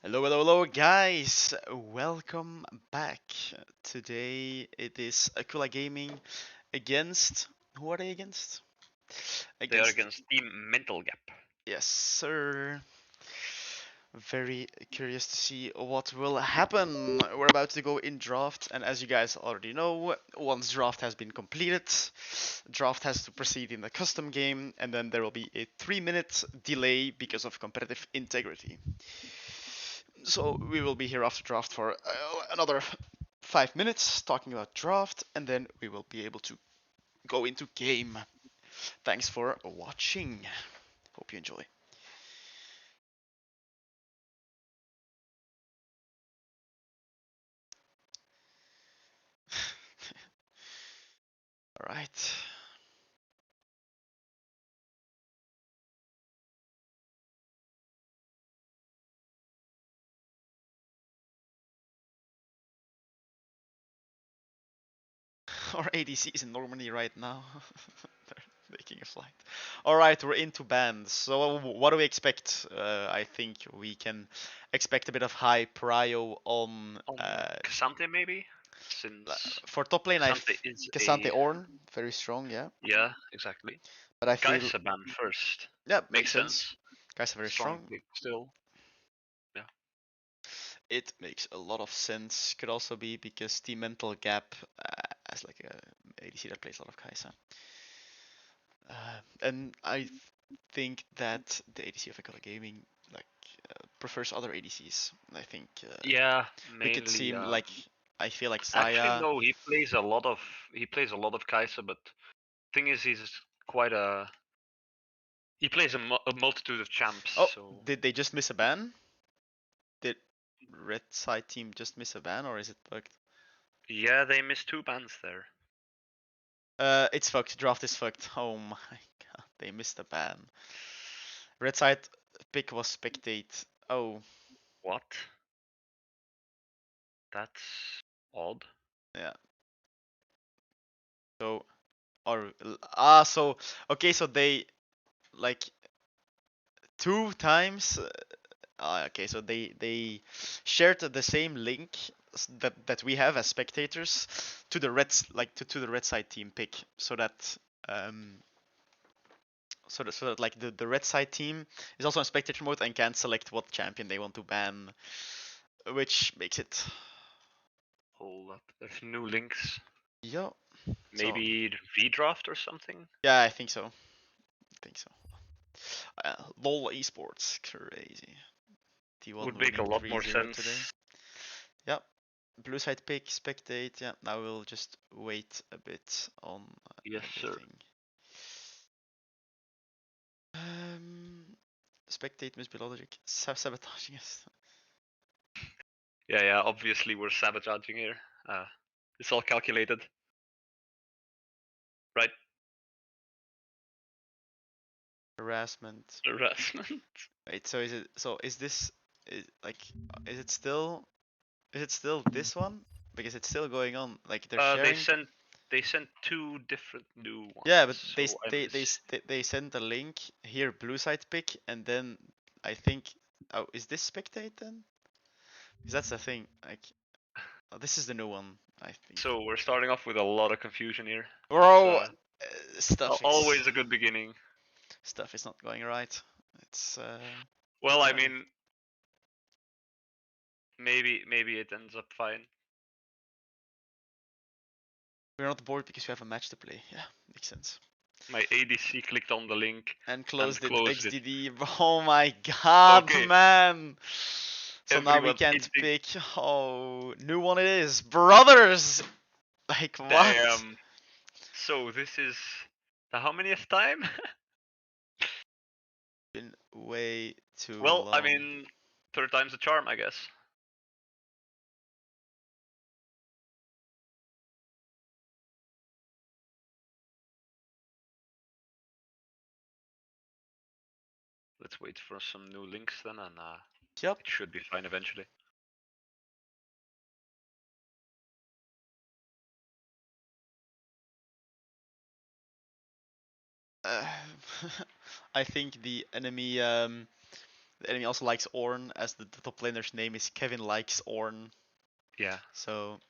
Hello, hello, hello, guys! Welcome back. Today it is Aquila Gaming against. Who are they against? They are Against. against Team Mental Gap. Yes, sir. Very curious to see what will happen. We're about to go in draft, and as you guys already know, once draft has been completed, draft has to proceed in the custom game, and then there will be a 3-minute delay because of competitive integrity. So we will be here after draft for another 5 minutes talking about draft, and then we will be able to go into game. Thanks for watching. Hope you enjoy. All right. Our ADC is in Normandy right now. They're making a flight. All right, we're into bands. So what do we expect? I think we can expect a bit of high Pyro on Cassante, maybe? Since for top lane. Cassante is Cassante a... Ornn, very strong, yeah. Yeah, exactly. But I feel Kai'Sa ban first. yeah, makes Makes sense. sense. Guys are very Strong strong. pick still. Yeah. It makes a lot of sense. Could also be because Team Mental Gap as like a ADC that plays a lot of Kai'Sa. And I think that the ADC of Aquila Gaming like prefers other ADCs. I think Yeah, make it mainly. seem like I feel like Actually, Saya. no. He plays a lot of Kai'Sa, but thing is, he's quite a. He plays a multitude of champs. Oh, So did they just miss a ban? Did Red Side team just miss a ban, or is it bugged? yeah, they missed 2 bans there. It's fucked. Draft is fucked. Oh my god, they missed a ban. Red side pick was spectate. Oh, What? That's odd. yeah. So, or so okay. So they like 2 times. Okay, so they shared the same link that we have as spectators to the to the red side team pick, so that um so that like the red side team is also in spectator mode and can select what champion they want to ban, which makes it Hold up. There's new links. yeah. So Maybe V-Draft or something? yeah, I think so. LOL esports, crazy. T1 Would make a winning lot more 3-0 today. sense. Yep. Blue side pick, spectate. Yeah, now we'll just wait a bit on Yes, sir. everything. Spectate must be logic. Sabotaging us. Yeah, obviously we're sabotaging here. It's all calculated. Right? Harassment. Harassment. Wait, so is this like is it still this one? Because it's still going on. Like they're They sharing. sent 2 different new ones. Yeah, but So they sent a link here, blue side pick, and then I think oh, is this spectate then? Because that's the thing. Like oh, this is the new one, I think. So we're starting off with a lot of confusion here. Bro, It's always a good beginning. stuff is not going right. It's Well, not I fine. mean, maybe it ends up fine. We're not bored because we have a match to play. Yeah, makes sense. My ADC clicked on the link And and closed it closed it. XDD. Oh my god, Okay, man. So now we everyone, can't pick. Oh, new one it is. Brothers! Like, what? damn. So this is the how manyth time? Been way too Well, I long. mean, third time's a charm, I guess. Let's wait for some new links then, and Yep. it should be fine eventually. Uh, I think the enemy The enemy also likes Ornn, as the top laner's name is Kevin likes Ornn. Yeah. So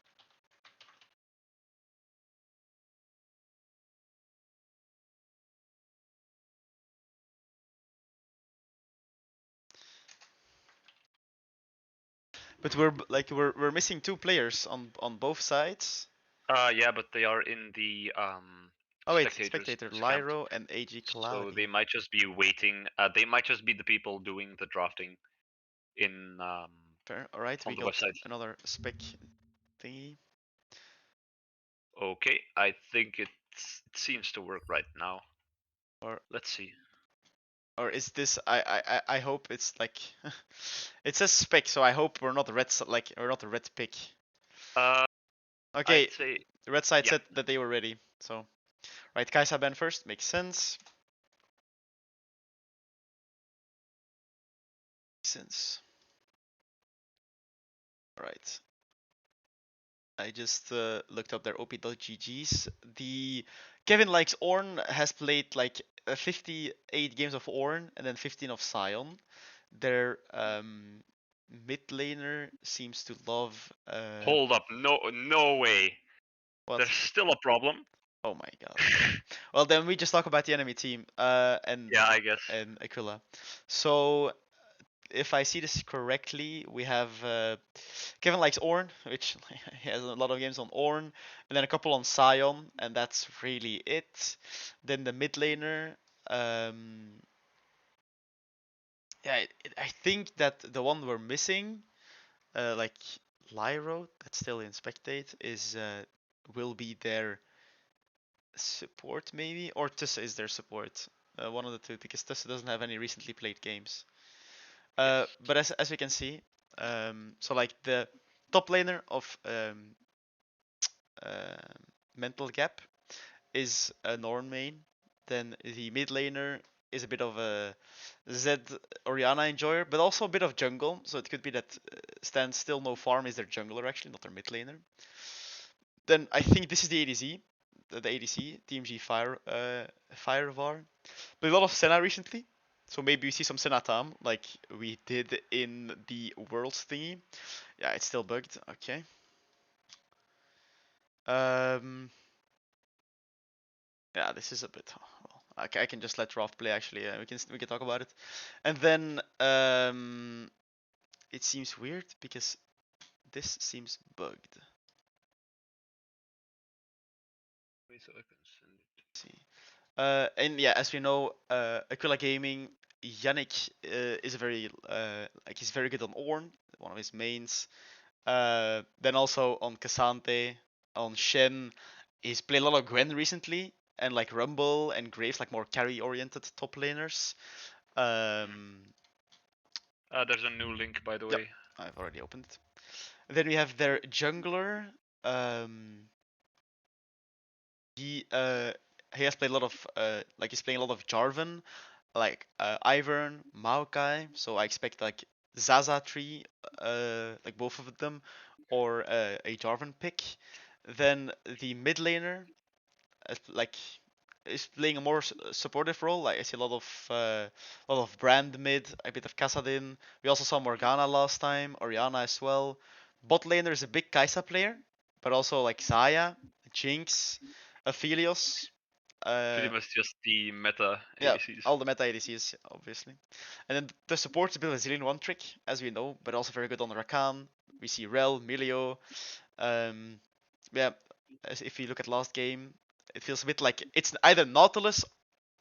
but we're missing 2 players on both sides. Yeah, but they are in the Oh wait, spectators spectator camp, Lyro and AG so Cloudy. they might just be waiting. They might just be the people doing the drafting in Fair. All right, we on the got website. another spec thingy. Okay, I think it seems to work right now. Or Let's see. or is this? I hope it's like it says spec, so I hope we're not like we're not a red pick. Uh, Okay, I'd say the red side yeah. said that they were ready. So right, Kai'Sa ban first makes sense. Makes sense. All right. I just looked up their op.ggs. The Kevin likes Ornn has played like 58 games of Ornn and then 15 of Sion. Their mid laner seems to love Hold up, no way. what? There's still a problem. Oh my god. Well, then we just talk about the enemy team Yeah, I guess. and Aquila. So if I see this correctly, we have Kevin likes Ornn, which he has a lot of games on Ornn, and then a couple on Sion, and that's really it. Then the mid laner, um, yeah, I think that the one we're missing, like Lyro, that's still in spectate, is will be their support maybe, or Tussa is their support. One of the two, because Tussa doesn't have any recently played games. Yes. But as we can see, so like the top laner of Mental Gap is a Norn main. Then the mid laner is a bit of a Zed Orianna enjoyer, but also a bit of jungle. So it could be that Stand Still No Farm is their jungler actually, not their mid laner. Then I think this is the ADC, the ADC TMG Firevar. But a lot of Senna recently. So maybe we see some Senna Tam like we did in the Worlds thingy. Yeah, it's still bugged. Okay. Um. Yeah, this is a bit. Well, I can just let Raft play actually. We can talk about it, and then it seems weird because this seems bugged. Wait, so I can send it. Let's see. And yeah, as we know, Aquila Gaming, Yannick is a very like he's very good on Ornn, one of his mains. Then also on Cassante, on Shen, he's played a lot of Gwen recently, and like Rumble and Graves, like more carry-oriented top laners. Um, There's a new link, by the yep, way. I've already opened it. Then we have their jungler. Um, he uh, he has played a lot of like he's playing a lot of Jarvan, like Ivern, Maokai. So I expect like Zaza tree, like both of them, or a Jarvan pick. Then the mid laner, like is playing a more supportive role. Like I see a lot of Brand mid, a bit of Kassadin. We also saw Morgana last time, Oriana as well. Bot laner is a big Kai'Sa player, but also like Zaya, Jinx, Aphelios. Pretty Uh, much just the meta yeah, ADCs. all the meta ADCs obviously. And then the support's a bit of a Zillion one trick, as we know, but also very good on Rakan. We see Rel, Milio. Um, yeah, as if you look at last game, it feels a bit like it's either Nautilus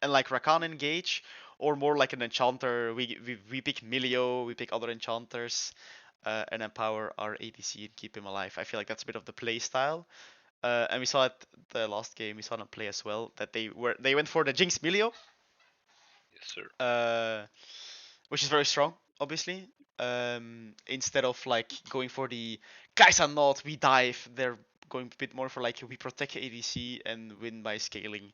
and like Rakan engage, or more like an enchanter. We pick Milio, we pick other enchanters, and empower our ADC and keep him alive. I feel like that's a bit of the play style. And we saw it the last game. We saw them play as well. That they went for the Jinx Milio, Yes, sir. uh, which is very strong, obviously. Instead of like going for the Kai'Sa not, we dive. They're going a bit more for like we protect ADC and win by scaling,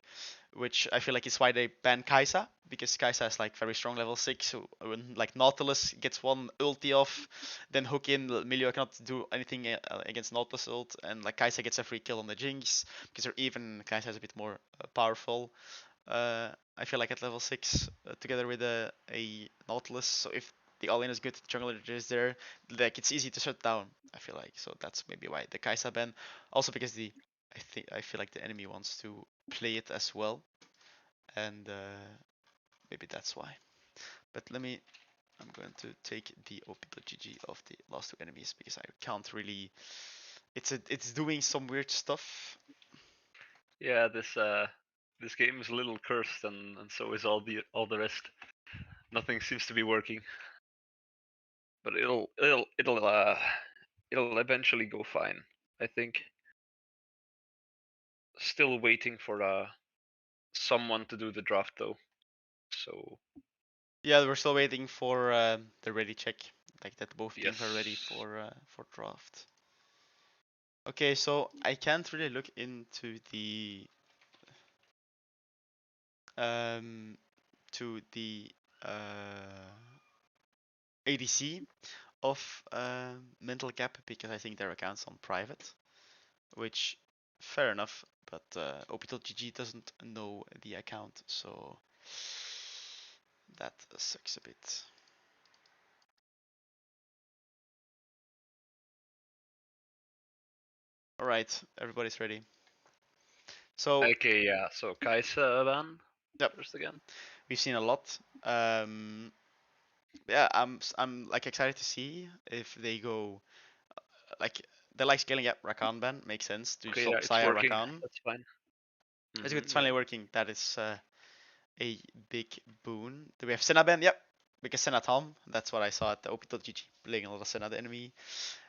which I feel like is why they ban Kai'Sa, because Kai'Sa is like very strong level 6. So when like Nautilus gets one ulti off, then hook in, Milio cannot do anything against Nautilus ult, and like Kai'Sa gets a free kill on the Jinx because they're even. Kai'Sa is a bit more powerful. I feel like at level 6, together with a Nautilus. So if the all-in is good, the jungler is there. Like it's easy to shut down. I feel like so that's maybe why the Kai'Sa ban. Also because I feel like the enemy wants to play it as well, and maybe that's why. But I'm going to take the op.gg of the last two enemies because I can't really. It's doing some weird stuff. Yeah, this game is a little cursed, and so is all the rest. Nothing seems to be working, but it'll eventually go fine, I think. Still waiting for someone to do the draft though. So Yeah, we're still waiting for the ready check, like that both yes. teams are ready for draft. Okay, so I can't really look into the um to the ADC of Mental Cap because I think their account's on private, which fair enough, but op.gg doesn't know the account, so that sucks a bit. All right, everybody's ready. So Okay, yeah. So Kai'Sa ban yep, first again. we've seen a lot. Yeah, I'm like excited to see if they go like they like scaling up Rakan ban makes sense to Okay, yeah, swap it's Saya working. Rakan. That's fine. It's good. It's Yeah. finally working. That is a big boon. Do we have Senna ban? Yep. Because Senna Tom. That's what I saw at the op.gg. Playing a lot of Senna, the enemy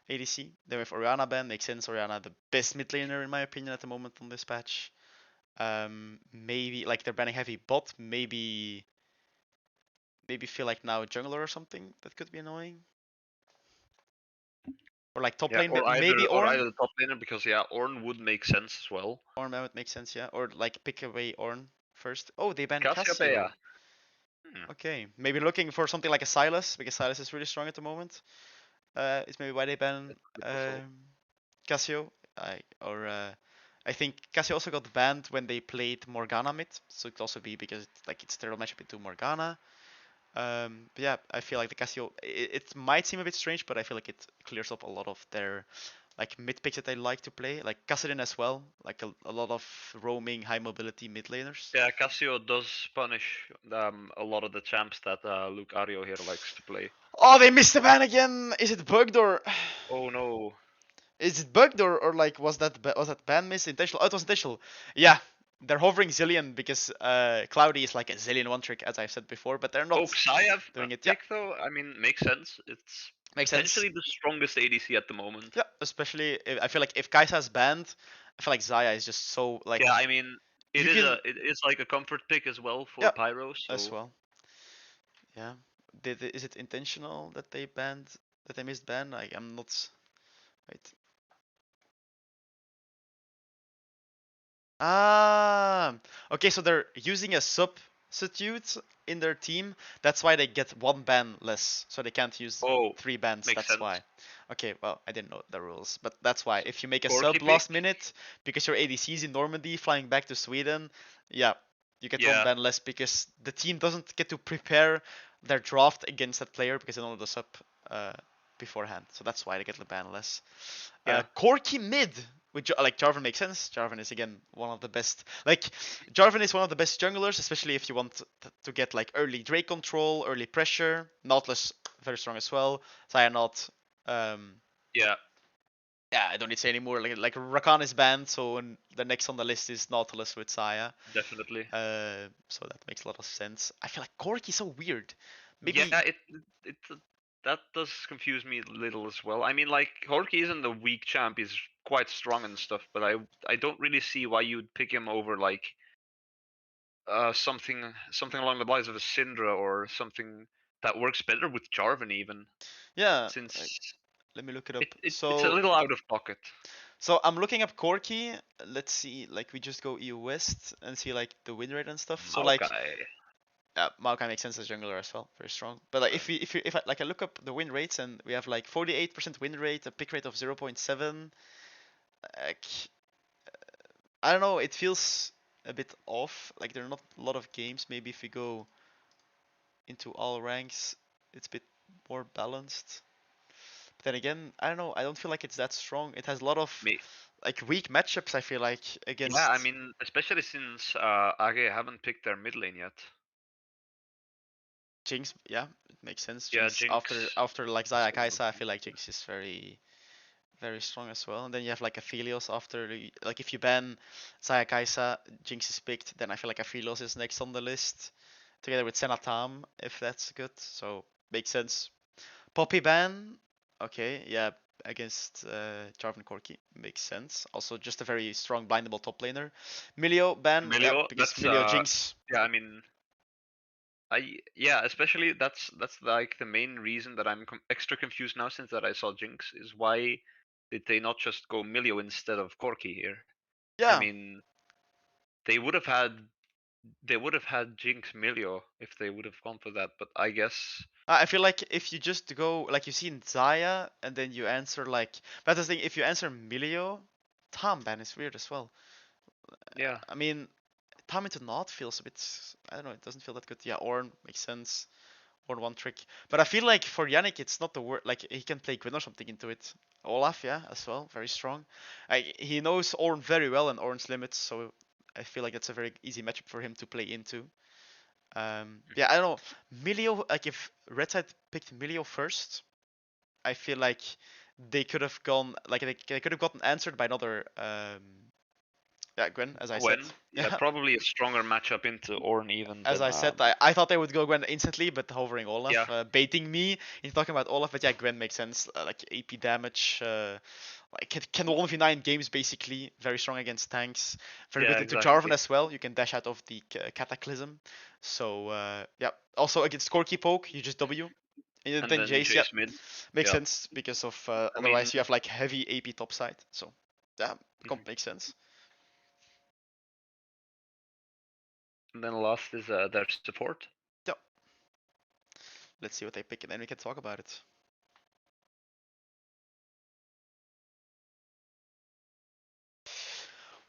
ADC. Then we have Orianna ban. Makes sense. Orianna, the best mid laner in my opinion at the moment on this patch. Maybe like they're banning heavy bot. Maybe feel like now jungler or something. That could be annoying. Or like top Yeah, lane, or but either maybe or Ornn. either the top laner because yeah, Ornn would make sense as well. Ornn ban would make sense, yeah. Or like pick away Ornn first. Oh, they ban Cassiopeia. Cassio. Okay, maybe looking for something like a Silas because Silas is really strong at the moment. Is maybe why they ban It's possible. Cassio. I think Cassio also got banned when they played Morgana mid, so it could also be because it's their matchup into Morgana. But yeah, I feel like the Cassio it might seem a bit strange, but I feel like it clears up a lot of their like mid picks that they like to play, like Kassadin as well, like a lot of roaming high mobility mid laners. Yeah, Cassio does punish a lot of the champs that Luke Ario here likes to play. Oh, they missed the ban again. Is it bugged or? Oh no. Is it bugged or like was that ban miss intentional? Oh, it was intentional. Yeah, they're hovering Zillion because Cloudy is like a Zillion one trick as I've said before, but they're Oh, not Xayah doing it. Yeah, pick though. I mean, makes sense. It's makes sense. potentially the strongest ADC at the moment. Yeah, especially I feel like if Kai'Sa's banned, I feel like Xayah is just so like Yeah, I mean, you can it is like a comfort pick as well for yeah Pyro. as So well. Yeah, is it intentional that they banned that they missed ban? I'm not. Wait. Ah, okay, so they're using a substitute in their team. That's why they get one ban less. So they can't use oh, three bans. makes That's sense. why. Okay, well, I didn't know the rules, but that's why. So If you make a Corky sub pick. last minute because your ADC is in Normandy flying back to Sweden, yeah, you get one Yeah, ban less because the team doesn't get to prepare their draft against that player because they don't know the sub uh, beforehand. So that's why they get the ban less. yeah, Corky mid, which like Jarvan makes sense. Jarvan is again one of the best. Like Jarvan is one of the best junglers, especially if you want to get like early Drake control, early pressure. Nautilus very strong as well. Cyanot. Um, yeah, yeah, I don't need to say anymore. Like Rakan is banned, so the next on the list is Nautilus with Saya. definitely. So that makes a lot of sense. I feel like Corky is so weird. Yeah, Maybe it that does confuse me a little as well. I mean, like Corky isn't a weak champ; he's quite strong and stuff. But I don't really see why you'd pick him over like something along the lines of a Syndra or something that works better with Jarvan even, yeah. Like since let me look it it, up. it it's a So little out of pocket. I'm looking up Corki. Let's see, like we just go EU West and see like the win rate and stuff. So like Maokai. Maokai makes sense as jungler as well, very strong. But like if I look up the win rates and we have like 48% win rate, a pick rate of 0.7, like I don't know, it feels a bit off. Like there are not a lot of games. Maybe if we go into all ranks, it's a bit more balanced. But then again, I don't know. I don't feel like it's that strong. It has a lot of Me, like weak matchups. I feel like yeah, I against mean, especially since Age haven't picked their mid lane yet. Jinx. Yeah, it makes sense. Yeah, Jinx after Jinx. after like is Xayah one of Kaisa, I them. feel like Jinx is very strong as well. And then you have like Aphelios after like if you ban Xayah Kaisa, Jinx is picked. Then I feel like Aphelios is next on the list together with Senatam if that's good. So makes sense. Poppy ban. Okay, yeah, against Jarvan Corki makes sense. Also, just a very strong blindable top laner. Milio ban, yeah, Emilio, because that's Milio Jinx. yeah, I mean, yeah, especially that's like the main reason that I'm extra confused now since that I saw Jinx is why did they not just go Milio instead of Corki here? I Yeah, mean, they would have had they would have had Jinx Milio if they would have gone for that, but I guess I feel like if you just go like you see in Zaya and then you answer like, but the thing if you answer Milio, Tom ban is weird as well. yeah, I mean, Tom into not feels a bit. I don't know. It doesn't feel that good. Yeah, Ornn makes sense. Or one trick. But I feel like for Yannick, it's not the word. Like he can play Gwyn or something into it. Olaf, yeah, as well, very strong. He knows Ornn very well and Ornn's limits, so I feel like that's a very easy matchup for him to play into. Yeah, I don't know. Milio, like if Red Side picked Milio first, I feel like they could have gone, like they could have gotten answered by another, yeah, Gwen, as I said. Gwen, yeah, Yeah, probably a stronger matchup into Ornn even as than I said, I thought they would go Gwen instantly, but hovering yeah, Olaf, baiting me in talking about Olaf. But yeah, Gwen makes sense. Like AP damage, like can 1v9 games basically. Very strong against tanks. Very yeah, good into Jarvan exactly, as well. You can dash out of the Cataclysm. So yeah. Also against Corki poke, you just W. And and then then Jace, yeah, Jace mid, makes yeah. sense because of I mean, otherwise you have like heavy AP topside. So yeah, mhm. makes sense. And then last is their support. Yeah. Let's see what they pick and then we can talk about it.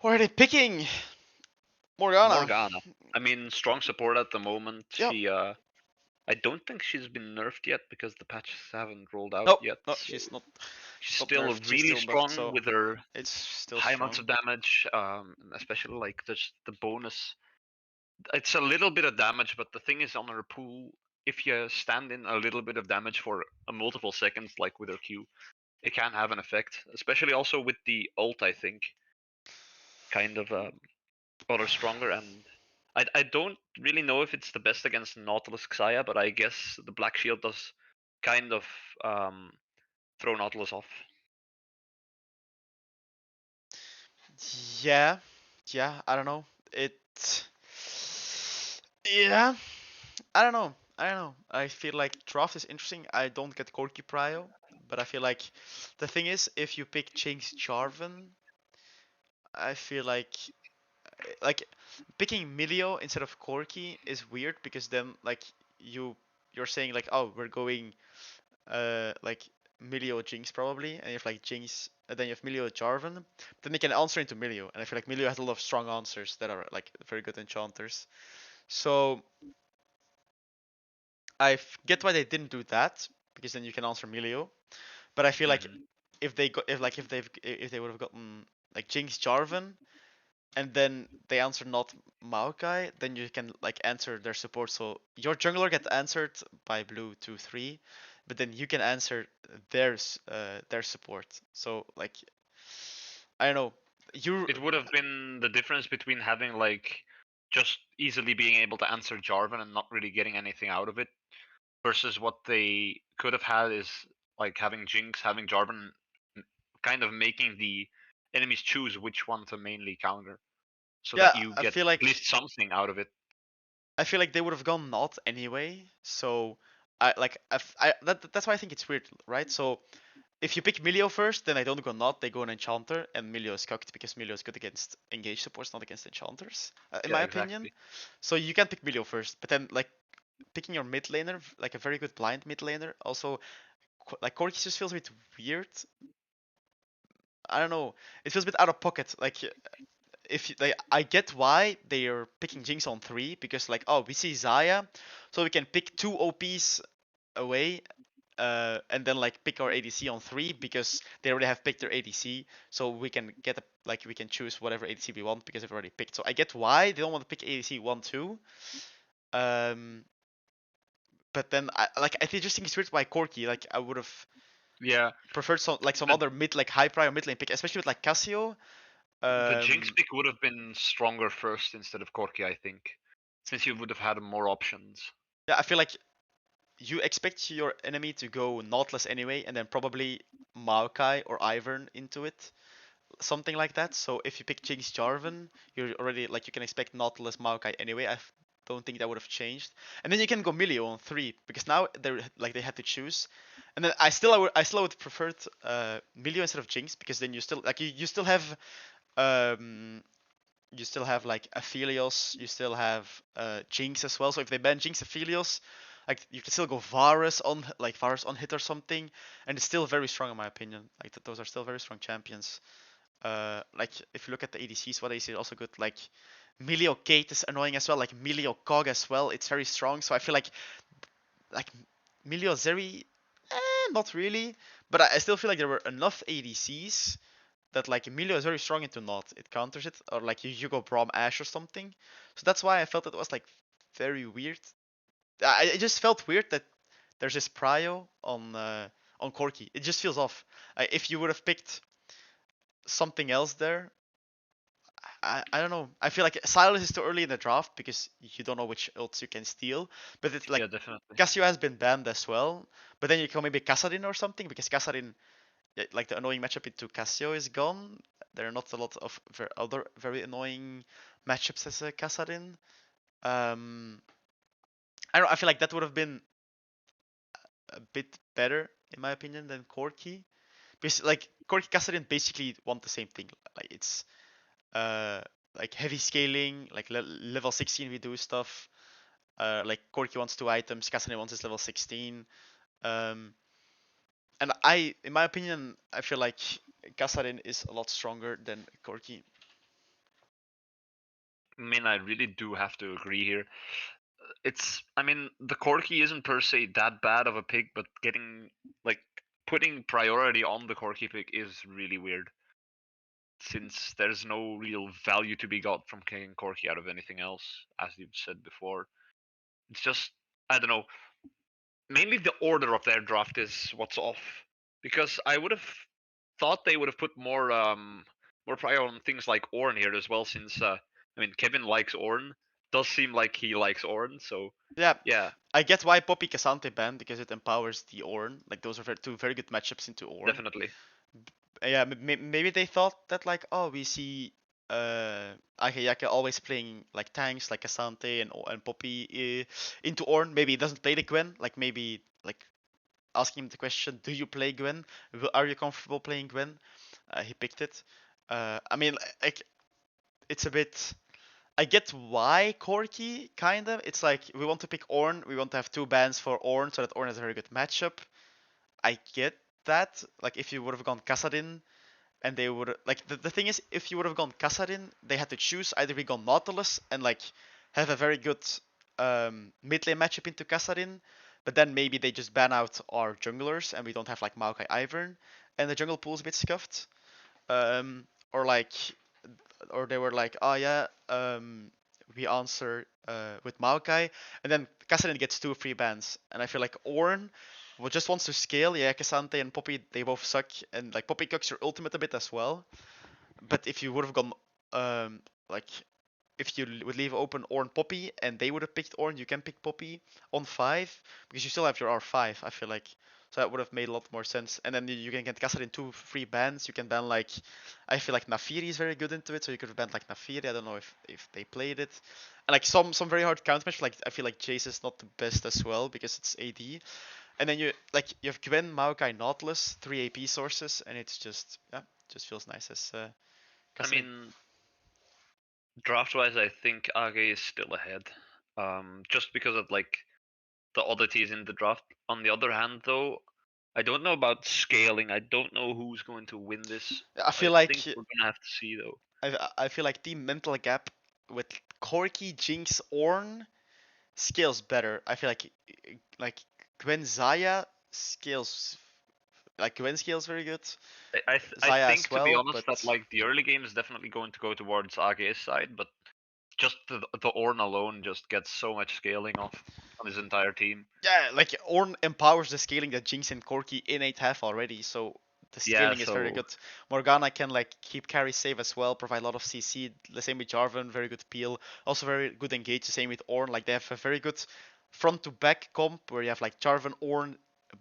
What are they picking? Morgana. Morgana. I mean, strong support at the moment. Yep. I don't think she's been nerfed yet because the patches haven't rolled out Nope. yet. No, So she's she's not still nerfed. She's really still buffed, strong so with her it's still high amounts strong. of damage. Especially like just the bonus. It's a little bit of damage, but the thing is on her pool, if you stand in a little bit of damage for a multiple seconds, like with her Q, it can have an effect. Especially also with the ult, I think, kind of got her stronger. And I don't really know if it's the best against Nautilus Xayah, but I guess the Black Shield does kind of um, throw Nautilus off. Yeah, yeah. I don't know. It. Yeah, I don't know. I don't know. I feel like draft is interesting. I don't get Corki Prio, but I feel like the thing is, if you pick Jinx Jarvan, I feel like picking Milio instead of Corki is weird because then like you're saying like oh we're going like Milio Jinx probably, and you have like Jinx, and then you have Milio Jarvan. Then they can answer into Milio, and I feel like Milio has a lot of strong answers that are like very good enchanters. So get why they didn't do that because then you can answer Milio. But I feel like Hmm. if they got if they would have gotten like Jinx Jarvan and then they answer not Maokai, then you can like answer their support. So your jungler gets answered by blue 2-3, but then you can answer their support. So like I don't know, you It would have been the difference between having like just easily being able to answer Jarvan and not really getting anything out of it versus what they could have had is like having Jinx, having Jarvan, kind of making the enemies choose which one to mainly counter, so yeah that you I get feel at like least something out of it. they would have gone not anyway. So that's why I think it's weird, right? So if you pick Milio first, then I don't go not, they go an enchanter, and Milio is cocked because Milio is good against engage supports, not against enchanters, in Yeah, my opinion. exactly. So you can pick Milio first, but then like picking your mid laner, like a very good blind mid laner, also like Corki just feels a bit weird. I don't know, it feels a bit out of pocket. Like if like I get why they are picking Jinx on 3 because like oh we see Zaya, so we can pick two OPs away and then like pick our ADC on 3 because they already have picked their ADC, so we can get we can choose whatever ADC we want because they've already picked. So I get why they don't want to pick ADC 1-2. But then I think just think it's weird why Corki. Like I would have preferred some other mid like high prior mid lane pick, especially with like Cassio. The Jinx pick would have been stronger first instead of Corki, I think, since you would have had more options. Yeah, I feel like you expect your enemy to go Nautilus anyway, and then probably Maokai or Ivern into it, something like that. So if you pick Jinx Jarvan, you're already like you can expect Nautilus Maokai anyway. Don't think that would have changed. And then you can go Milio on 3 because now they had to choose. And then I still would prefer Milio instead of Jinx because then you still like you still have um like Aphelios, you still have Jinx as well. So if they ban Jinx Aphelios, like you can still go Varus on hit or something, and it's still very strong in my opinion. Like those are still very strong champions. Like if you look at the ADCs, what ADC is also good. Like Milio Kate is annoying as well. Like Milio Cog as well. It's very strong. So I feel like Milio Zeri, not really. But I still feel like there were enough ADCs that like Emilio is very strong into not. It counters it, or like you go Braum Ash or something. So that's why I felt it was like very weird. It just felt weird that there's this prio on Corki. It just feels off. If you would have picked something else there, I don't know. I feel like Silas is too early in the draft because you don't know which ults you can steal. But it's like definitely. Cassio has been banned as well. But then you can maybe Kassadin or something because Kassadin, like the annoying matchup into Cassio is gone. There are not a lot of other very annoying matchups as a Kassadin. I don't know, I feel like that would have been a bit better in my opinion than Corki. Because like Corki Kassadin basically want the same thing. Like it's uh like heavy scaling, like level 16 we do stuff. Like Corki wants 2 items, Kassadin wants his level 16. Um, and in my opinion, I feel like Kassadin is a lot stronger than Corki. I mean, I really do have to agree here. I mean, the Corki isn't per se that bad of a pick, but putting priority on the Corki pick is really weird, since there's no real value to be got from getting Corki out of anything else, as you've said before. It's just, I don't know, mainly the order of their draft is what's off, because I would have thought they would have put more prior on things like Ornn here as well, since I mean Kevin likes Ornn. Does seem like he likes Ornn, so Yeah, yeah, I get why Poppy Cassante banned because it empowers the Ornn. Like those are two very good matchups into Ornn. definitely. Yeah, maybe they thought that like, oh, we see Yakke always playing like tanks like Cassante and Poppy into Ornn. Maybe he doesn't play the Gwen. Like maybe like asking him the question, do you play Gwen? Are you comfortable playing Gwen? He picked it. I mean, like it's a bit. I get why Corki, kind of. It's like we want to pick Ornn. We want to have 2 bans for Ornn so that Ornn has a very good matchup. I get that. Like if you would have gone Kassadin and they would like the thing is if you would have gone Kassadin, they had to choose either we go Nautilus and like have a very good mid lane matchup into Kassadin, but then maybe they just ban out our junglers and we don't have like Maokai Ivern and the jungle pool's a bit scuffed. Or like or they were like, oh yeah, we answer with Maokai, and then Kassadin gets 2 free bans, and I feel like Ornn just wants to scale. Yeah, Cassante and Poppy, they both suck, and like Poppy cooks your ultimate a bit as well. But if you would have gone, like if you would leave open Ornn Poppy and they would have picked Ornn, you can pick Poppy on 5 because you still have your R5. I feel like so that would have made a lot more sense. And then you can get Cassad in 2 free bans. You can ban like I feel like Nafiri is very good into it, so you could have banned like Nafiri. I don't know if they played it. And like some very hard counter match. Like I feel like Jace is not the best as well because it's AD. And then you have Gwen, Maokai, Nautilus, 3 AP sources, and it's just just feels nice as I mean, draft wise, I think Age is still ahead, just because of like the oddities in the draft. On the other hand, though, I don't know about scaling. I don't know who's going to win this. I feel I like think we're gonna have to see though. I feel like Team Mental Gap with Corki, Jinx, Ornn scales better. I feel like Gwen Zaya scales, like Gwen scales very good. I Zaya think as to be well, honest but that like the early game is definitely going to go towards AG's side, but just the Ornn alone just gets so much scaling off on his entire team. yeah, like Ornn empowers the scaling that Jinx and Corki innate have already, so the Yeah, scaling is very so good. Morgana can like keep carry safe as well, provide a lot of CC. The same with Jarvan, very good peel. Also very good engage. The same with Ornn. Like they have a very good front to back comp where you have like Jarvan, Ornn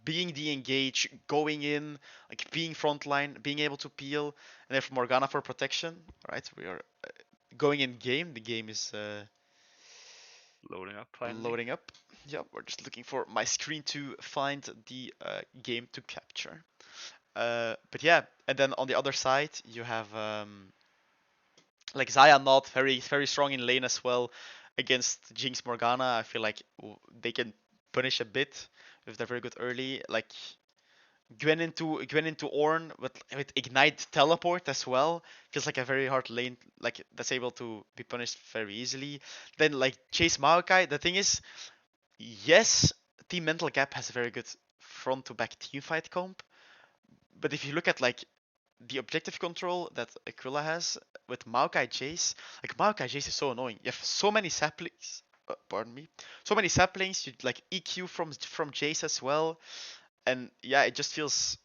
being the engage, going in, like being frontline, being able to peel, and then for Morgana for protection. Right, we are going in game. The game is loading up finally. loading up. Yep, we're just looking for my screen to find the game to capture. But yeah, and then on the other side you have like Xayah not very strong in lane as well against Jinx Morgana. I feel like they can punish a bit if they're very good early. Like Gwen into Ornn with Ignite teleport as well feels like a very hard lane like that's able to be punished very easily. Then like Chase Maokai. The thing is, yes, Team Mental Gap has a very good front to back teamfight comp, but if you look at like the objective control that Aquila has with Maokai Chase, like Maokai Chase is so annoying. You have so many saplings. Pardon me. So many saplings. You like EQ from Jace as well, and yeah, it just feels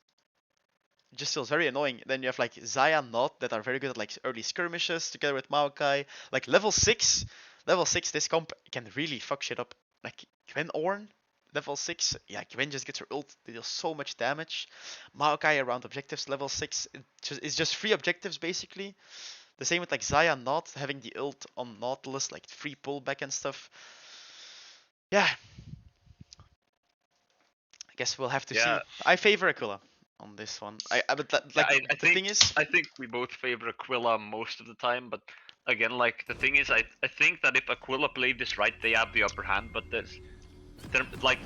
very annoying. Then you have like Xayah Not that are very good at like early skirmishes together with Maokai. Like level six, this comp can really fuck shit up. Like Gwen Ornn, level 6, yeah, Gwen just gets her ult, they deal so much damage. Maokai around objectives level 6, it's just free objectives basically. The same with like Xayah Not having the ult on Nautilus, like free pullback and stuff. Yeah, I guess we'll have to Yeah, see. I favor Aquila on this one. But yeah. like the thing is, I think we both favor Aquila most of the time, but again, like the thing is, I think that if Aquila played this right, they have the upper hand. But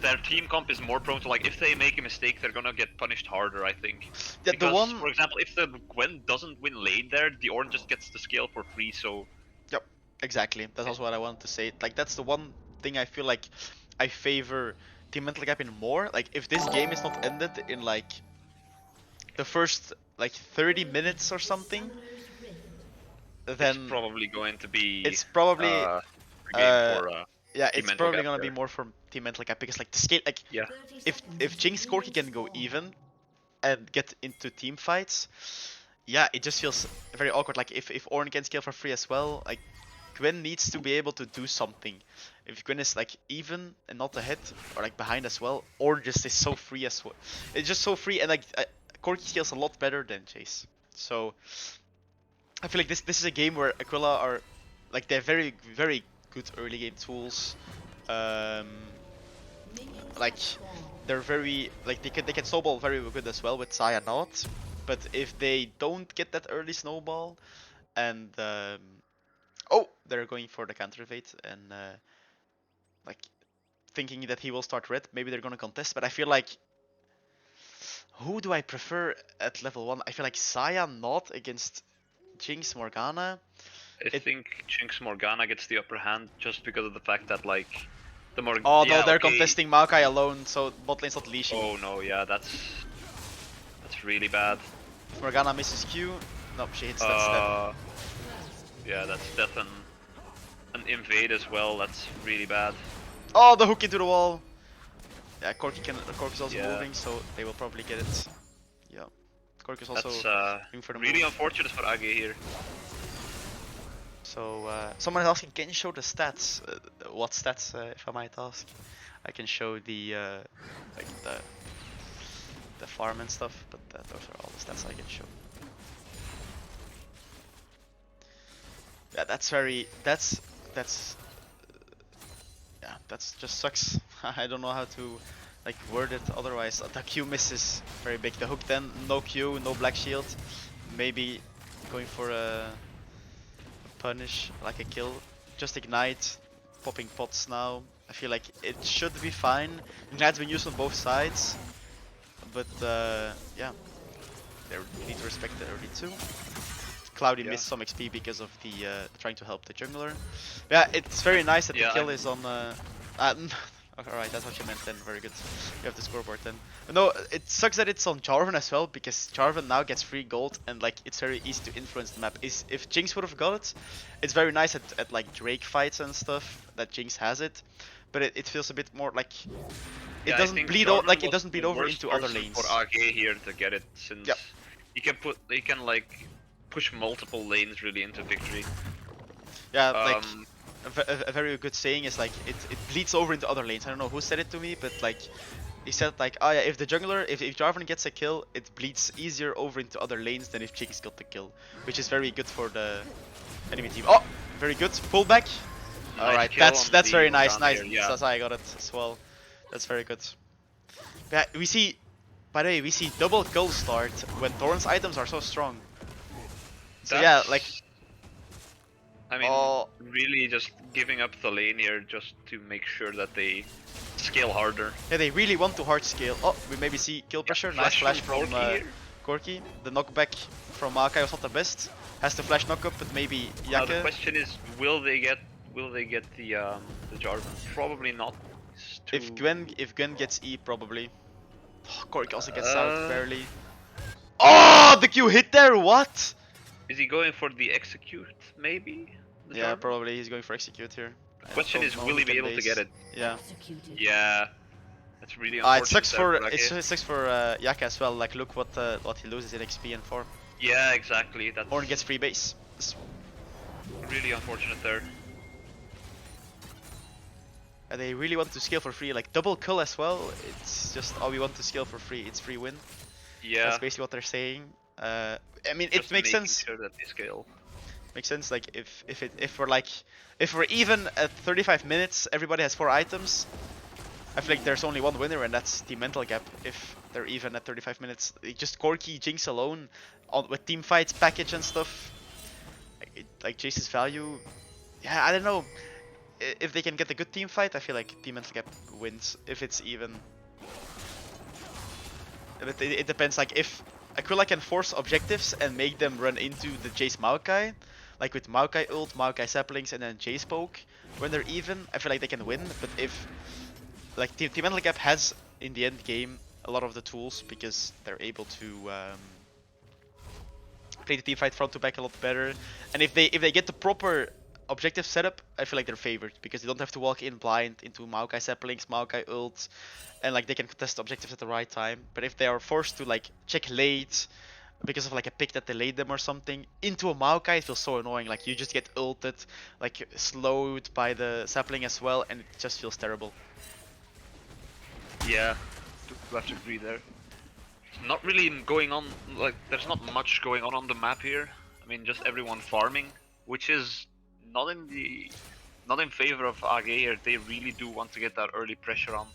their team comp is more prone to like if they make a mistake, they're gonna get punished harder. I think the because one. for example, if the Gwen doesn't win lane there, the Ornn just gets the scale for free. So Yep, exactly. That's also what I wanted to say. Like that's the one thing I feel like I favor Team Mental Gap in more. Like if this game is not ended in like the first like 30 minutes or something, it's then probably going to be it's probably a game uh for yeah, Team it's Mental probably Gap gonna be there. more from Team Mental Gap because like the scale like Yeah, if Jinx Corki can go even and get into team fights, yeah, it just feels very awkward. Like if Ornn can scale for free as well, like Gwen needs to be able to do something. If Gwen is like even and not ahead or like behind as well, or just is so free as well. It's just so free and like Corki scales a lot better than Chase. So I feel like this is a game where Aquila are like they're very good early game tools. Um, like they're very like they can snowball very good as well with Saya not. But if they don't get that early snowball and oh, they're going for the counter evade and like thinking that he will start red. Maybe they're gonna contest, but I feel like who do I prefer at level 1? I feel like Saya not against Jinx Morgana. I It think Jinx Morgana gets the upper hand just because of the fact that like the more Oh no, yeah they're okay contesting Maokai alone, so bot lane's not leashing. oh no yeah that's really bad. If Morgana misses Q, nope, she hits that step. Yeah, that's death and an invade as well. That's really bad. Oh, the hook into the wall. Yeah, Corki's also Yeah. moving, so they will probably get it. Yeah, Corki's also That's going for the really move. unfortunate for Age here. So someone is asking, can you show the stats? What stats, if I might ask? I can show the like the farm and stuff, but those are all the stats I can show. Yeah, yeah, that's just sucks. I don't know how to like word it otherwise. The Q miss is very big. The hook then, no Q, no black shield. Maybe going for a punish, like a kill. Just ignite, popping pots now. I feel like it should be fine. Ignite's been used on both sides, but yeah, they need to respect the early too. Cloudy missed some XP because of the trying to help the jungler. Yeah, it's very nice that the kill is on. Alright, that's what you meant then. Very good. You have the scoreboard then. No, it sucks that it's on Jarvan as well, because Jarvan now gets free gold and like it's very easy to influence the map. If Jinx would have got it, it's very nice at like Drake fights and stuff that Jinx has it, but it feels a bit more like it doesn't bleed over, like it doesn't bleed over into other lanes. For Yakke here to get it, since Yep. he can like push multiple lanes really into victory. Yeah, like a very good saying is like it bleeds over into other lanes. I don't know who said it to me, but like he said like, oh yeah, if the jungler, if Jarvan gets a kill, it bleeds easier over into other lanes than if Jinx got the kill, which is very good for the enemy team. Oh, very good pullback. Nice Alright, kill that's on very the nice. Morgana Nice. here, yeah. That's how I got it as well. That's very good. Yeah, we see. By the way, we see double kill start when Torrent's items are so strong. So yeah, like. I mean, really just giving up the lane here just to make sure that they scale harder. Yeah, they really want to hard scale. Oh, we maybe see kill pressure. Nice flash from Corki. The knockback from Makai was not the best. Has the flash knockup, but maybe Yakke. The question is, will they get the Jarvan? Probably not. If Gwen gets E, probably. Oh, Corki also gets out barely. Oh, the Q hit there. What? Is he going for the execute? Maybe. Yeah, probably he's going for execute here. Question is, will he be able to get it? Yeah. Yeah. That's really unfortunate. It sucks for Yakke as well. Like, look what he loses in XP and farm. Yeah, exactly. That's Horn gets free base. really unfortunate there. And they really want to scale for free, like double kill as well. It's just, oh, we want to scale for free. It's free win. Yeah. That's basically what they're saying. I mean, just it makes sense. Sure that they scale. Makes sense. Like if we're even at 35 minutes, everybody has 4 items. I feel like there's only one winner, and that's the mental gap. If they're even at 35 minutes, just Corki, Jinx alone, with team fights, package and stuff, like Jace's value. Yeah, I don't know. If they can get a good team fight, I feel like team mental gap wins. If it's even, but it depends. Like if Aquila can force objectives and make them run into the Jace Maokai, like with Maokai ult, Maokai saplings, and then Jace poke, when they're even, I feel like they can win. But if like Team Mental Gap has in the end game a lot of the tools because they're able to play the team fight front to back a lot better, and if they get the proper objective setup, I feel like they're favored because they don't have to walk in blind into Maokai saplings, Maokai ult, and like they can contest objectives at the right time. But if they are forced to like check late because of like a pick that delayed them or something into a Maokai, it feels so annoying. Like you just get ulted, like slowed by the sapling as well, and it just feels terrible. Yeah, do have to agree there. It's not really going on, like there's not much going on the map here. I mean, just everyone farming, which is not in favor of AG here. They really do want to get that early pressure on.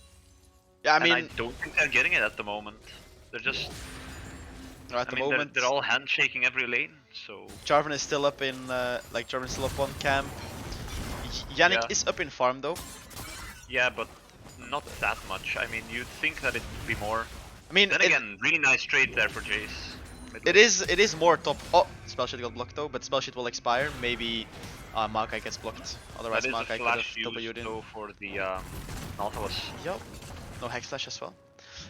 Yeah, I mean, I don't think they're getting it at the moment. They're just at the moment they're all handshaking every lane. So Jarvan is still up in Jarvan is still up on camp. Yannick is up in farm though. Yeah, but not that much. I mean, you'd think that it would be more. I mean, then again, really nice trade there for Jace. It is more top. Oh, spell sheet got blocked though, but spell sheet will expire. Maybe Maokai gets blocked. Otherwise, Maokai could have W'd in. For the Nautilus. Yup. No hex slash as well.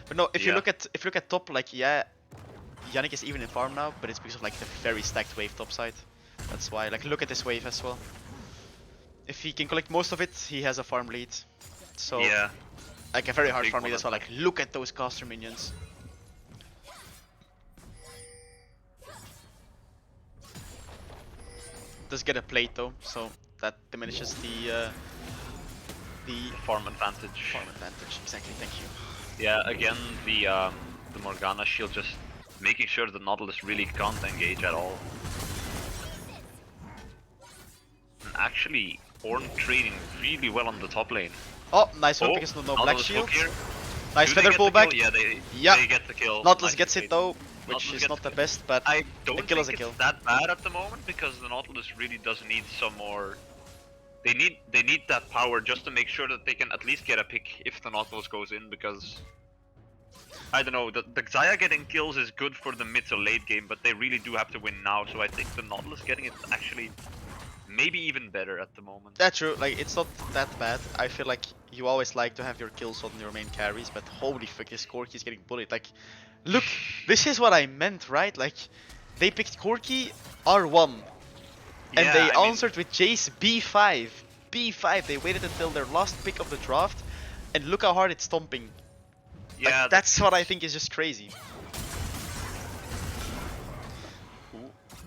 But no, if you look at top, like Yannick is even in farm now, but it's because of like the very stacked wave top side. That's why. Like look at this wave as well. If he can collect most of it, he has a farm lead. So like a very hard farm lead as well. Like look at those caster minions. Does get a plate though, so that diminishes the farm advantage. Farm advantage, exactly. Thank you. Yeah, again the Morgana shield just making sure the Nautilus really can't engage at all. And actually, Ornn trading really well on the top lane. Oh, nice one because no black shield. Nice feather pullback. Yeah, they get the kill. Nautilus gets it though, which is not the best, but I don't the kill is a think kill. It's that bad at the moment because the Nautilus really does need some more. They need that power just to make sure that they can at least get a pick if the Nautilus goes in, because I don't know, the Xayah getting kills is good for the mid to late game, but they really do have to win now. So I think the Nautilus getting it actually maybe even better at the moment. That's true, like it's not that bad. I feel like you always like to have your kills on your main carries, but holy fuck, this Corki's getting bullied. Like, look, this is what I meant, right? Like, they picked Corki R1, and Yeah, they I mean, answered with Jace B5. B5, they waited until their last pick of the draft, and look how hard it's stomping. yeah, Like, that's what I think is just crazy.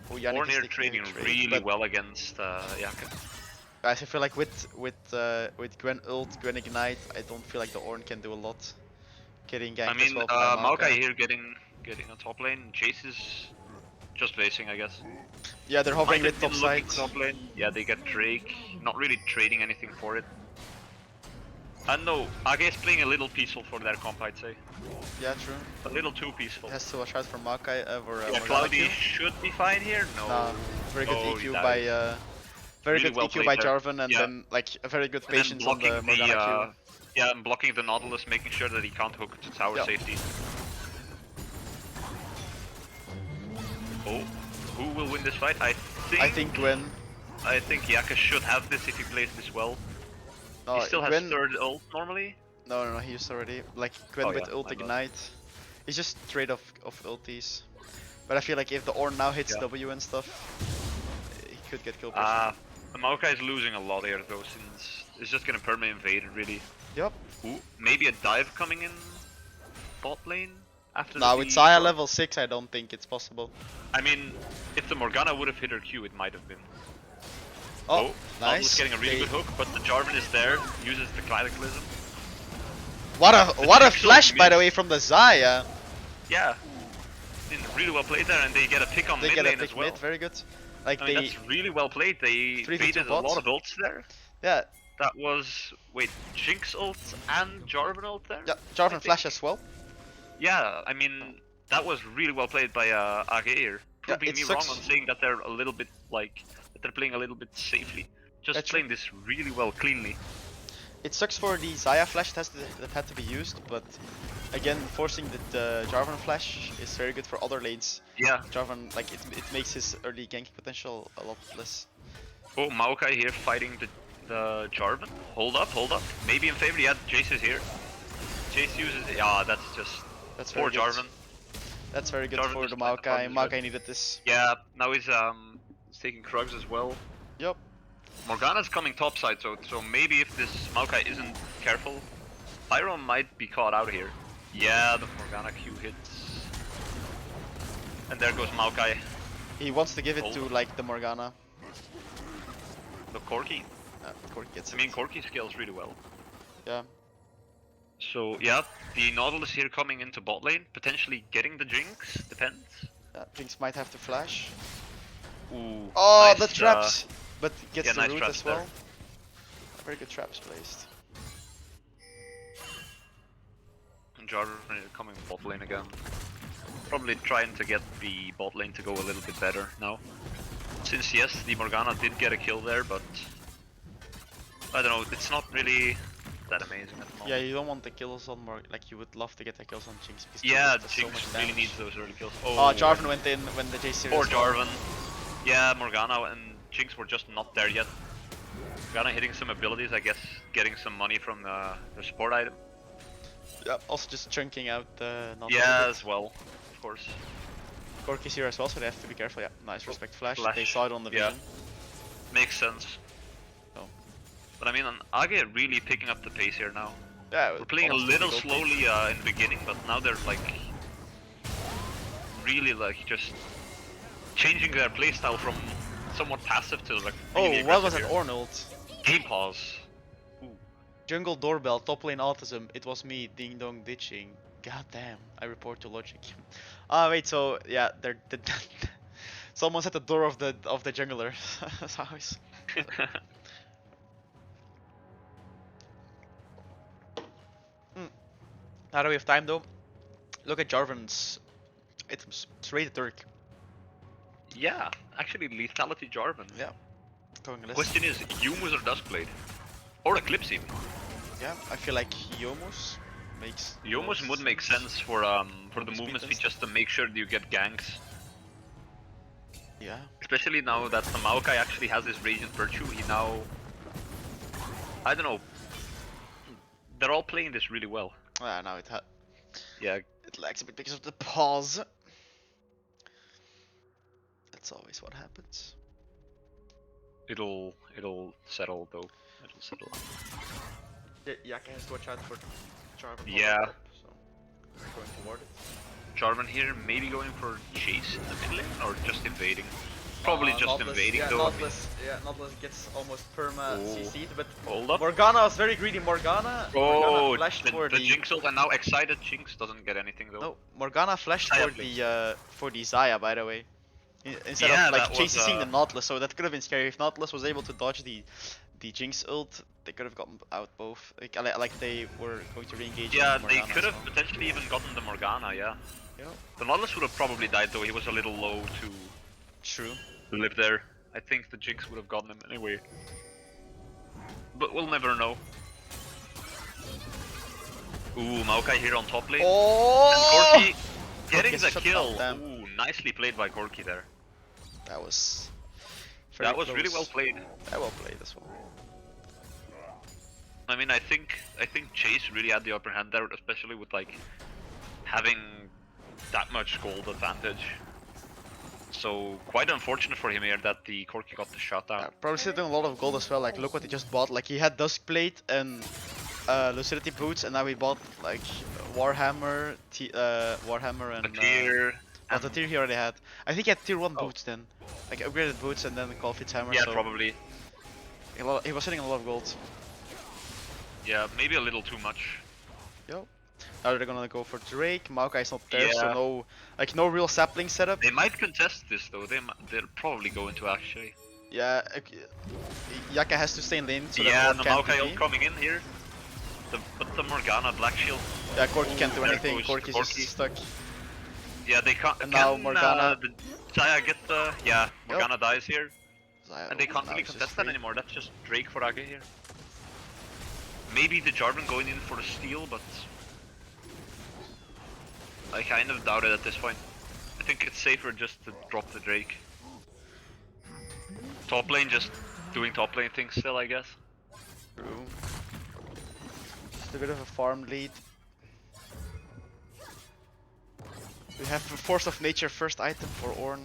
Oh, Yannick is Ornir taking trading a trade, really but well against Yakke. guys, I feel like with Gwen ult, Gwen ignite, I don't feel like the Ornn can do a lot. Getting I ganked as mean, well by Maokai Maokai. here getting a top lane. Chase is just basing, I guess. Yeah, they're hovering Might with have top been side. looking top lane. Yeah, they get Drake. Not really trading anything for it. And no, Age is playing a little peaceful for their comp, I'd say. Yeah, true. A little too peaceful. Has to watch out for Maokai or Yeah, Morgana Cloudy Q. should be fine here. No. Nah, very good Oh, he EQ dies. by very Really good well EQ by played there. Jarvan, and Yeah. then like a very good And then patience on the blocking Morgana Q. yeah, and blocking the Nautilus, making sure that he can't hook to tower Yep. safety. Oh, who will win this fight? I think Gwen. Yakke should have this if he plays this well. No, He still has Gwen. third ult normally. No, he used already. Like Gwen Oh, with yeah, ult my bad. ignite. He's just trade off of ultis. But I feel like if the Ornn now hits Yeah. W and stuff, he could get kill pressure. Maokai is losing a lot here though, since it's just gonna perma invade really. Yep. Ooh, maybe a dive coming in bot lane after Now the with Zaya short- level 6, I don't think it's possible. I mean, if the Morgana would have hit her Q, it might have been. Oh, Nautilus nice. getting a really They- good hook, but the Jarvan is there, uses the Cataclysm. What a Pixel flash, by the mid. way, from the Zaya. Yeah, really well played there, and they get a pick on They mid get a lane pick as well. mid, very good. Like I mean, they, that's really well played. They 3v2 baited a bot. lot of ults there. yeah, That was, wait, Jinx ult and Jarvan ult there? yeah, I Jarvan think. flash as well. Yeah, I mean, that was really well played by Age here. Proving it me wrong sucks. on saying that they're a little bit, like, that they're playing a little bit safely. Just That's playing this really well, cleanly. It sucks for the Zaya flash that had to be used, but again, forcing the Jarvan flash is very good for other lanes. Yeah. Jarvan, like it makes his early ganking potential a lot less. Oh, Maokai here fighting the Jarvan. Hold up. Maybe in favor, yeah, Jace is here. Jace uses, yeah, that's just That's poor very good. Jarvan. That's very good Jarvan for just the played the Maokai. farm Maokai good. needed this. Yeah, now he's taking Krugs as well. Yep. Morgana's coming topside, so maybe if this Maokai isn't careful, Pyro might be caught out here. Yeah, the Morgana Q hits. And there goes Maokai. He wants to give it Hold to on. like the Morgana. The Corki. Corki gets I it. mean, Corki scales really well. Yeah. So yeah, the Nautilus here coming into bot lane, potentially getting the Jinx, depends. Yeah, Jinx might have to flash. Ooh. Oh, nice, the traps! But gets yeah, the nice root traps as well. there. Very good traps placed. Jarvan coming bot lane again. Probably trying to get the bot lane to go a little bit better now. Since yes, the Morgana did get a kill there, but I don't know, it's not really that amazing at the moment. Yeah, you don't want the kills on more. Like you would love to get the kills on Jinx because Yeah, Jinx does Jinx so much really damage. needs those early kills. Oh, Jarvan went in when the J series. Poor Jarvan. Yeah, Morgana and Jinx were just not there yet. Morgana hitting some abilities, I guess, getting some money from the support item. Yeah, also just chunking out the. Yeah, as well, of course. Corki's here as well, so they have to be careful. Yeah, nice respect flash. Flash, They saw it on the yeah. vision. Makes sense. Oh. But I mean, Age really picking up the pace here now. Yeah, We're playing a almost little typical slowly in the beginning, but now they're like really like just changing their playstyle from somewhat passive to like really Oh, what was aggressive that here. Ornn ult? Game pause. Ooh. Jungle doorbell, top lane autism. It was me, ding dong ditching. God damn, I report to logic. Ah, wait, so yeah, someone's at the door of the jungler's house. Now that we have time though, look at Jarvan's items. It's rated Turk. Yeah, actually lethality Jarvan. Yeah. Going less. Question is, Yumus or Duskblade? Or Eclipse even. Yeah, I feel like Yomus makes. Yumus would make sense for the Speed movement and speed just to make sure that you get ganks. Yeah. Yeah. Especially now that the Maokai actually has his Radiant Virtue, he now... I don't know. They're all playing this really well. Ah, now it Yeah, it lags a bit because of the pause. That's always what happens. it'll settle though. It'll settle. Yakke has to watch out for Jarvan Yeah. top, so we're going toward it. Jarvan here, maybe going for chase in the mid lane, or just invading. Probably just Nautilus, invading yeah, though. Nautilus gets almost perma Oh. CC'd, but Hold up. Morgana was very greedy. Morgana flashed for the Jinx ult, and now excited Jinx doesn't get anything though. No, Morgana flashed Xayah for the Xayah, by the way. Instead Yeah, of like that was, chasing the Nautilus, so that could have been scary. If Nautilus was able to dodge the Jinx ult, they could have gotten out both. Like they were going to re-engage. Yeah, Morgana they could have as well. potentially even gotten the Morgana, yeah. Yeah. The Nautilus would have probably died though, he was a little low True. to live there. I think the Jinx would have gotten him anyway. But we'll never know. Ooh, Maokai here on top lane. Oh! And Corki getting gets the shut kill. down, Ooh, nicely played by Corki there. That was. That was really well played. That well played as well. I mean, I think Chase really had the upper hand there, especially with like having that much gold advantage. So quite unfortunate for him here that the Corki got the shot down. Yeah, probably sitting a lot of gold as well. Like look what he just bought. Like he had Duskblade and Lucidity boots, and now he bought like Warhammer, Warhammer and The tier. the tier he already had. I think he had tier 1 boots then, like upgraded boots, and then Call Fitz hammer. Yeah, so probably. he was hitting a lot of gold. Yeah, maybe a little too much. Yo. Now they're gonna go for Drake. Maokai's not there, Yeah. so no real sapling setup. They might contest this though. They're probably going to actually. Yeah, Yakke has to stay in lane. So Yeah, that the Corki Maokai can't ult coming in here. But the Morgana Black Shield. Yeah, Corki can't do There anything. goes Corki's just Corki. stuck. Yeah, they can't. And now can, Morgana- the Xayah get the... Yeah, Morgana dies here. Xayah And they can't now really is just contest that free. anymore. That's just Drake for Age here. Maybe the Jarvan going in for the steal, but... I kind of doubt it at this point. I think it's safer just to drop the Drake. Top lane just doing top lane things still, I guess. True. Just a bit of a farm lead. We have a Force of Nature first item for Ornn.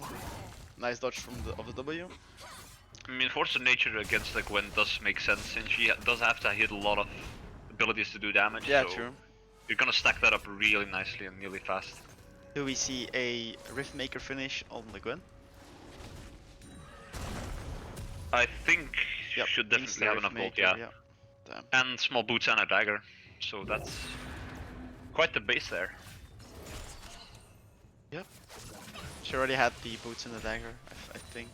Nice dodge from the W. I mean, Force of Nature against the Gwen does make sense, since she does have to hit a lot of abilities to do damage. Yeah, so true. You're gonna stack that up really nicely and really fast. Do we see a Riftmaker finish on the Gwen? I think Yep, should definitely insta have enough gold, Riftmaker, yeah. Damn. And small boots and a dagger, so that's quite the base there. Yep. She already had the boots and the dagger, I think,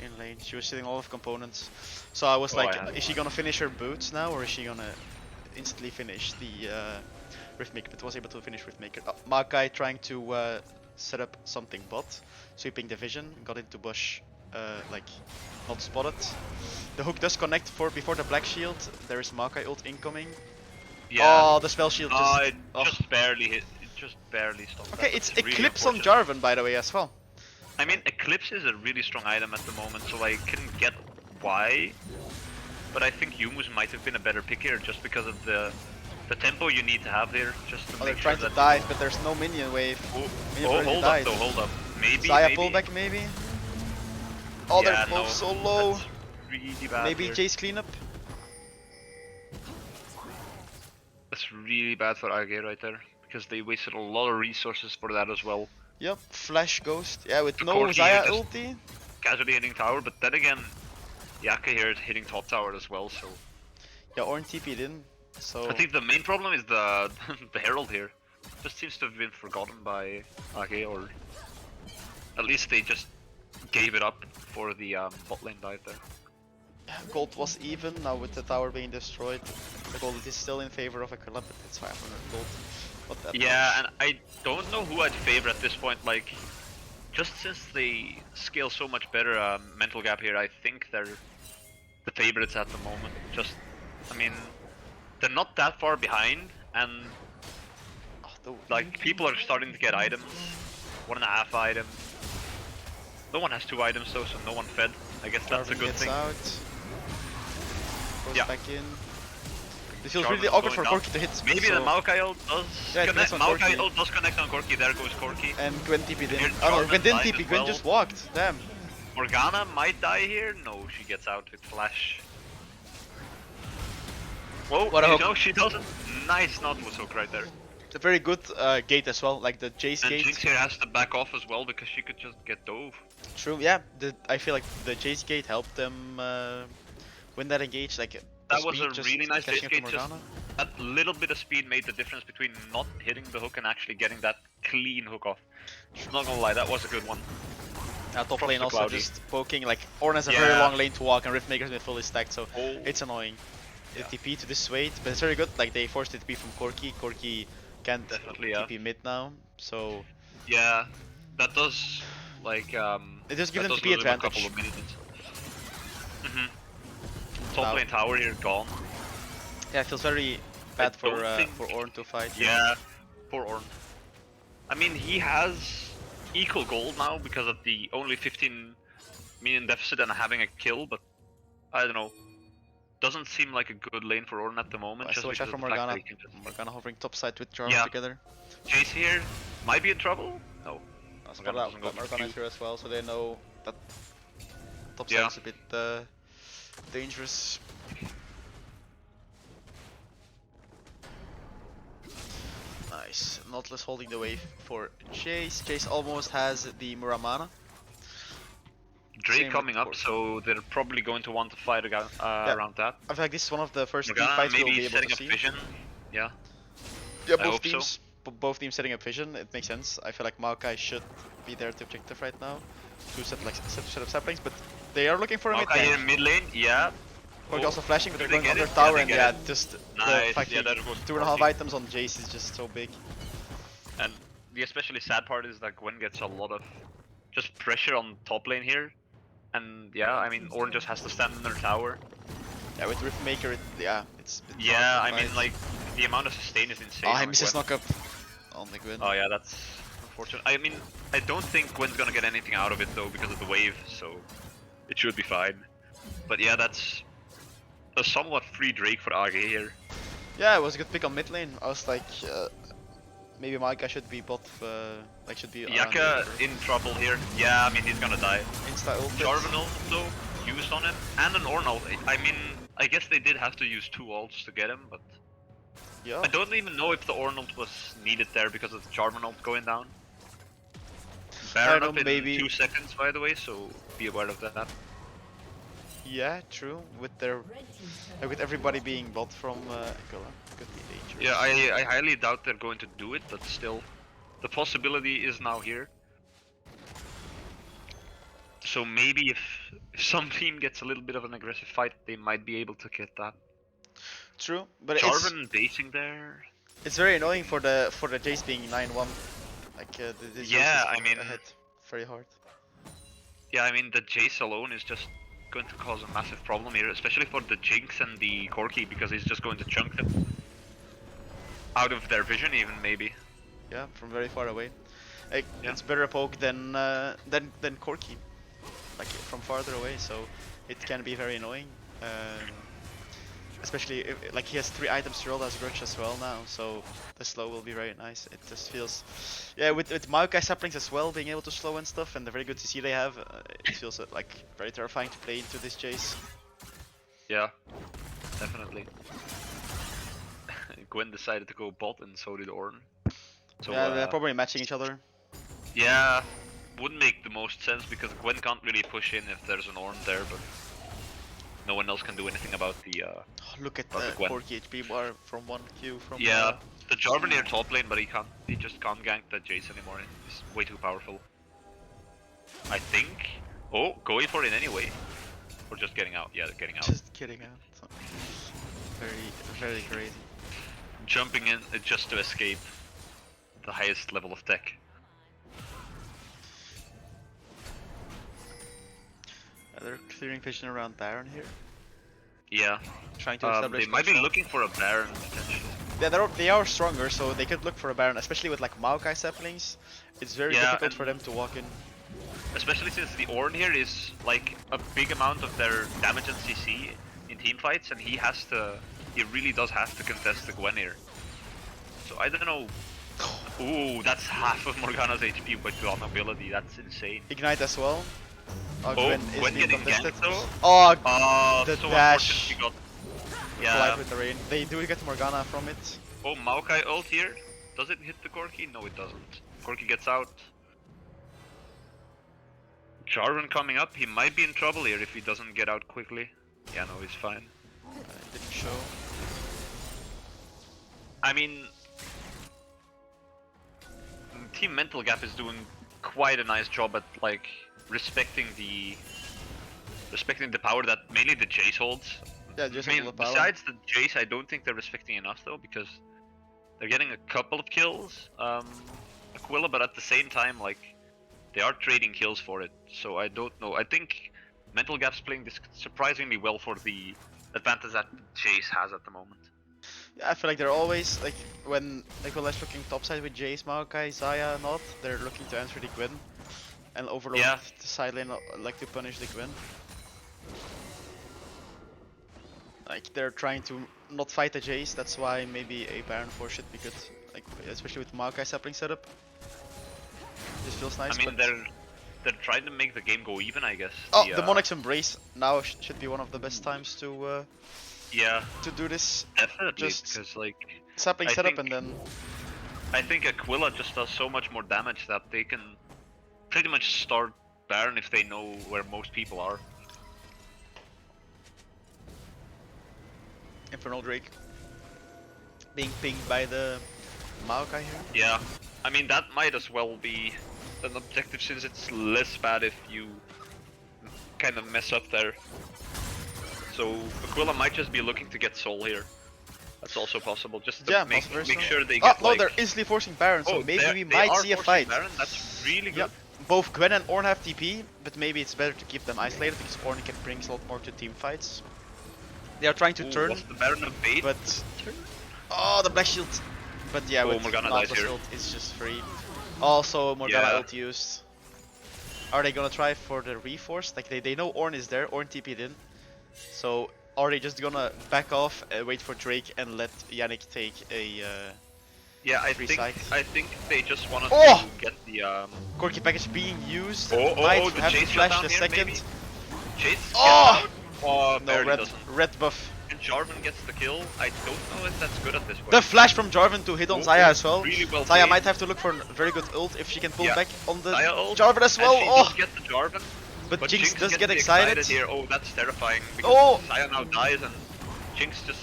in lane. She was sitting a lot of components. So I was Oh, like, yeah. is she gonna finish her boots now, or is she gonna instantly finish the Riftmaker? But was able to finish Riftmaker. Maokai trying to set up something bot, sweeping the vision, got into bush, like not spotted. The hook does connect before the black shield. There is Maokai ult incoming. Yeah. Oh, the spell shield just. It just barely hit. It just barely stopped. Okay, that. it's That's really Eclipse on unfortunate. Jarvan, by the way, as well. I mean, Eclipse is a really strong item at the moment, so I can get why. But I think Yumus might have been a better pick here, just because of the tempo you need to have there, just to Oh, they're make sure trying to that. dive, but there's no minion wave. Oh, Minion oh, already hold died. up though, hold up. Maybe. Xayah maybe. pullback, maybe? Oh, Yeah, they're both no, so low. that's really bad. Maybe here. Jace cleanup? That's really bad for Age right there, because they wasted a lot of resources for that as well. Yep, Flash Ghost. Yeah, with The no Corki Xayah just- ulti. Casually hitting tower, but then again, Yakke here is hitting top tower as well, so... Yeah, Ornn TP'd in. So I think the main problem is the the Herald here. Just seems to have been forgotten by Age, or at least they just gave it up for the bot lane dive there. gold was even. Now with the tower being destroyed, the gold is still in favor of Aquila, but it's 500 gold. Not that Yeah, much. and I don't know who I'd favor at this point, like, just since they scale so much better mental gap here, I think they're the favorites at the moment. Just, I mean, they're not that far behind, and Oh, the like people are starting to get items, 1.5 items. No one has 2 items though, so no one fed. I guess that's a Jarvan good gets thing. out. Goes Yeah. back in. This feels Jarvan really is awkward going for down. Corki to hit. Maybe so... the Maokai ult does Yeah, it connect. connects on Maokai Corki. ult does connect on Corki. There goes Corki. And Gwen TP'd in. Here's Oh no, Jarvan Gwen didn't died TP, as Gwen well. just walked. Damn. Morgana might die here. No, she gets out with flash. Whoa, What a hook. no, she doesn't. Nice Nautilus hook right there. It's a very good gate as well, like the Jace And gate. Jinx here has to back off as well because she could just get dove. True, yeah. I feel like the Jace gate helped them win that engage. Like That was a really nice Jace gate. Just Morgana. that little bit of speed made the difference between not hitting the hook and actually getting that clean hook off. Not gonna lie, that was a good one. Top Props lane to also Cloudy. just poking, like Ornn has a very Yeah. long lane to walk and Riftmaker's been fully stacked, so Oh. it's annoying. Yeah. The TP to this wait, but it's very good, like they forced it to be from Corki. Corki can't Definitely, yeah. TP mid now, so Yeah, that does like it does give that them does TP lose them a advantage. couple of minutes. Top Now- lane tower here gone. Yeah, it feels very bad for don't think- Ornn to fight. Yeah, poor Ornn. I mean, he has equal gold now because of the only 15 minion deficit and having a kill, but I don't know. Doesn't seem like a good lane for Ornn at the moment. I just still watch out because for of the fact Morgana. that he can just Morgana hovering top side with Jarvan Yeah. together. chase here. Might be in trouble. No. I spot Morgana out doesn't go that for Morgana Q. is here as well, so they know that top Yeah. side's a bit dangerous. Nice. Nautilus holding the wave for Chase. Chase almost has the Muramana. Drake Same coming with up, Corki. so they're probably going to want to fight around that. I feel like this is one of the first team Morgana fights we'll be maybe able setting to up see. vision. Yeah. Yeah, I both hope so. teams, both teams setting up vision. It makes sense. I feel like Maokai should be there to objective right now to set up saplings, but they are looking for a mid Maokai here gank. in mid lane. Yeah. Corki also flashing, but they're Did they going get under it? tower, Yeah, and they yeah, get it. just Nice. the fact Yeah, that that was 2.5 Corki. items on Jace is just so big. And the especially sad part is that Gwen gets a lot of just pressure on top lane here. And yeah, I mean, Ornn just has to stand in their tower. Yeah, with Riftmaker, it's Yeah, hard I to mean, fight. like, the amount of sustain is insane. Oh, he on misses Gwen. knock up on the Gwen. Oh yeah, that's unfortunate. I mean, I don't think Gwen's gonna get anything out of it though because of the wave, so it should be fine. But yeah, that's a somewhat free Drake for AG here. Yeah, it was a good pick on mid lane. I was like, maybe my guy should be bot, like should be around Yakke here. in trouble here. Yeah, I mean, he's gonna die. Insta ult. Jarvan ult though, used on him, and an Ornn ult. I mean, I guess they did have to use 2 ults to get him, but Yeah. I don't even know if the Ornn ult was needed there because of the Jarvan ult going down. Baron know, up in maybe- 2 seconds, by the way, so be aware of that. Yeah, true. With their, with everybody being bot from Aquila, could be dangerous. Yeah, I highly doubt they're going to do it, but still, the possibility is now here. So maybe if some team gets a little bit of an aggressive fight, they might be able to get that. True, but Jarvan basing there. it's very annoying for the Jace being 9-1. Like the Jace Yeah, is I mean- ahead very hard. Yeah, I mean the Jace alone is just going to cause a massive problem here, especially for the Jinx and the Corki, because he's just going to chunk them out of their vision, even maybe. Yeah, from very far away. Like, Yeah. it's better a poke than Corki, like from farther away. So it can be very annoying. Especially if, like, he has 3 items to roll as Grudge as well now, so the slow will be very nice. It just feels, yeah, with Maokai saplings as well, being able to slow and stuff, and the very good CC they have, it feels like very terrifying to play into this Jace. Yeah, definitely. Gwen decided to go bot, and so did Ornn. So, Yeah, they're probably matching each other. yeah, wouldn't make the most sense because Gwen can't really push in if there's an Ornn there, but no one else can do anything about the. Oh, look at Perfect the Gwen. Corki HP bar from 1Q from. Yeah, the Jarvan near top lane, but he just can't gank the Jace anymore. He's way too powerful. I think. Oh, going for it anyway. Or just getting out. Yeah, getting out. Just kidding out. Very crazy. Jumping in just to escape the highest level of tech. They're clearing vision around Baron here, Yeah, trying to establish. they might be control. looking for a Baron potentially. Yeah, they are stronger, so they could look for a Baron, especially with like Maokai saplings. It's very Yeah, difficult and- for them to walk in. especially since the Ornn here is like a big amount of their damage and CC in team fights, and he really does have to contest the Gwen here. So I don't know. Ooh, that's half of Morgana's HP with one ability. That's insane. Ignite as well. Oh, Gwen is Gwen being getting contested. ganked though. Oh, the so dash. unfortunately got. Collide Yeah. with the rain. They do get Morgana from it. Oh, Maokai ult here. Does it hit the Corki? No, it doesn't. Corki gets out. Jarvan coming up. He might be in trouble here if he doesn't get out quickly. Yeah, no, he's fine. Didn't show. I mean, Team Mental Gap is doing quite a nice job at like respecting the power that mainly the Jace holds. Yeah, just I mean, the power. besides the Jace, I don't think they're respecting enough though, because they're getting a couple of kills, Aquila, but at the same time, like, they are trading kills for it. So I don't know. I think Mental Gap's playing this surprisingly well for the advantage that Jace has at the moment. Yeah, I feel like they're always like when Aquala's looking topside with Jace, Maokai, Zaya, not they're looking to answer the Gwen and overload the side lane, like to punish the Gwen. Like they're trying to not fight the Jace. That's why maybe a Baron Force should be good, like especially with Maokai sapling setup. This feels nice. I mean, they're trying to make the game go even, I guess. Oh, the Monarch's Embrace now should be one of the best times to do this. Definitely, Just because like sapling setup and then. I think Aquila just does so much more damage that they can pretty much start Baron if they know where most people are. Infernal Drake being pinged by the Maokai here. Yeah, I mean that might as well be an objective since it's less bad if you kind of mess up there. So Aquila might just be looking to get Soul here. That's also possible, just to make sure they get no, they're easily forcing Baron, so maybe we might see a fight. Baron. That's really good. Both Gwen and Ornn have TP, but maybe it's better to keep them isolated because Ornn can bring a lot more to team fights. They are trying to turn, was the Baron a bait? but oh, the Black Shield. But yeah, with Morgana dies here. ult, it's just free. Also, Morgana ult used. Are they gonna try for the reforce? Like they know Ornn is there, Ornn TP'd in. So are they just gonna back off, wait for Drake and let Yannick take a yeah, I side? think they just wanted to get the Corki package being used. the have Jace flash the here, second. maybe? Jace Oh no, red buff. And Jarvan gets the kill. I don't know if that's good at this point. The flash from Jarvan to hit on Zaya as well. Really well Zaya played. might have to look for a very good ult if she can pull back on the Jarvan as well. And she does get the Jarvan. But Jinx does gets get excited here. Oh, that's terrifying. Because Zaya now dies and Jinx just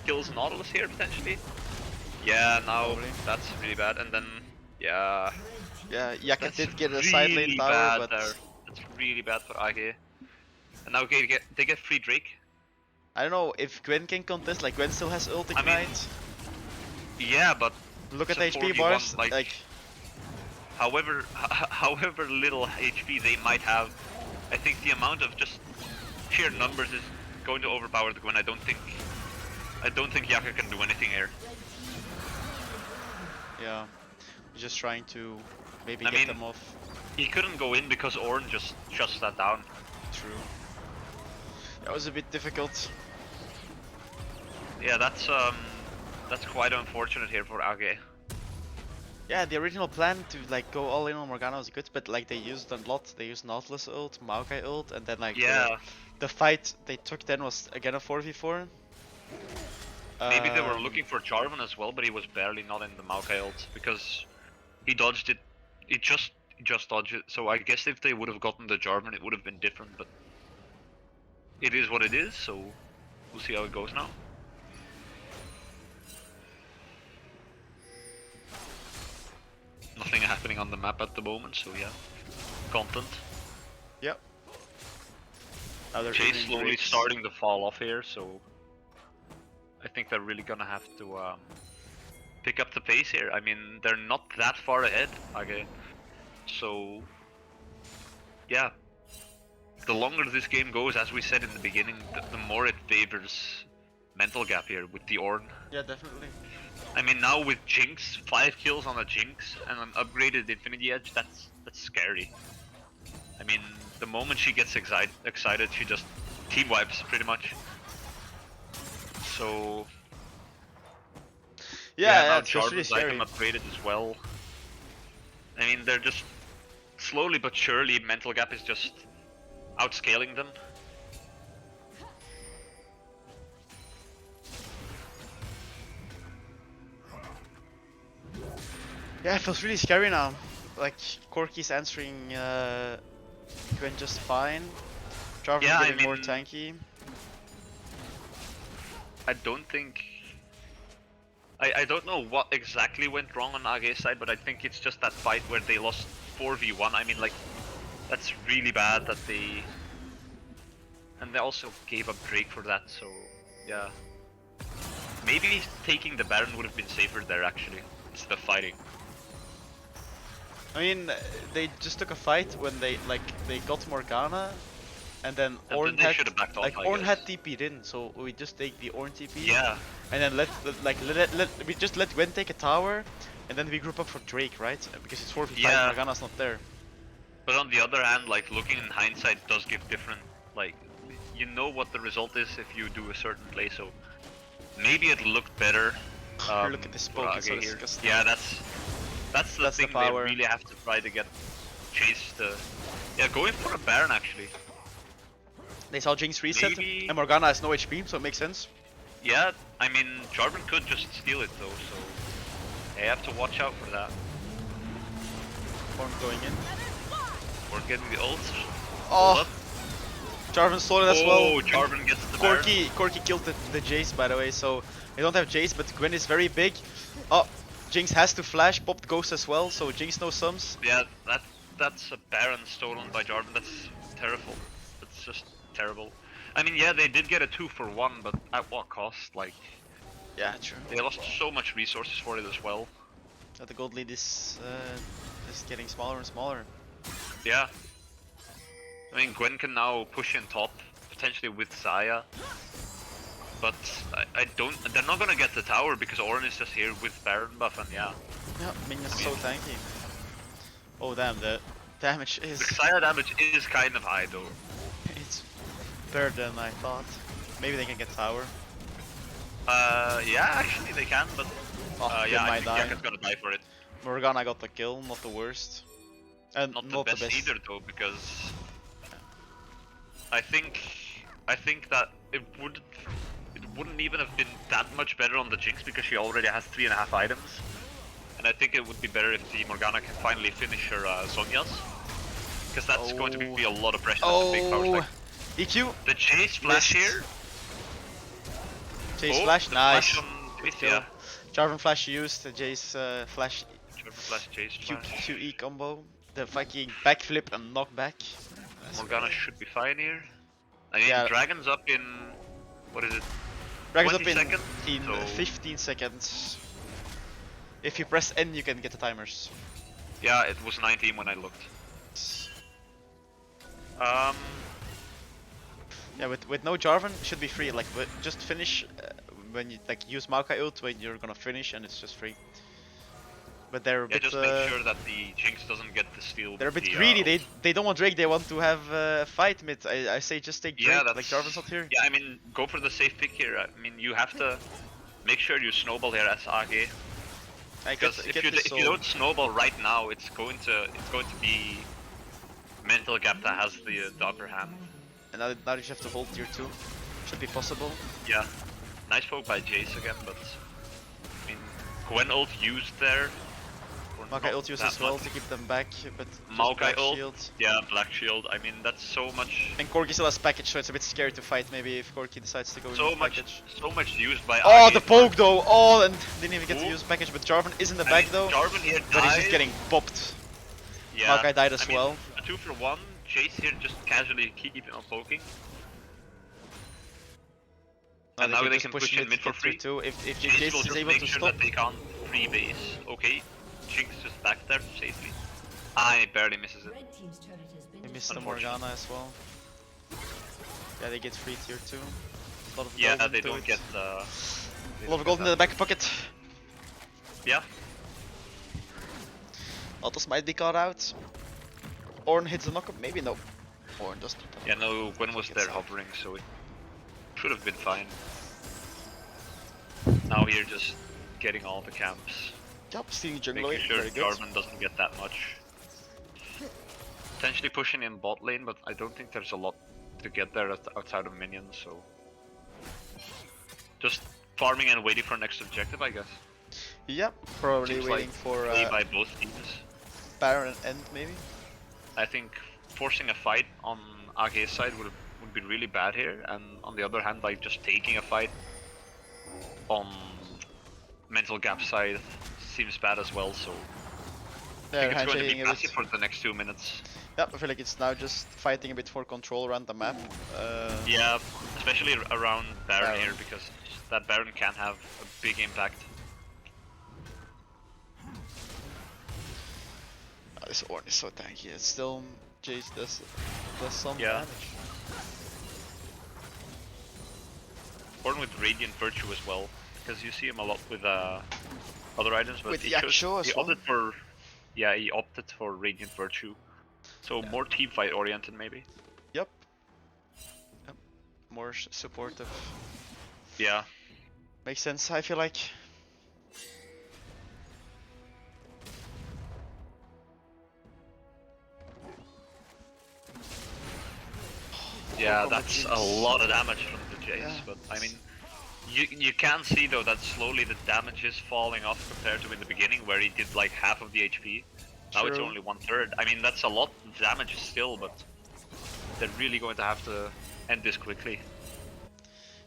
kills Nautilus here potentially. Yeah, now that's really bad. And then yeah, Yakke did get a side lane tower, but that's really bad for Yakke. And now they get free Drake. I don't know if Gwen can contest. Like Gwen still has ult ignite. I mean, yeah, but look at the HP bars. Like however little HP they might have, I think the amount of just sheer numbers is going to overpower the Gwen. I don't think Yakke can do anything here. Yeah, just trying to maybe get them off. He couldn't go in because Ornn just shuts that down. True. That was a bit difficult. Yeah, that's quite unfortunate here for Yakke. Yeah, the original plan to like go all in on Morgana was good, but like they used a lot. They used Nautilus ult, Maokai ult, and then like the fight they took then was again a 4v4. Maybe they were looking for Jarvan as well, but he was barely not in the Maokai ult because he dodged it. He just dodged it. So I guess if they would have gotten the Jarvan, it would have been different. But it is what it is. So we'll see how it goes now. Nothing happening on the map at the moment, so yeah. Content. Yep. Jace slowly starting to fall off here, so I think they're really gonna have to pick up the pace here. I mean, they're not that far ahead, okay. So yeah. The longer this game goes, as we said in the beginning, the more it favors Mental Gap here with the Ornn. Yeah, definitely. I mean, now with Jinx, 5 kills on a Jinx and an upgraded Infinity Edge, that's scary. I mean, the moment she gets excited, she just team wipes pretty much. So yeah, Yeah, now it feels really Jarvan's item scary. upgraded as well. I mean, they're just slowly but surely, Mental Gap is just outscaling them. Yeah, it feels really scary now. Like, Corki's answering Gwen just fine. Jarvan Yeah, I getting more mean, tanky. I don't think. I don't know what exactly went wrong on AG's side, but I think it's just that fight where they lost 4v1. I mean, like, that's really bad that they. And they also gave up Drake for that, so yeah. Maybe taking the Baron would have been safer there actually, instead of fighting. I mean, they just took a fight when they got Morgana, and then And Ornn then they had should have backed off, I Ornn had guess. TP'd in, so we just take the Ornn TP, Yeah, and then we just let Gwen take a tower, and then we group up for Drake, right? Because it's 4v5, yeah. Morgana's not there. But on the other hand, like, looking in hindsight does give different, like, you know what the result is if you do a certain play, so maybe it looked better. Look at this for poke, it's so AG here. disgusting. Yeah, that's the That's the thing, they power. really have to try to get Chase to... Yeah, going for a Baron actually. They saw Jinx reset, Maybe... and Morgana has no HP, so it makes sense. Yeah, I mean, Jarvan could just steal it though, so they have to watch out for that. Ornn going in. Or getting the ult. Oh, Hold up. Jarvan stole it as well. Oh, Jarvan gets the Baron. Corki killed the Jace, by the way, so they don't have Jace, but Gwen is very big. Oh, Jinx has to flash, popped Ghost as well, so Jinx no sums. Yeah, that's a Baron stolen by Jarvan. That's terrible. That's just terrible. I mean, yeah, they did get a 2-for-1, but at what cost? Like, Yeah, true. they lost so much resources for it as well. The gold lead is getting smaller and smaller. Yeah. I mean, Gwen can now push in top, potentially with Xayah. But I don't. They're not gonna get the tower because Ornn is just here with Baron buff, and yeah. Yeah, minions so tanky. Oh damn, the damage is... The Xayah damage is kind of high though. It's better than I thought. Maybe they can get tower. Yeah, actually they can, but Oh, yeah, I might think die. Yakke's gonna die for it. Morgana got the kill, not the worst. And Not the best either though, because I think that it wouldn't even have been that much better on the Jinx because she already has 3.5 items. And I think it would be better if the Morgana can finally finish her Zhonya's. Because that's going to be a lot of pressure on the big power stack. EQ. The Chase flash Missed. here. Chase Oh, flash, the nice. Flash on Chase, Kill. yeah. Jarvan flash used, the Jace flash Jarvan flash, Chase flash. QE combo. The fucking backflip and knockback. Morgana should be fine here. I mean, Yeah. Dragon's up in... What is it? Dragon's up 20 in, seconds, in so- 15 seconds. If you press N, you can get the timers. Yeah, it was 19 when I looked. Yeah, with no Jarvan, it should be free. Like, just finish when you use Maokai ult when you're gonna finish, and it's just free. But they're a Yeah, bit. just make sure that the Jinx doesn't get the steal. They're a with bit the, greedy. They don't want Drake. They want to have a fight mid. I say just take Drake. Yeah, Like that's... Jarvan's not here. Yeah, I mean, go for the safe pick here. I mean, you have to make sure you snowball here as AG. Because if you don't snowball right now, it's going to be Mental Gap that has the upper hand. And now you just have to hold tier 2. Should be possible. Yeah, nice poke by Jace again, but I mean, Gwen ult used there. Maokai ult used as well to keep them back, but just Maokai black ult, shield. yeah, Black Shield. I mean, that's so much. And Corki still has package, so it's a bit scary to fight. Maybe if Corki decides to go So in package. much used by. Oh, AG. the poke though! Oh, and didn't even get to Ooh. use package. But Jarvan is in the I back mean, though. Jarvan here But he's dies. just getting popped. Yeah, Maokai died as I mean, well. A 2-for-1. Chase here just casually keeping on poking. And now they just can push in mid for free. Too. If Chase Jace will is just able make to sure stop. that they can't free base. Okay, Jinx just back there safely. I barely misses it. Red team's turret has been They missed the Unfortunate. Morgana as well. Yeah, they get free tier 2. A lot of Yeah, gold they into don't it. get. A lot of gold in the back pocket. Yeah, Autos might be caught out. Ornn hits the knockup, maybe no. Ornn does not. Yeah, no, Gwen was Gets there out. hovering, so it should have been fine. Now here just getting all the camps. Yep, stealing jungle Making lane, sure very good. Jarvan doesn't get that much. Potentially pushing in bot lane, but I don't think there's a lot to get there outside of minions, so... Just farming and waiting for next objective, I guess. Yep, probably Seems waiting like for play by both teams. Baron and End maybe. I think forcing a fight on AG's side would be really bad here, and on the other hand, like just taking a fight on Mental Gap side seems bad as well, so I think it's going to be passive for the next 2 minutes. Yep, I feel like it's now just fighting a bit for control around the map. Yeah, especially around Baron here, because that Baron can have a big impact. This Ornn is so tanky. It's still Jace does some Yeah. damage. Ornn with Radiant Virtue as well, because you see him a lot with other items, but With he Yakke opted for he opted for Radiant Virtue, so more team fight oriented maybe. Yep. More supportive. Yeah. Makes sense. I feel like. Yeah, that's a lot of damage from the Jace, Yeah. but I mean, you can see though that slowly the damage is falling off compared to in the beginning where he did like half of the HP. Now it's True. only 1/3. I mean, that's a lot of damage still, but they're really going to have to end this quickly.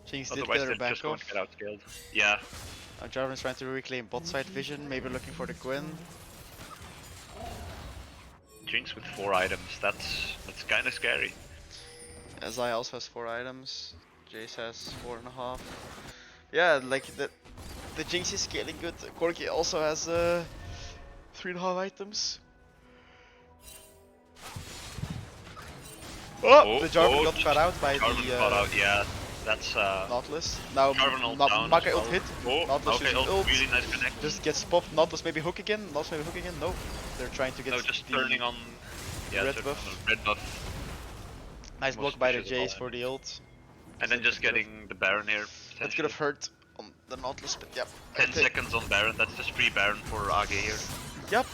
Jinx did Otherwise get her they're back just going off. to get outscaled. Yeah. Jarvan is trying to reclaim bot side vision, maybe looking for the Gwen. Jinx with 4 items, that's kind of scary. Zai also has 4 items. Jace has 4.5. Yeah, like the Jinx is scaling good. Corki also has 3.5 items. Oh, the Jarvan got cut out by Jarvan the got out, yeah. That's Nautilus. Now Jarvan ult down. Makai ult hit. Oh, Nautilus okay, using ult. really nice connect. Just gets popped. Nautilus maybe hook again. Nautilus maybe hook again. No, they're trying to get No, just the turning on red turning buff. on the red buff. Nice Most block by the pushes of all Jace for the ult. And then just getting the Baron here. That could have hurt on the Nautilus, but yep. 10 seconds on Baron, that's just free Baron for AG here. Yep.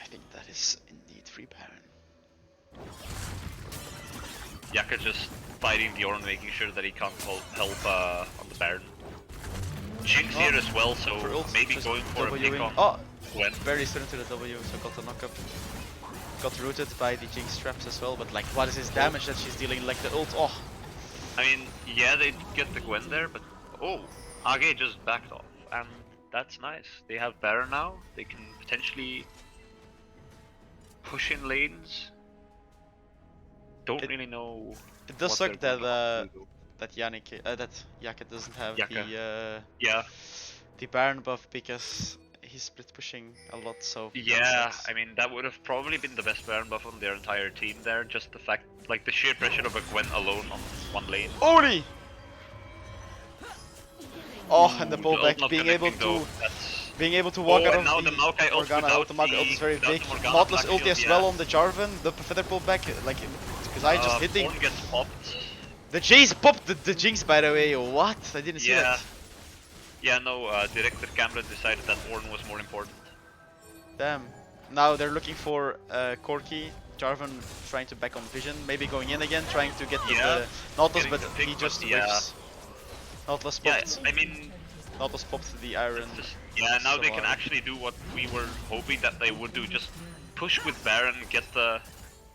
I think that is indeed free Baron. Yakke just fighting the Ornn, making sure that he can't help on the Baron. Jinx here as well, so maybe going for a pick on Gwen. Very soon into the W, so got the knockup. Got rooted by the Jinx traps as well, but like, what is his damage that she's dealing? Like the ult, oh. I mean, yeah, they get the Gwen there, but oh, AG just backed off, and that's nice. They have Baron now, they can potentially push in lanes. Don't really know. It does suck that that Yakke doesn't have the Baron buff because he's split pushing a lot. So yeah, I mean that would have probably been the best Baron buff on their entire team there. Just the fact, like the sheer pressure of a Gwen alone on one lane. Oni! Oh, and the pullback, being able to walk out of now the Maokai ult Morgana ult. The Maokai ult is very big. Nautilus ulti as well on the Jarvan. The feather pullback, like, because I just hitting. Gets popped. The Jace popped the Jinx, by the way. What? I didn't see that. Yeah, no. Director Camera decided that Ornn was more important. Damn. Now they're looking for Corki. Jarvan trying to back on vision, maybe going in again, trying to get the Nautilus, but he just whiffs. Nautilus popped. Yeah, I mean, Nautilus popped the Iron. Now they can actually do what we were hoping that they would do. Just push with Baron,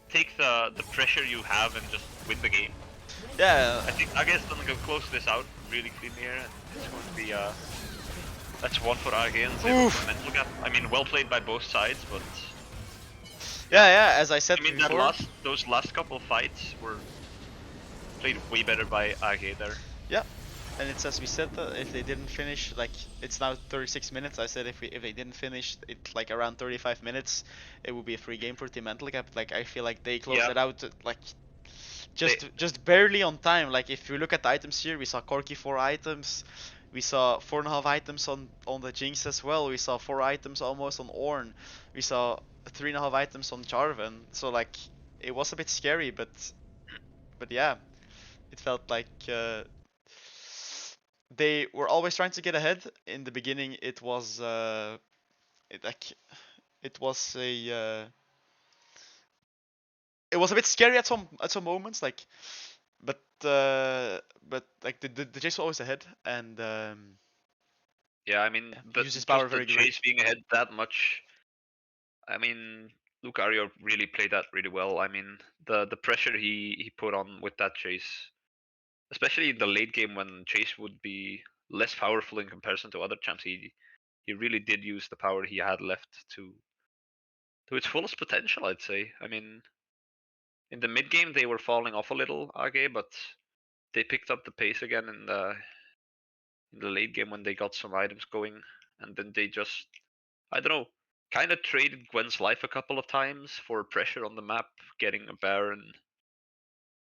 take the pressure you have, and just win the game. Yeah. I think AG's gonna go close this out really clean here, and it's going to be that's one for AG and zero for Mental Gap. I mean, well played by both sides, but yeah. As I said before, those last couple of fights were played way better by AG there. Yeah. And it's as we said, if they didn't finish, like, it's now 36 minutes. I said if they didn't finish it like around 35 minutes, it would be a free game for Team Mental Gap. Like, I feel like they closed it out. Like, They, just barely on time. Like if you look at the items here, we saw Corki 4 items. We saw 4.5 items on the Jinx as well. We saw 4 items almost on Ornn. We saw 3.5 items on Jarvan. So like it was a bit scary, but yeah, it felt like they were always trying to get ahead. In the beginning, it was like it was it was a bit scary at some moments, like, but like the Jace was always ahead, and yeah, I mean, yeah, the used his power just the very chase great. being ahead that much. I mean, Luke Ario really played that really well. I mean, the pressure he put on with that chase, especially in the late game when chase would be less powerful in comparison to other champs, he really did use the power he had left to its fullest potential, I'd say. I mean, in the mid game they were falling off a little, AG, but they picked up the pace again in the late game when they got some items going, and then they just, I don't know, kind of traded Gwen's life a couple of times for pressure on the map, getting a Baron.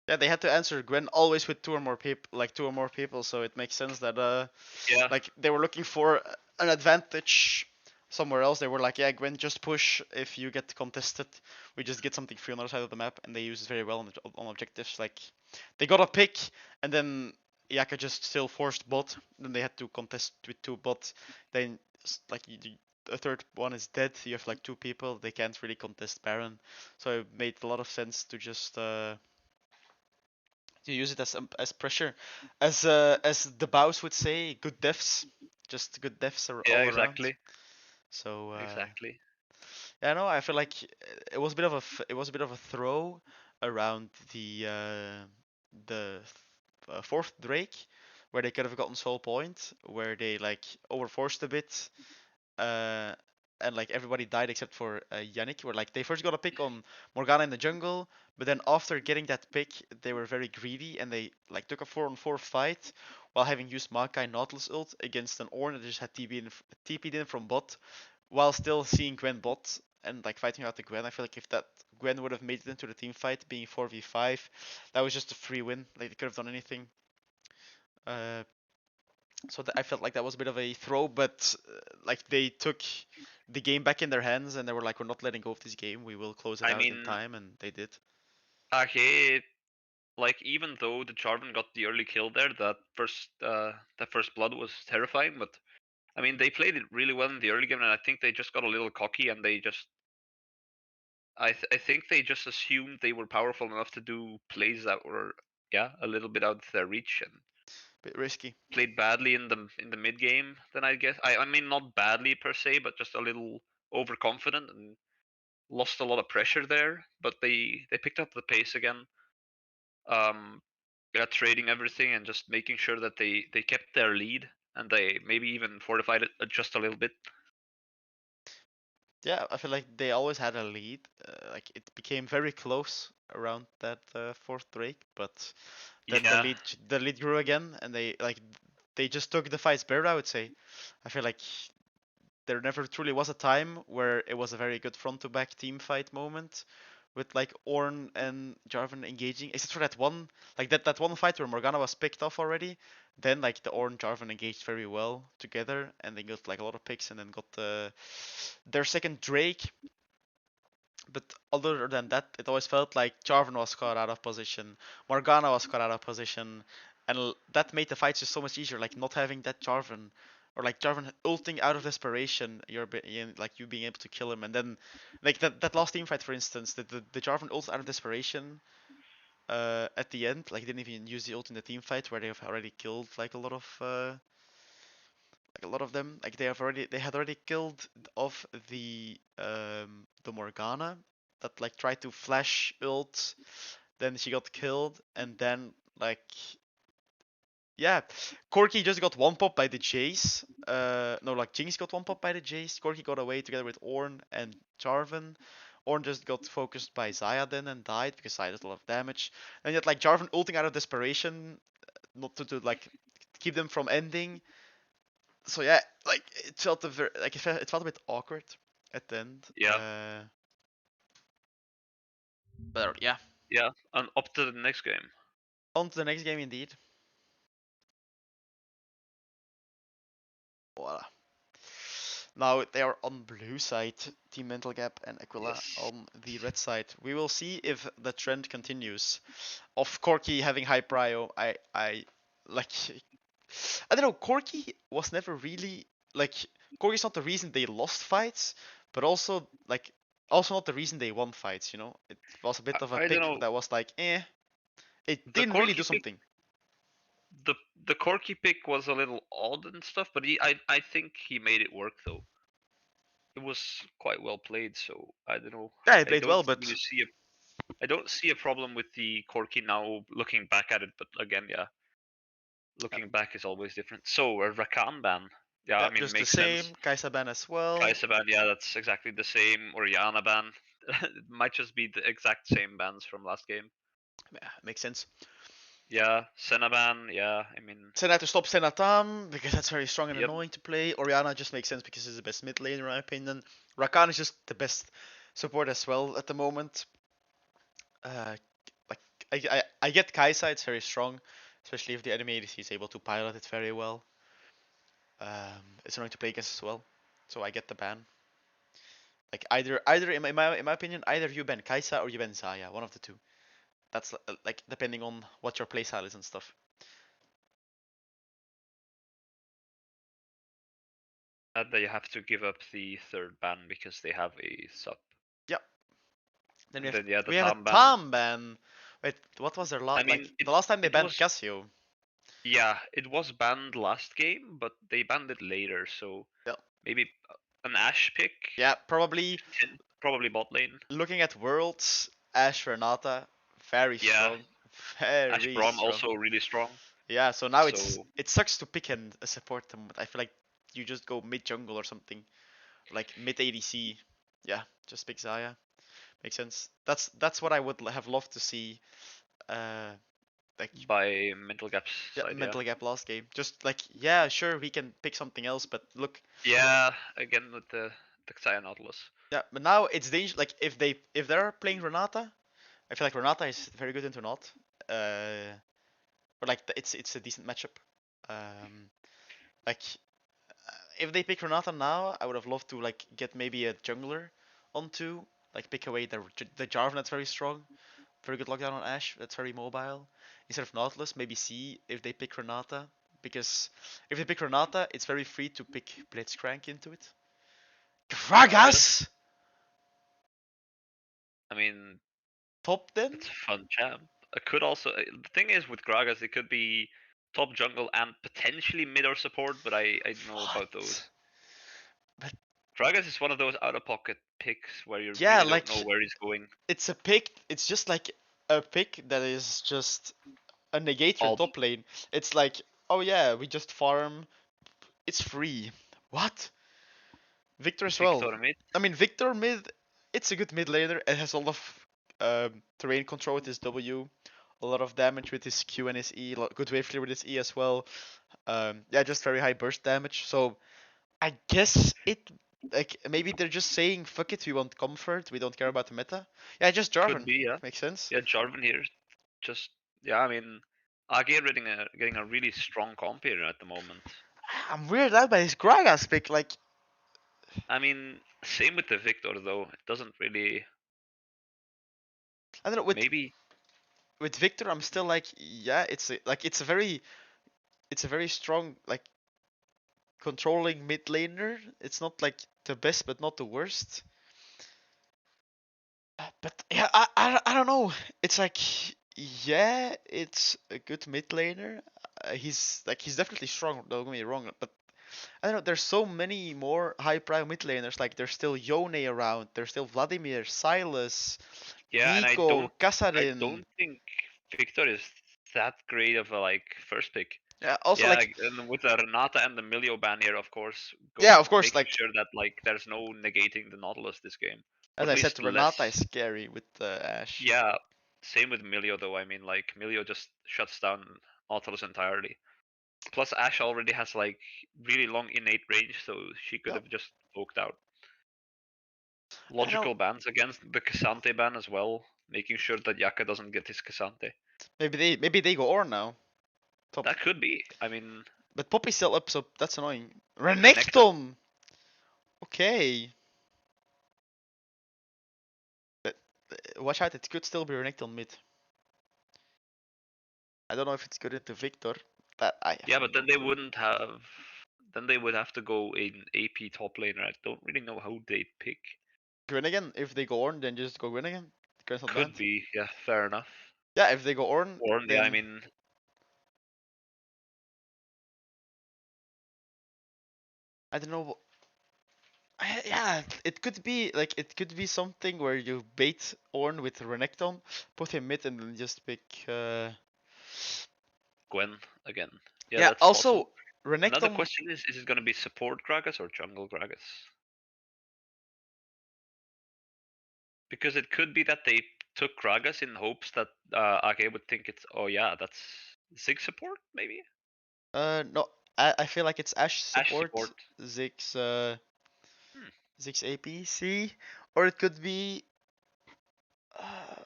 Yeah, they had to answer Gwen always with two or more people, so it makes sense that Yeah, like they were looking for an advantage somewhere else. They were like, yeah, Gwen, just push. If you get contested, we just get something free on the other side of the map, and they use it very well on objectives. Like they got a pick, and then Yakke just still forced bot. Then they had to contest with two bot. Then like the third one is dead. You have like two people. They can't really contest Baron, so it made a lot of sense to just to use it as pressure, as the bows would say, good defs, just good defs yeah, all around. exactly, So exactly. yeah, no, I feel like it was a bit of it was a bit of a throw around the fourth Drake, where they could have gotten Soul Point, where they like overforced a bit, uh, and like everybody died except for Yannick. Where like they first got a pick on Morgana in the jungle, but then after getting that pick, they were very greedy and they like took a 4-on-4 fight while having used Makai Nautilus ult against an Ornn that just had TP'd in from bot, while still seeing Gwen bot and like fighting out the Gwen. I feel like if that Gwen would have made it into the team fight, being 4v5, that was just a free win. Like they could have done anything. Uh, so I felt like that was a bit of a throw, but like they took the game back in their hands and they were like, we're not letting go of this game. We will close it I out in mean, time, and they did. AG, like even though the Jarvan got the early kill there, that first blood was terrifying. But I mean, they played it really well in the early game, and I think they just got a little cocky, and they just, I think they just assumed they were powerful enough to do plays that were, yeah, a little bit out of their reach, and Bit risky. played badly in the mid game. Then I guess, I mean, not badly per se, but just a little overconfident and lost a lot of pressure there. But they picked up the pace again. Um, yeah, trading everything and just making sure that they kept their lead, and they maybe even fortified it just a little bit. Yeah, I feel like they always had a lead. Like it became very close around that fourth Drake, but then Yeah, the lead grew again, and they just took the fights better. I would say. I feel like there never truly was a time where it was a very good front to back team fight moment with like Ornn and Jarvan engaging, except for that one, like that one fight where Morgana was picked off already. Then like the Ornn Jarvan engaged very well together, and they got like a lot of picks, and then got their second Drake. But other than that, it always felt like Jarvan was caught out of position, Morgana was caught out of position, and that made the fights just so much easier. Like not having that Jarvan, or like Jarvan ulting out of desperation, like you being able to kill him, and then like that last team fight, for instance, the Jarvan ult out of desperation. At the end, like didn't even use the ult in the team fight where they have already killed like a lot of them. Like they had already killed off the Morgana that like tried to flash ult, then she got killed, and then like yeah, Corki just got one pop by the Jace. No, like Jinx got one pop by the Jace. Corki got away together with Ornn and Jarvan. Ornn just got focused by Xayah then and died because Xayah does a lot of damage. And yet like Jarvan ulting out of desperation, not to like keep them from ending. So yeah, like it felt it felt a bit awkward at the end. yeah. But yeah. Yeah, and up to the next game. On to the next game, indeed. Voila. Now they are on blue side, Team Mental Gap and Aquila Yes. on the red side. We will see if the trend continues of Corki having high prio. I like I don't know. Corki was never really like Corki's not the reason they lost fights, but also not the reason they won fights. You know, it was a bit of a I don't pick know. that was like it The didn't really do Corky pick, something. the Corky pick was a little odd and stuff, but I think he made it work though. It was quite well played, so I don't know. Yeah, it I played don't well, but really see a I don't see a problem with the Corky now looking back at it, but again, yeah, yeah, looking back is always different. So a Rakan ban, yeah, yeah, I mean just the makes sense. same. Kaisa ban as well. Kaisa ban, yeah, that's exactly the same. Or Yana ban, it might just be the exact same bans from last game. Yeah, makes sense. Yeah, Senna ban, yeah, I mean, Senna to stop Senatam because that's very strong and yep. annoying to play. Oriana just makes sense because he's the best mid laner in my opinion. Rakan is just the best support as well at the moment. Uh, like I get Kaisa, it's very strong, especially if the enemy ADC is able to pilot it very well. It's annoying to play against as well, so I get the ban. Like either in my opinion, either you ban Kaisa or you ban Zaya, one of the two. That's like depending on what your playstyle is and stuff. That they have to give up the third ban because they have a sub. Yep. Then And then yeah, the we have a Tam ban. Tom ban. Wait, what was their I last mean, like the last time they it banned was Casio? yeah, it was banned last game, but they banned it later. So Yeah. maybe an Ash pick, Yeah, probably probably bot lane. looking at Worlds, Ash Renata, very Yeah, strong. Ash Very Brom strong. also really strong. Yeah, so now So it sucks to pick a support them, but I feel like you just go mid jungle or something. Like mid ADC. Yeah, just pick Zaya. Makes sense. That's what I would have loved to see. Uh, like by Mental Gap's yeah, side, yeah. mental gap last game. Just like yeah, sure we can pick something else, but look, Yeah, again with the Xayah Nautilus. yeah, but now it's dangerous. Like if they're playing Renata, I feel like Renata is very good into not. Or like it's a decent matchup. Um, like if they pick Renata now, I would have loved to like get maybe a jungler onto like pick away the Jarvan that's very strong. Very good lockdown on Ashe. That's very mobile. Instead of Nautilus, maybe see if they pick Renata. Because if they pick Renata, it's very free to pick Blitzcrank into it. Gragas. Gragas! I mean, Top then? it's a fun champ. I could also the thing is with Gragas, it could be top jungle and potentially mid or support, but I don't know about those. What? But Gragas is one of those out of pocket picks where you yeah, really don't know like where he's going. it's a pick. It's just like a pick that is just a negate your Odd. top lane. It's like, oh yeah, we just farm. It's free. What? Victor as well. Victor mid. I mean, Victor mid, it's a good mid laner. It has a lot of terrain control with his W, a lot of damage with his Q and his E, good wave clear with his E as well. Yeah, just very high burst damage. So I guess it, like, maybe they're just saying, fuck it, we want comfort, we don't care about the meta. Yeah, just Could Jarvan. be, yeah. Makes sense. Yeah, Jarvan here. Just yeah, I mean AG getting a really strong comp here at the moment. I'm weirded out by his Gragas pick. Like, I mean, same with the Victor though. It doesn't really I don't know, maybe with Victor, I'm still like, yeah, it's a very strong like controlling mid laner. It's not like the best, but not the worst. But yeah, I don't know. It's like yeah, it's a good mid laner. He's definitely strong. Don't get me wrong, but I don't know. There's so many more high prime mid laners. Like there's still Yone around. There's still Vladimir, Silas, yeah, and Nico, I Kasarin. don't think Victor is that great of a like first pick. Yeah. Also Yeah, like and with the Renata and the Milio ban here, of course, yeah, of course. making Like sure that like there's no negating the Nautilus this game, or as at I said, least Renata less. is scary with Ash. Yeah, same with Milio though. I mean, like Milio just shuts down Nautilus entirely. Plus, Ash already has like really long innate range, so she could Yeah. have just poked out. I don't know. Logical bans against the Cassante ban as well. making sure that Yakke doesn't get his Cassante. Maybe they go Orn now. Top. That could be. I mean, But Poppy's still up, so that's annoying. Renekton. Renekton! Okay. But, watch out, it could still be Renekton mid. I don't know if it's good into Victor. That I Yeah, have but no then they clue. wouldn't have. Then they would have to go in AP top laner. I don't really know how they pick. Gwyn again. If they go Orn, then just go Gwyn again. Gwyn's not Could banned. be. Yeah, fair enough. Yeah, if they go Orn, Or yeah, I then mean, I don't know. Yeah, it could be like it could be something where you bait Orn with Renekton, put him mid, and then just pick. Gwen again. Yeah, Yeah. that's possible. Also, Another Renekton. question is it going to be support Gragas or jungle Gragas? Because it could be that they took Gragas in hopes that Ake would think it's, oh yeah, that's Zig support, maybe? No, I feel like it's Ashe Ashe support, support. Ziggs, Hmm. Ziggs APC, or it could be.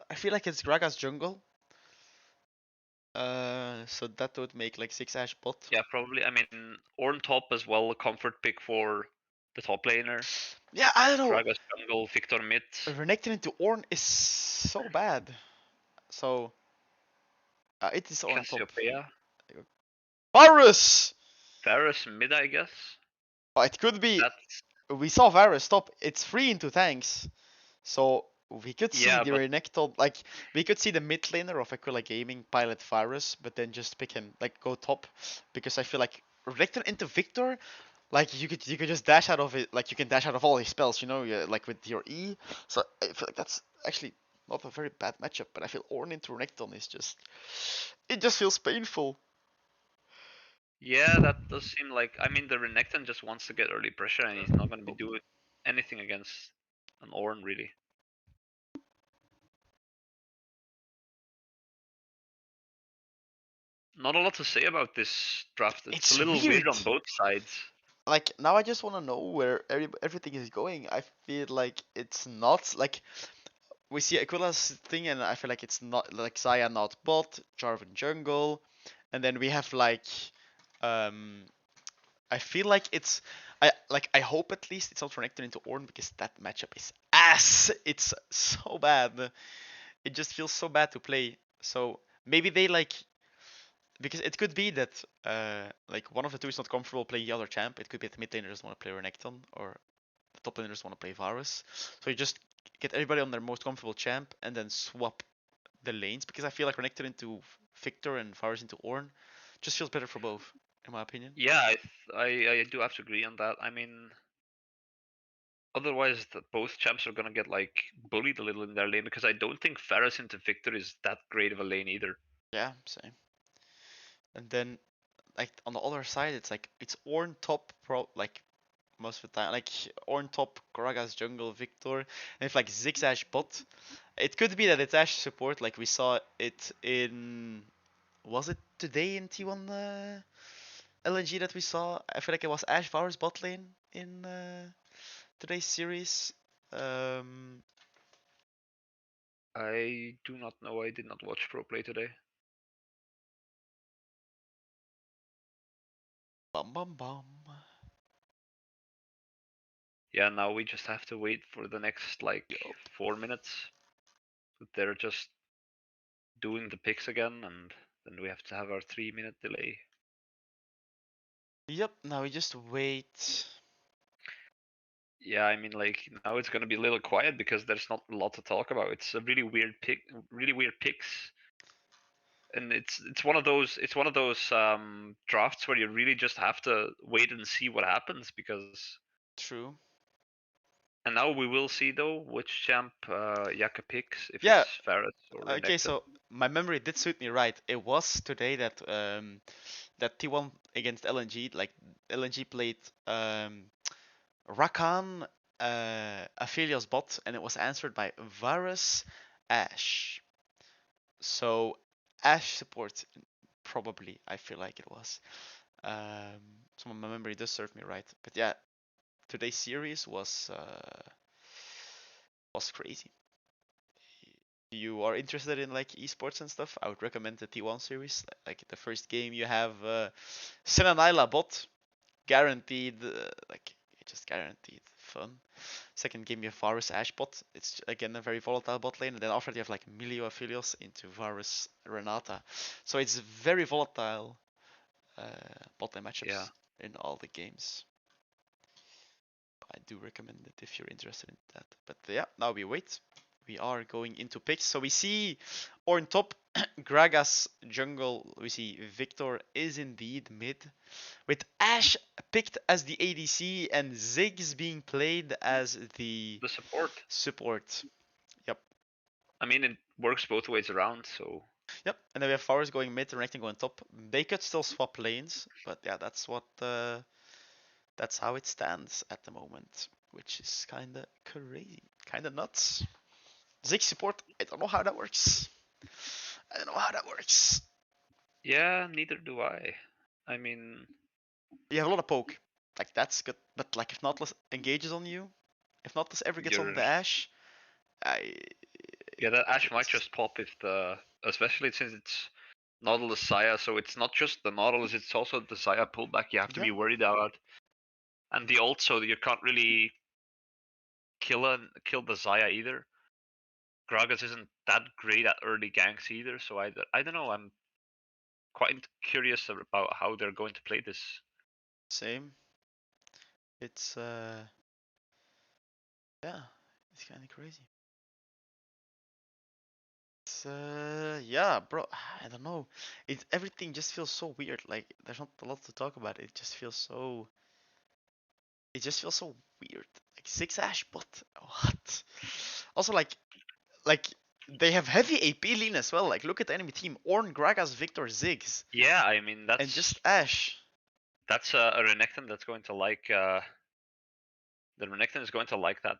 I feel like it's Gragas jungle. So that would make like Ziggs Ashe bot. Yeah, probably. I mean, Ornn top as well, a comfort pick for the top laner. Yeah, I don't know. Gragas jungle, Victor mid. Renekton into Orn is so bad. So it is Orn top. Cassiopeia. Varus! Varus mid, I guess. Oh, it could be. That's We saw Varus top. It's free into tanks. So we could see yeah, the but Renekton, like we could see the mid laner of Aquila Gaming pilot Varus, but then just pick him, like go top, because I feel like Renekton into Victor, like you could just dash out of it, like you can dash out of all his spells, you know, like with your E. So I feel like that's actually not a very bad matchup, but I feel Ornn into Renekton is just, it just feels painful. yeah, that does seem like. I mean, the Renekton just wants to get early pressure, and he's not going to be doing anything against an Ornn really. Not a lot to say about this draft. It's a It's little weird weird. on both sides. Like now I just want to know where everything is going. I feel like it's not like we see Aquila's thing, and I feel like it's not like Zaya not bot, Jarvan jungle, and then we have like, um, I feel like it's, I hope at least it's not connected into Ornn because that matchup is ass. It's so bad. It just feels so bad to play. So maybe they like, because it could be that like one of the two is not comfortable playing the other champ. It could be that the mid laner doesn't want to play Renekton, or the top laners want to play Varus. So you just get everybody on their most comfortable champ and then swap the lanes, because I feel like connected into Victor and Varus into Ornn just feels better for both, in my opinion. Yeah, I do have to agree on that. I mean, otherwise both champs are gonna get like bullied a little in their lane because I don't think Varus into Victor is that great of a lane either. Yeah, same. And then like on the other side, it's like it's Ornn top pro like most of the time, like Ornn top, Gragas jungle, Victor, and if like Zigzag bot, it could be that it's Ashe support, like we saw it in, was it today in T1 LNG that we saw? I feel like it was Ashe Varus bot lane in today's series. Um, I do not know. I did not watch pro play today. bum bum bum. Yeah, now we just have to wait for the next like Yup. 4 minutes. They're just doing the picks again, and then we have to have our 3 minute delay. Yep. Now we just wait. Yeah, I mean, like now it's gonna be a little quiet because there's not a lot to talk about. It's a really weird pick, really weird picks, and it's one of those drafts where you really just have to wait and see what happens because. True. And now we will see though which champ Yakke picks, if Yeah. it's Ferret or Okay. Renekton. So my memory did suit me right. It was today that that T1 against LNG, like LNG played Rakan, Aphelios bot, and it was answered by Varus Ashe. So Ashe support, probably, I feel like it was. So my memory does serve me right. But yeah, today's series was crazy. you are interested in like esports and stuff, I would recommend the T1 series. Like the first game you have Senanaila bot, guaranteed, like just guaranteed fun. Second game you have Varus Ash bot. It's again a very volatile bot lane, and then after that you have like Milio Aphelios into Varus Renata. So it's very volatile bot lane Yeah. matchups in all the games. I do recommend it if you're interested in that. But yeah, now we wait. We are going into picks. So we see on top, Gragas jungle. We see Victor is indeed mid, with Ashe picked as the ADC and Ziggs being played as the The support. support. Yep. I mean, it works both ways around. So Yep. And then we have Forest going mid and Renekton going top. They could still swap lanes, but yeah, that's how it stands at the moment, which is kinda crazy, kinda nuts. Ziggs support, I don't know how that works. I don't know how that works. yeah, neither do I. I mean, You have a lot of poke, like that's good, but like if Nautilus engages on you, if Nautilus ever gets on you're the Ashe, I yeah, that Ash might it's just pop if especially since it's Nautilus Saya, so it's not just the Nautilus, it's also the Saya pullback you have to yeah, be worried about. And the ult, so you can't really kill the Saya either. Gragas isn't that great at early ganks either, so I don't know. I'm quite curious about how they're going to play this. same. It's yeah, it's kind of crazy. It's yeah, bro. I don't know. Everything just feels so weird. Like there's not a lot to talk about. It just feels so weird. Like six Ash, but what? Also like they have heavy AP lean as well. Like look at the enemy team: Ornn, Gragas, Victor, Ziggs, Yeah, I mean and just Ash. that's a Renekton that's going to like the Renekton is going to like that.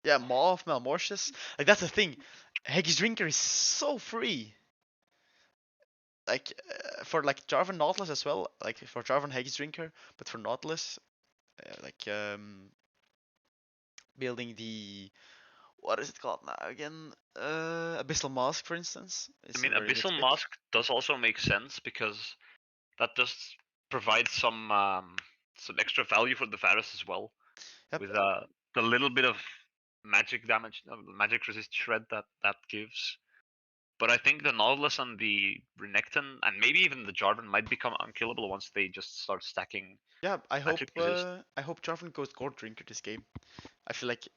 Yeah, Maw, Malmortius. Like that's the thing. Hex Drinker is so free. Like for like Jarvan Nautilus as well. Like for Jarvan Hex Drinker, but for Nautilus, like building the what is it called now again? Abyssal Mask, for instance, I is a mean, very good Abyssal pick. Mask does also make sense because that does provide some extra value for the Varus as well, Yep. with the little bit of magic damage, magic resist shred that gives. But I think the Nautilus and the Renekton and maybe even the Jarvan might become unkillable once they just start stacking Yeah, magic resist. I hope Jarvan goes Gold Drinker this game. I feel like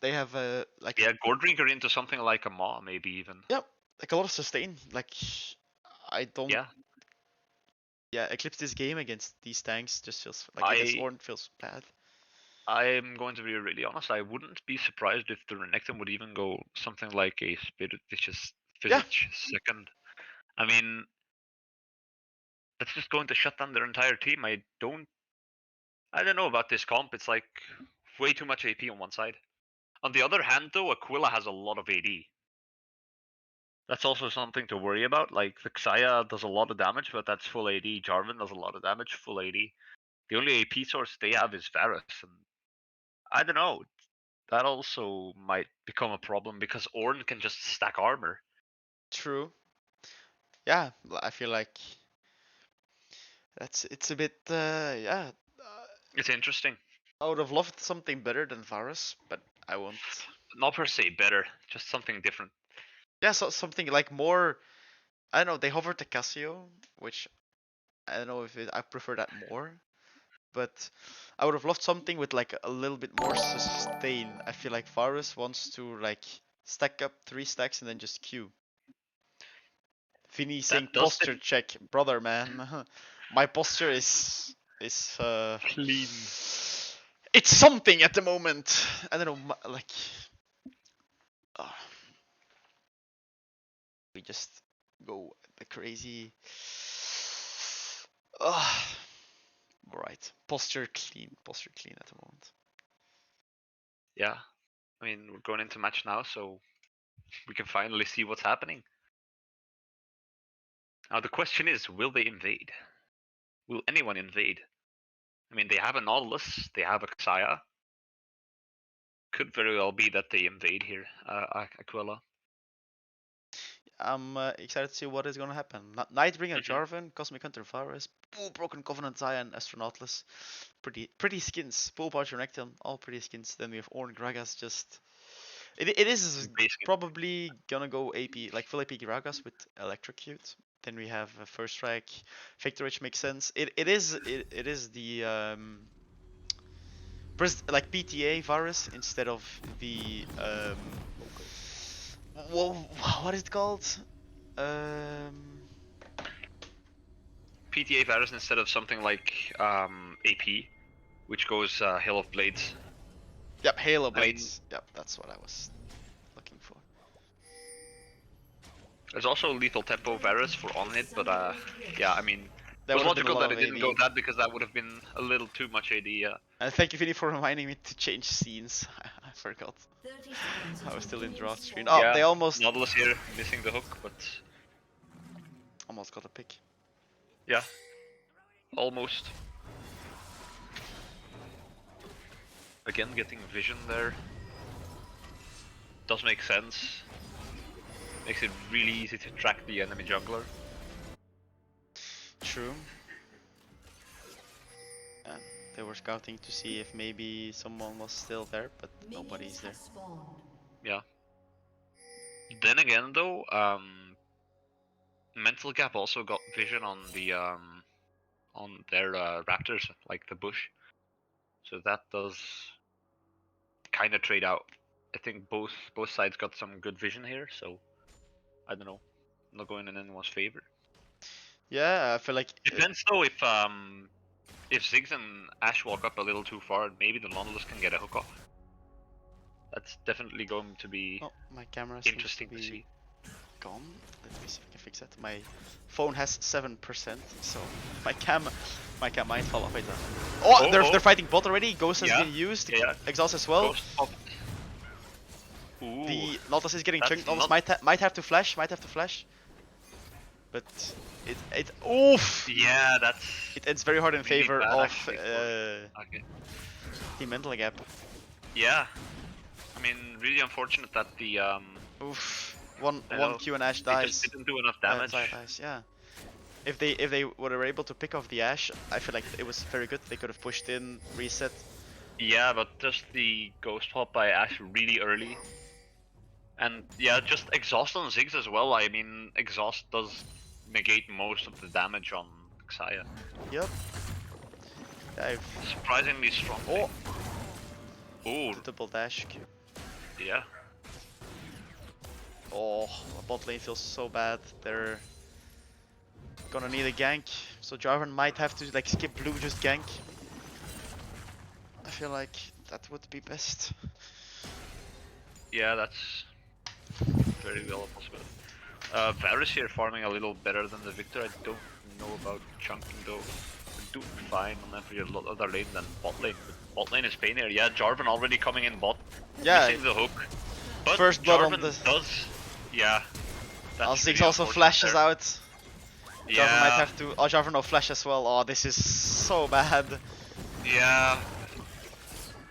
they have like Yeah, Gordrinker into something like a Maw, maybe even. yeah, like a lot of sustain. Like I don't Yeah, yeah, Eclipse this game against these tanks just feels like against I Ornn feels bad. I'm going to be really honest. I wouldn't be surprised if the Renekton would even go something like a Spirit Vicious Yeah, Visage second. I mean, that's just going to shut down their entire team. I don't know about this comp. It's like way too much AP on one side. On the other hand, though, Aquila has a lot of AD. That's also something to worry about. Like the Xayah does a lot of damage, but that's full AD. Jarvan does a lot of damage, full AD. The only AP source they have is Varus, and I don't know. That also might become a problem because Ornn can just stack armor. true. Yeah, I feel like it's a bit yeah. It's interesting. I would have loved something better than Varus, but I won't. Not per se better, just something different. Yeah, so something like more. I don't know. They hovered the Casio, which I don't know if I prefer that more, but I would have loved something with like a little bit more sustain. I feel like Varus wants to like stack up 3 stacks and then just Q. Vinny saying That does posture check, brother man. My posture is clean. it's something at the moment. I don't know, like uh, we just go the crazy. Uh, right, posture clean at the moment. Yeah, I mean we're going into match now, so we can finally see what's happening. Now the question is, will they invade? Will anyone invade? I mean, they have a Nautilus, they have a Xayah. Could very well be that they invade here, Aquila. I'm excited to see what is gonna happen. Nightbringer, Mhm. Jarvan, Cosmic Hunter, Varus, Bull, Broken Covenant, Zion, Astronautless. Pretty skins. Bull, Barger, Necton, all pretty skins. Then we have Ornn, Gragas, just... It is Basically, probably gonna go AP, like full AP Gragas with Electrocute. Then we have First Strike, Victrix makes sense. It is the like PTA virus instead of the what is it called? Um, PTA virus instead of something like AP, which goes Hill of Blades. yep, Halo I mean, Blades. Yep, that's what I was looking for. there's also lethal tempo virus for on hit, but yeah, I mean, it That was would have been a logical lot that of it didn't go AD. that because that would have been a little too much AD. And thank you, Vinny, for reminding me to change scenes. I forgot. I was still in draft screen. Oh, Yeah, they Nautilus here missing the hook, but almost got a pick. yeah, almost. Again, getting vision there does make sense. Makes it really easy to track the enemy jungler. True. Yeah, they were scouting to see if maybe someone was still there, but nobody's there. Yeah. Then again, though, Mental Gap also got vision on the on their raptors, like the bush. So that does kind of trade out. I think both sides got some good vision here. So I don't know. I'm not going in anyone's favor. Yeah, I feel like Depends though if Ziggs and Ash walk up a little too far, maybe the Nautilus can get a hook off. That's definitely going to be oh, my camera seems interesting to to be see. gone. Let me see if I can fix that. My phone has 7%, so my cam might fall off later. Oh, they're fighting bot already. Ghost has been used. Yeah. Exhaust as well. Ghost pop. Ooh, The Nautilus is getting that's chunked. Nautilus not- might have to flash. But it oof. yeah, that's It ends very hard in really favor bad of actually for- okay. the mental gap. Yeah, I mean, really unfortunate that the Oof. One I know, Q and Ash they dies. just didn't do enough damage. Dies, yeah. If they were able to pick off the Ash, I feel like it was very good. They could have pushed in, reset. Yeah, but just the ghost pop by Ash really early. And yeah, just exhaust on Ziggs as well. I mean, exhaust does negate most of the damage on Xayah. Yep. Yeah, Surprisingly strong. oh, Oh, the double dash Q. yeah. Oh, bot lane feels so bad. They're gonna need a gank. So Jarvan might have to like skip blue, just gank. I feel like that would be best. Yeah, that's very well possible. Varus here farming a little better than the Victor. I don't know about chunking though. They're doing fine on every other lane than bot lane. But bot lane is pain here. Yeah, Jarvan already coming in bot. Yeah. Missing the hook. But First blood Jarvan on the... does. Yeah. Ziggs really also flashes there. out. Yeah. Jarvan might have to... Oh, Jarvan no flash as well. Oh, this is so bad. Yeah.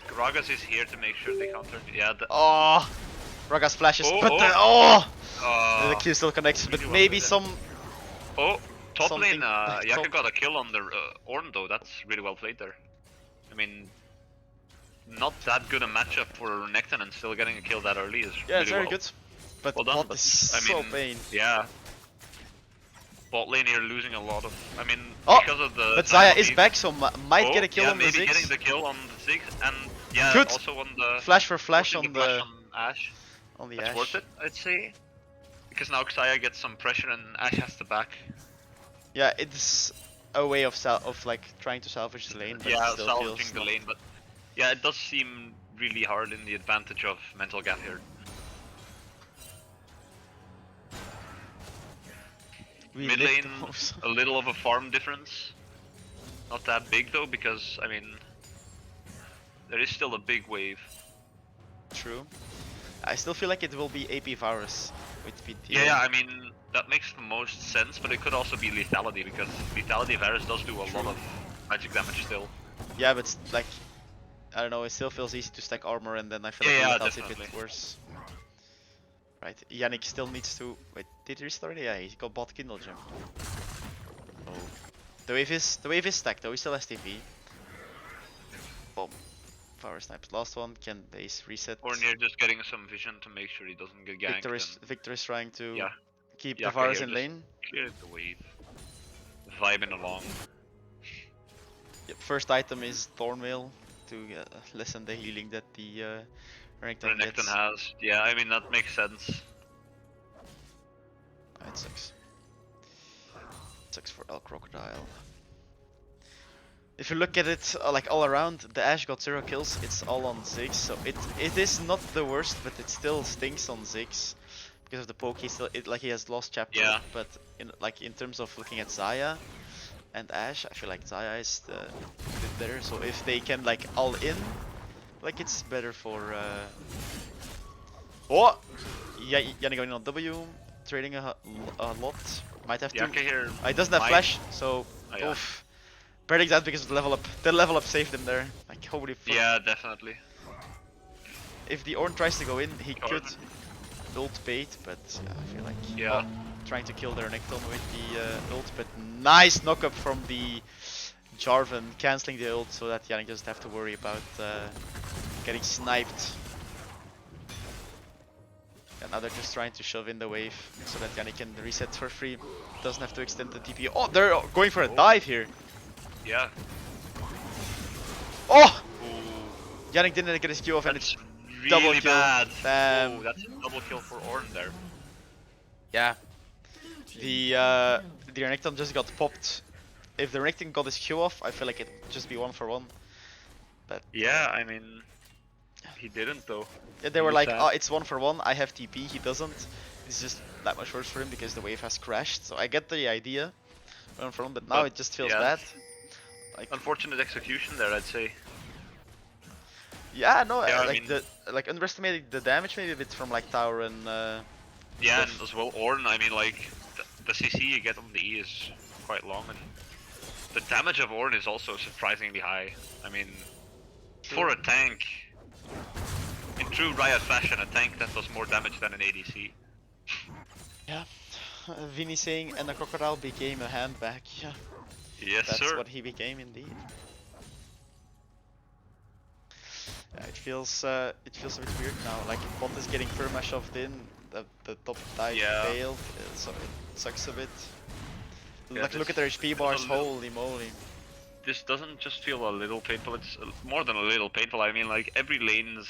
Gragas is here to make sure they counter. Yeah. Oh, Gragas flashes, Oh, but oh. The Q still connects, but Really well maybe played some... Oh, top something- lane, Yakke top- got a kill on the Ornn though, that's really well played there. I mean, not that good a matchup for Necton and still getting a kill that early is Yeah, really it's very well. good. But Well done, bot but is I so mean, pain. Yeah. Bot lane here losing a lot of, I mean, Oh, because of the... but Xayah is back, so might get a kill yeah, on the maybe getting Ziggs. the kill on the Ziggs, and yeah, Good. also on the... Flash for flash forcing on flash the... on Ash. On the That's Ash. worth it, I'd say. Because now Xayah gets some pressure and Ash has to back. Yeah, it's a way of like trying to salvage the lane, but Yeah, it still salvaging feels the not... lane, but yeah, it does seem really hard in the advantage of mental gap here. We Mid lit lane, those. a little of a farm difference. Not that big though, because I mean, there is still a big wave. True. I still feel like it will be AP Varus with VT. Yeah, I mean, that makes the most sense, but it could also be lethality, because lethality Varus does do a lot of magic damage still. Yeah, but like, I don't know, it still feels easy to stack armor and then I feel like Yeah, it does a definitely. bit worse. Right, Yannick still needs to... Wait, did he restart? Yeah, he got bot Kindle Gem. Oh. The wave is stacked though, he still has TP. Boom. Power snipes. Last one, can base reset. Or near just getting some vision to make sure he doesn't get ganked. Victor is trying to yeah, keep the Yakke Varus here in just lane. cleared the wave. Vibing along. Yep, first item is Thornmail to lessen the healing that the Renekton gets. Renekton has. Yeah, I mean that makes sense. It sucks. Sucks for El Crocodile. If you look at it like all around, the Ashe got 0 kills, it's all on Ziggs, so it is not the worst, but it still stinks on Ziggs. Because of the poke, he has lost chapter. Yeah. But in terms of looking at Xayah and Ashe, I feel like Xayah is a bit better. So if they can like all in, like it's better for Oh! Yeah, Yannick going on W, trading a lot. Might have to. Yakke here. He doesn't have flash, so yeah. oof. Predicts that because of the level up. The level up saved him there. Like holy fuck. Yeah, definitely. If the Ornn tries to go in, he could ult bait, but yeah, I feel like trying to kill their Renekton with the ult, but nice knock up from the Jarvan, cancelling the ult so that Yannick doesn't have to worry about getting sniped. And now they're just trying to shove in the wave so that Yannick can reset for free. Doesn't have to extend the TP. Oh, they're going for a dive here. Yeah. Oh! Ooh. Yannick didn't get his Q off and it's really double kill. bad. Damn. Oh, that's a double kill for Ornn there. Yeah. The Renekton just got popped. If the Renekton got his Q off, I feel like it would just be 1-for-1. But yeah, I mean, he didn't though. Yeah, they were like, oh, it's 1-for-1. I have TP. He doesn't. It's just that much worse for him because the wave has crashed. So I get the idea, 1-for-1, but now it just feels bad. Like, unfortunate execution there, I'd say. Yeah, no, yeah, like underestimating the damage maybe a bit from like tower and. Yeah, and as well Ornn. I mean, like the CC you get on the E is quite long, and the damage of Ornn is also surprisingly high. I mean, for a tank, in true Riot fashion, a tank that does more damage than an ADC. Yeah, Vinny saying, and the crocodile became a handbag. Yeah. Yes, That's sir. what he became indeed. Yeah, it feels a bit weird now. Like bot is getting perma shoved in, the top dive failed, so it sucks a bit. Yeah, like look at their HP bars, holy moly. This doesn't just feel a little painful, it's more than a little painful. I mean, like every lane's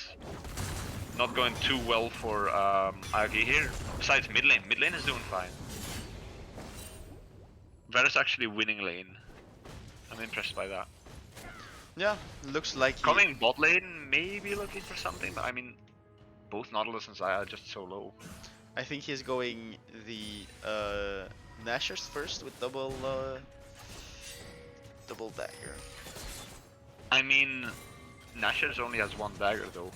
not going too well for Yakke here. Besides mid lane is doing fine. Varus actually winning lane. I'm impressed by that. Yeah, looks like coming bot lane, maybe looking for something, but I mean, both Nautilus and Xayah are just so low. I think he's going the Nashers first with double dagger. I mean, Nashers only has one dagger though.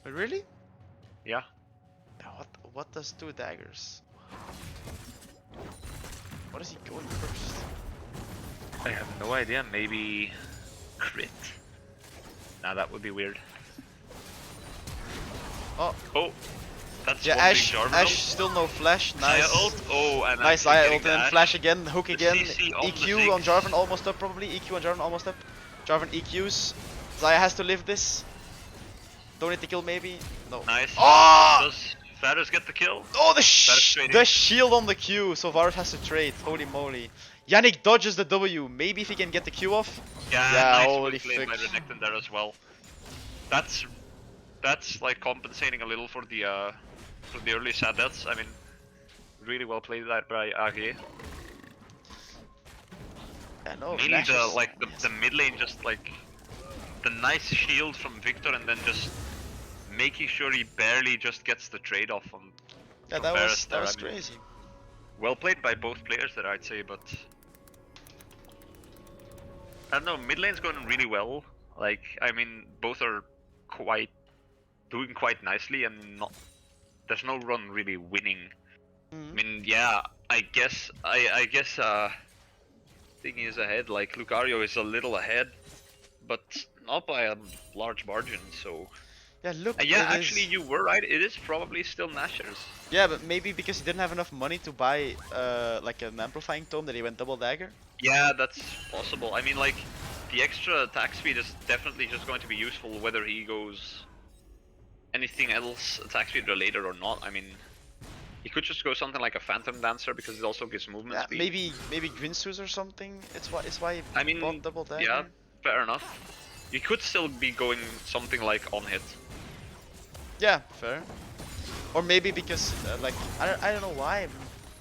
Really? Yeah. What does 2 daggers? What is he going first? I have no idea, maybe crit. Nah, that would be weird. Oh, that's Ashe still no flash. Nice. Xayah ult. Oh, and nice Xayah ult and flash again, hook again. EQ on Jarvan almost up probably. EQ on Jarvan almost up. Jarvan EQs. Xayah has to live this. Don't need to kill maybe. No. Nice. Oh! Does Varus get the kill? Oh, the shield on the Q. So Varus has to trade. Holy moly. Yannick dodges the W. Maybe if he can get the Q off. Yeah, nice holy played by Renekton there as well. That's like compensating a little for the early sad deaths. I mean, really well played that by Yakke. Yeah, no. Mainly the mid lane, just like the nice shield from Victor, and then just making sure he barely just gets the trade off on. Yeah, that was crazy. Well played by both players there, I'd say, but I don't know, mid lane's going really well. Like, I mean, both are doing quite nicely, and there's no run really winning. I mean, yeah, I guess thing is ahead. Like Luke Ario is a little ahead, but not by a large margin. So Yeah, look, Yeah, it actually, is. you were right. It is probably still Nashers. Yeah, but maybe because he didn't have enough money to buy like an amplifying tome that he went double dagger. Yeah, that's possible. I mean, like, the extra attack speed is definitely just going to be useful whether he goes anything else attack speed related or not. I mean, he could just go something like a Phantom Dancer because it also gives movement Yeah, speed. maybe Grinsus or something. It's why he I bought mean, double yeah, dagger. fair enough. You could still be going something like on hit. Yeah, fair. Or maybe because like I don't know why.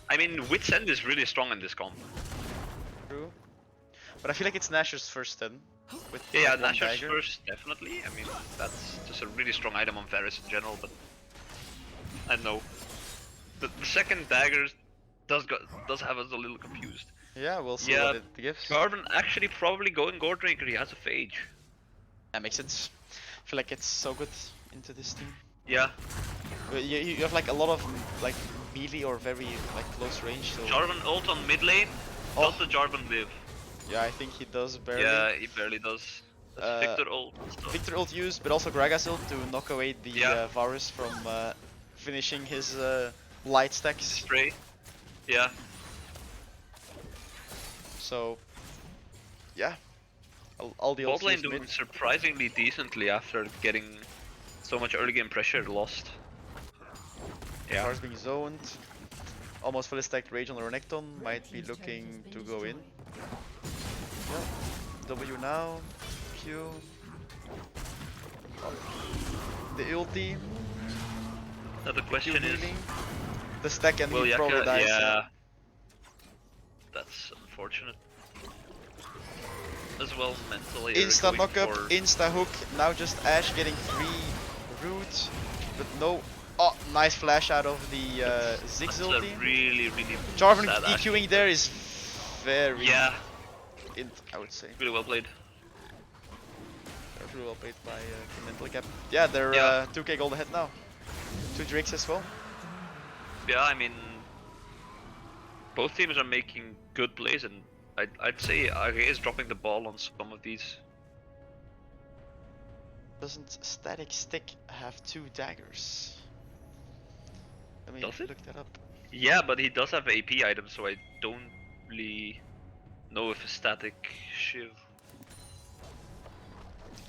I mean, Wit's End is really strong in this comp. True. But I feel like it's Nashor's first then with Yeah, like one Nashor's dagger. first, definitely. I mean, that's just a really strong item on Varus in general, but I don't know. The second dagger does have us a little confused. Yeah, we'll see Yeah, what it gives. Jarvan actually probably going Gore Drinker, he has a Phage. That makes sense. I feel like it's so good into this team. Yeah, You have like a lot of like melee or very like close range. So Jarvan ult on mid lane. oh Does the Jarvan live? yeah, I think he does barely. Yeah, he barely does. That's Victor ult. Stuff. Victor ult used, but also Gragas ult to knock away the Yeah. Varus from finishing his light stacks. Spray. Yeah. So yeah, all the Bot ults lane used doing mid. surprisingly decently after getting so much early game pressure lost. Yeah. Varus being zoned. Almost fully stacked Rage on the Renekton. Might be looking to go in. Yeah. W now. Q. Oh. The ulti. Now the Q question is, healing. The stack and will he probably Yakke? dies. Yeah. That's unfortunate. As well mentally. Insta knock up, for... insta hook. Now just Ashe getting free root, but no. Oh, nice flash out of the Ziggs That's a ulti. really, really Jarvan sad EQing there is very Yeah, I would say. really well played. Really well played by Mental Cap. Yeah, they're Yeah. 2k gold ahead now. 2 Drakes as well. Yeah, I mean, both teams are making good plays, and I'd say Yakke is dropping the ball on some of these. Doesn't Static Stick have 2 daggers? Let me Does it? look that up. Yeah, but he does have AP items, so I don't really know if a static shiv.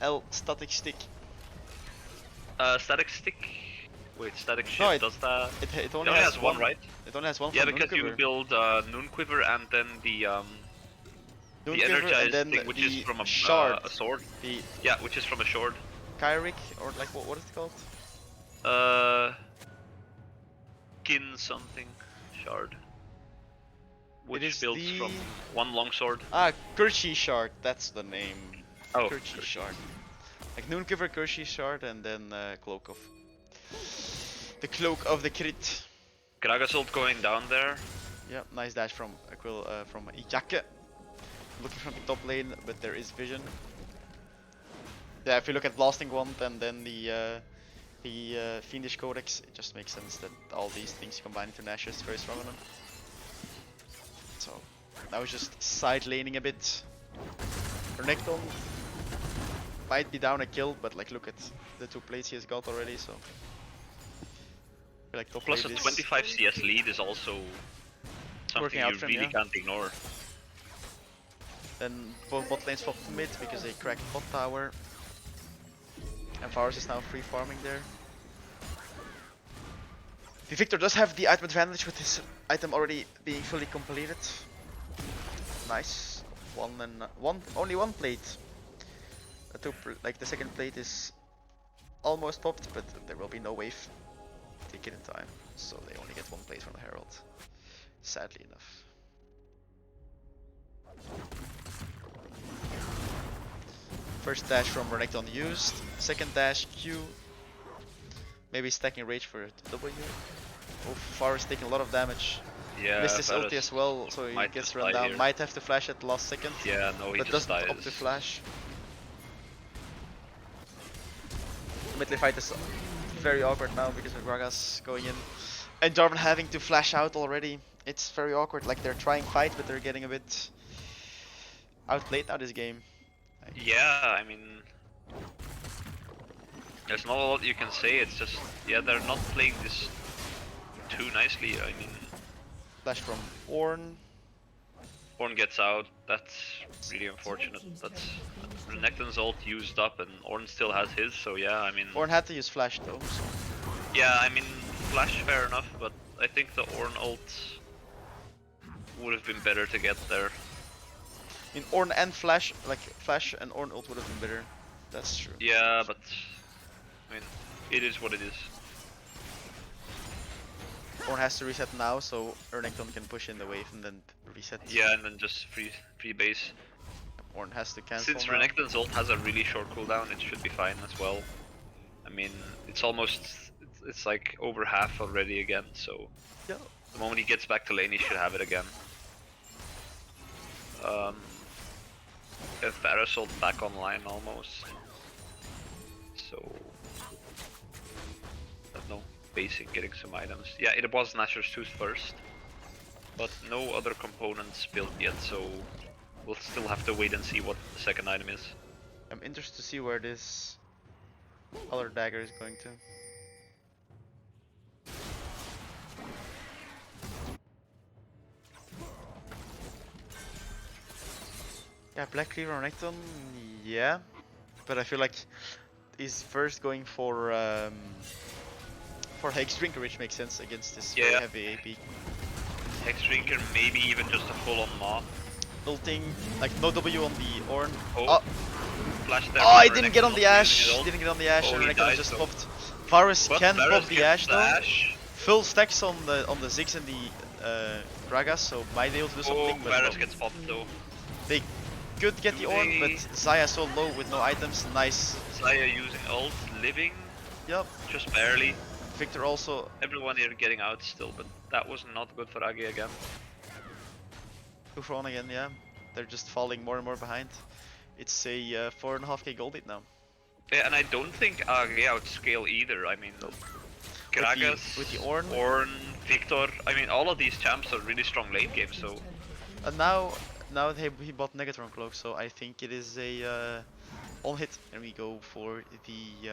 L Static Stick. Static stick. Wait, static shiv No, does that? It Only has one, right? It only has one Yeah, from because you Moonquiver. build Noon Quiver and then the Moonquiver energized and then thing, which is the from shard. a sword. The Yeah, which is from a sword. Kyric, or like what is it called? Kin something shard. Which is builds the- from one longsword. Ah, Kershi Shard, that's the name. Oh, Kershi Kershi. Shard. Like Noonquiver, Kershi Shard, and then Cloak of... The Cloak of the Crit. Gragas ult going down there. Yeah, nice dash from from Yakke. Looking from the top lane, but there is vision. Yeah, if you look at Blasting Wand and then the Fiendish Codex, it just makes sense that all these things combine into Nash is very strong on him. So, now he's just side laning a bit. Renekton might be down a kill, but like look at the 2 plates he has got already, so... I feel like top Plus a lane is 25 CS lead is also something Working out you for him, really yeah. can't ignore. Then both bot lanes swapped to mid because they cracked bot tower. And Varus is now free farming there. The Victor does have the item advantage with his item already being fully completed. Nice. Only one plate. Like the second plate is almost popped, but there will be no wave. Take it in time, so they only get 1 plate from the Herald. Sadly enough. First dash from Renekton used. Second dash Q. Maybe stacking rage for W. Oh, Varus taking a lot of damage. Yeah, Missed his Varus ulti as well, so he might gets just run die down. here. Might have to flash at the last second, Yeah, no, he but just doesn't dies. opt to flash. The mid lane fight is very awkward now because of Gragas going in. And Jarvan having to flash out already. It's very awkward, like they're trying fight, but they're getting a bit outplayed now this game. Yeah, I mean, There's not a lot you can say. It's just yeah, they're not playing this too nicely. I mean, Flash from Ornn. Ornn gets out. That's really unfortunate. That's Renekton's ult used up, and Ornn still has his. So yeah, I mean. Ornn had to use Flash though. So. Yeah, I mean, Flash fair enough, but I think the Ornn ult would have been better to get there. I mean, Ornn and Flash, like Flash and Ornn ult would have been better. That's true. Yeah, but I mean, it is what it is. Ornn has to reset now, so Renekton can push in the wave and then reset. Yeah, and then just free base. Ornn has to cancel. Since now. Renekton's ult has a really short cooldown, it should be fine as well. I mean, it's almost, it's like over half already again, so yeah. The moment he gets back to lane, he should have it again. If Varus ult back online almost, so I don't know, basic getting some items. Yeah, it was Nashor's Tooth first, but no other components built yet, so we'll still have to wait and see what the second item is. I'm interested to see where this other dagger is going to. Yeah, Black Cleaver on Renekton, yeah, but I feel like he's first going for Hex Drinker, which makes sense against this very heavy AP. Hex Drinker, maybe even just a full-on Maw. Ulting, like no W on the Ornn. Oh, flash there. Oh, I didn't get on the Ashe. Didn't get on the Ashe, and Renekton just popped. Varus can pop the Ashe though. Full stacks on the Ziggs and the Gragas, so might be able to do something. Oh, Varus gets popped though. They could get the Ornn, but Xayah so low with no items. Nice. Xayah using ult, living. Yep. Just barely. Victor also. Everyone here getting out still, but that was not good for Yakke again. 2 for 1 again, yeah. They're just falling more and more behind. It's a 4.5k gold lead now. Yeah, and I don't think Yakke outscale either. I mean, Gragas, with the Ornn, Victor. I mean, all of these champs are really strong late game. So. And now he bought Negatron Cloak, so I think it is a on hit, and we go for the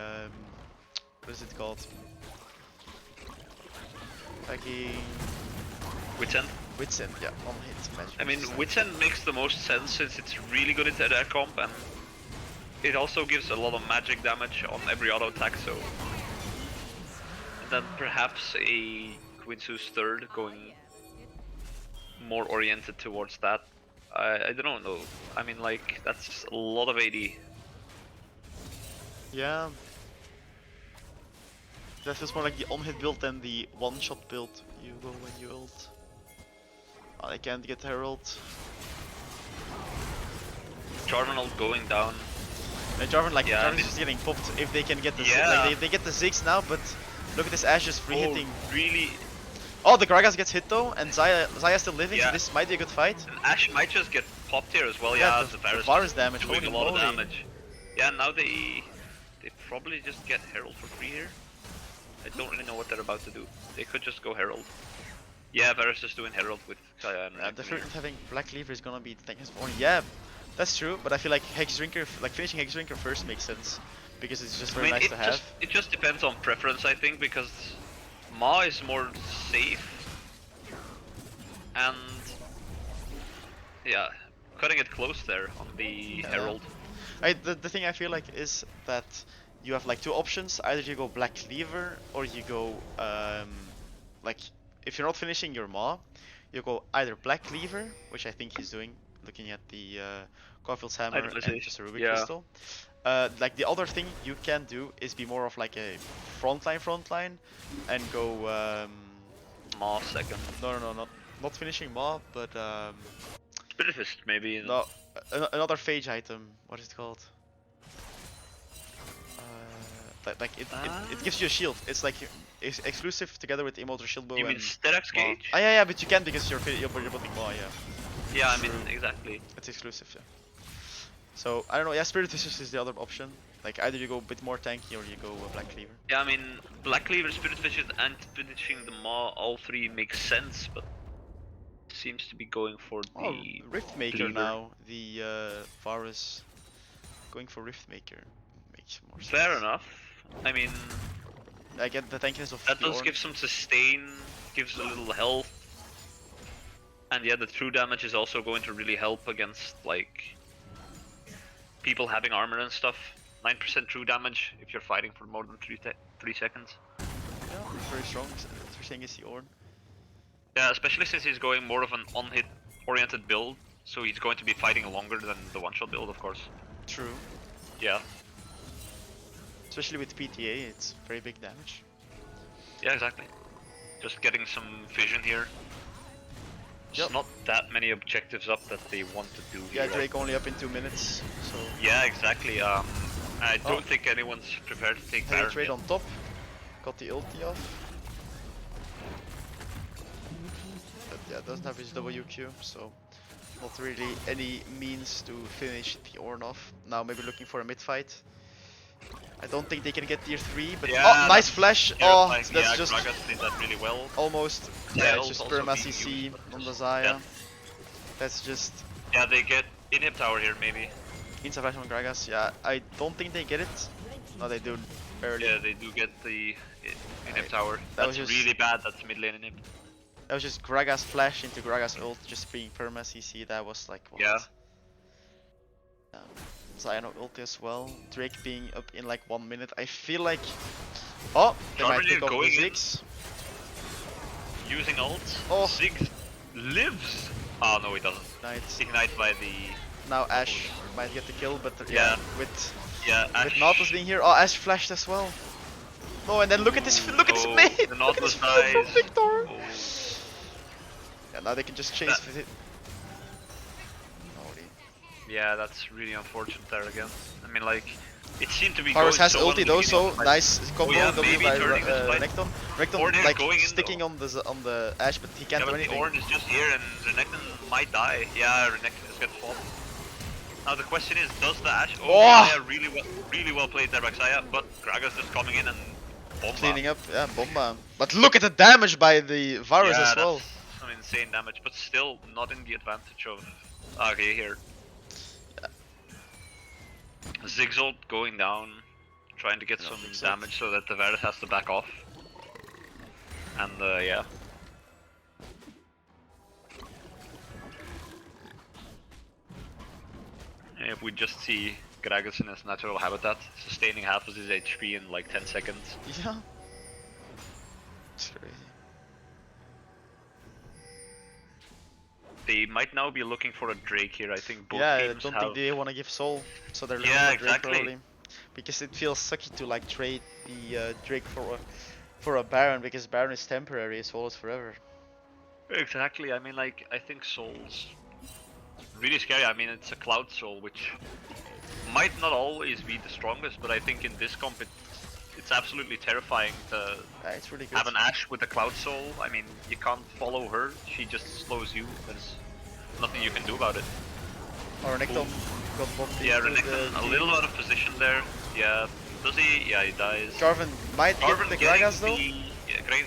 what is it called? Fucking Wit's End. Wit's End, yeah, on hit magic. I mean, Wit's End makes the most sense since it's really good at their comp, and it also gives a lot of magic damage on every auto attack. So, and then perhaps a Quinsu's third going more oriented towards that. I don't know. I mean, like, that's a lot of AD. Yeah. That's just more like the on-hit build than the one-shot build you go when you ult. Oh, I can't get Herald. Jarvan ult going down. Jarvan, like, Jarvan is just getting popped if they can get the like, they get the Ziggs now, but look at this Ashe just free hitting. Really? Oh, the Gragas gets hit though, and Xayah still living, so this might be a good fight. And Ashe might just get popped here as well. Yeah, the Varus damage, doing a lot of damage. Yeah, now they probably just get Herald for free here. I don't really know what they're about to do. They could just go Herald. Yeah, Varus is doing Herald with Xayah and the fruit of having Black Cleaver is gonna be the thing. Yeah, that's true, but I feel like Hex Drinker, like finishing Hex Drinker first makes sense, because it's just very nice to have. It just depends on preference, I think, because Maw is more safe, and yeah, cutting it close there on the Herald. The thing I feel like is that you have like 2 options. Either you go Black Cleaver, or you go like, if you're not finishing your Maw, you go either Black Cleaver, which I think he's doing, looking at the Caulfield's Hammer and just a Ruby Crystal. Like the other thing you can do is be more of like a frontline and go Maw second. No, not finishing Maw, but Spirit Fist maybe. No, another Phage item. What is it called? Like it gives you a shield. It's like it's exclusive together with Immortal Shield Bow. You mean Sterax Gauge? Yeah, but you can because you're building Maw, yeah. Yeah, I mean, exactly. It's exclusive, yeah. So, I don't know, yeah, Spirit Fist is the other option. Like, either you go a bit more tanky or you go Black Cleaver. Yeah, I mean, Black Cleaver, Spirit Fist, and finishing the Maw, all 3 make sense, but seems to be going for the Riftmaker Cleaver. now. The Varus going for Riftmaker makes more sense. Fair enough. I mean, I get the tankiness of that the does Ornn. give some sustain, gives a little health. And yeah, the true damage is also going to really help against like people having armor and stuff. 9% true damage if you're fighting for more than 3 seconds. Yeah, very strong. You're saying is the Ornn. Yeah, especially since he's going more of an on-hit oriented build, so he's going to be fighting longer than the one-shot build, of course. True. Yeah. Especially with PTA, it's very big damage. Yeah, exactly. Just getting some vision here. There's Yep. not that many objectives up that they want to do Yeah, here. Drake only up in 2 minutes, so... Yeah, exactly. I don't think anyone's prepared to take Heavy Baron trade yet. on top. Got the ulti off. But yeah, doesn't have his WQ, so... Not really any means to finish the Ornn off. Now maybe looking for a mid fight. I don't think they can get tier 3, but Yeah, oh, nice flash! Oh, terrifying. that's Yeah, just Gragas did that really well. almost. Yeah, Yeah, it's ult just also perma being CC used, but on the just Zaya. dead. That's just Yeah, they get inhib tower here maybe. inside flash on Gragas. Yeah, I don't think they get it. No, they do barely. Yeah, they do get the inhib Right. tower. That That's was just- really bad. That's mid lane inhib. That was just Gragas flash into Gragas ult, just being perma CC. That was like what? Yeah. Zaya no ulti as well. Drake being up in like 1 minute. I feel like. Oh, they might Jarvan pick off the going in. Ziggs. Using ult. Oh. Ziggs lives. Oh no, he doesn't. Nice. Ignite by the. Now Ash might get the kill, but Yeah. with Ash. Nautilus being here. Oh, Ash flashed as well. No, and then look at this. Look at his Oh, mate. the Look at Nautilus his kill from dies. Victor. Oh. Yeah, now they can just chase That- with it. Holy. Yeah, that's really unfortunate there again. I mean, like, it seemed to be Pyro going has so well ulti in the though, beginning so of the fight. nice combo yeah, W maybe by turning this fight. Renekton. Renekton Ornn is like going in, sticking though. on the Ash, but he can't Yeah, do but the anything. Ornn is just here and Renekton might die. Yeah, Renekton is gonna fall. Now the question is, does the Ash... Oh! Yeah, really well played there by Xayah, but Gragas just coming in and bomba. Cleaning up, yeah, bomba. But look at the damage by the virus Yeah, as well. that's some insane damage, but still not in the advantage of AG here. Ziggs ult going down, trying to get some fix it. damage so that the Varus has to back off. And yeah. If we just see Gragas in his natural habitat, sustaining half of his HP in like 10 seconds. Yeah. It's crazy. They might now be looking for a Drake here. I think both Yeah, I teams don't have... think they want to give soul, so they're looking Yeah, for Drake exactly. probably. Because it feels sucky to like trade the Drake for a Baron, because Baron is temporary, soul is forever. Exactly, I mean, like, I think Soul's really scary. I mean, it's a Cloud Soul, which might not always be the strongest, but I think in this comp it's absolutely terrifying to Yeah, it's really good. have an Ashe with a Cloud Soul. I mean, you can't follow her, she just slows you. There's nothing you can do about it. Or Renekton got bombed Yeah, into Renekton, a the little out of position there. Yeah, does he? Yeah, he dies. Jarvan might Jarvan get the Gragas though.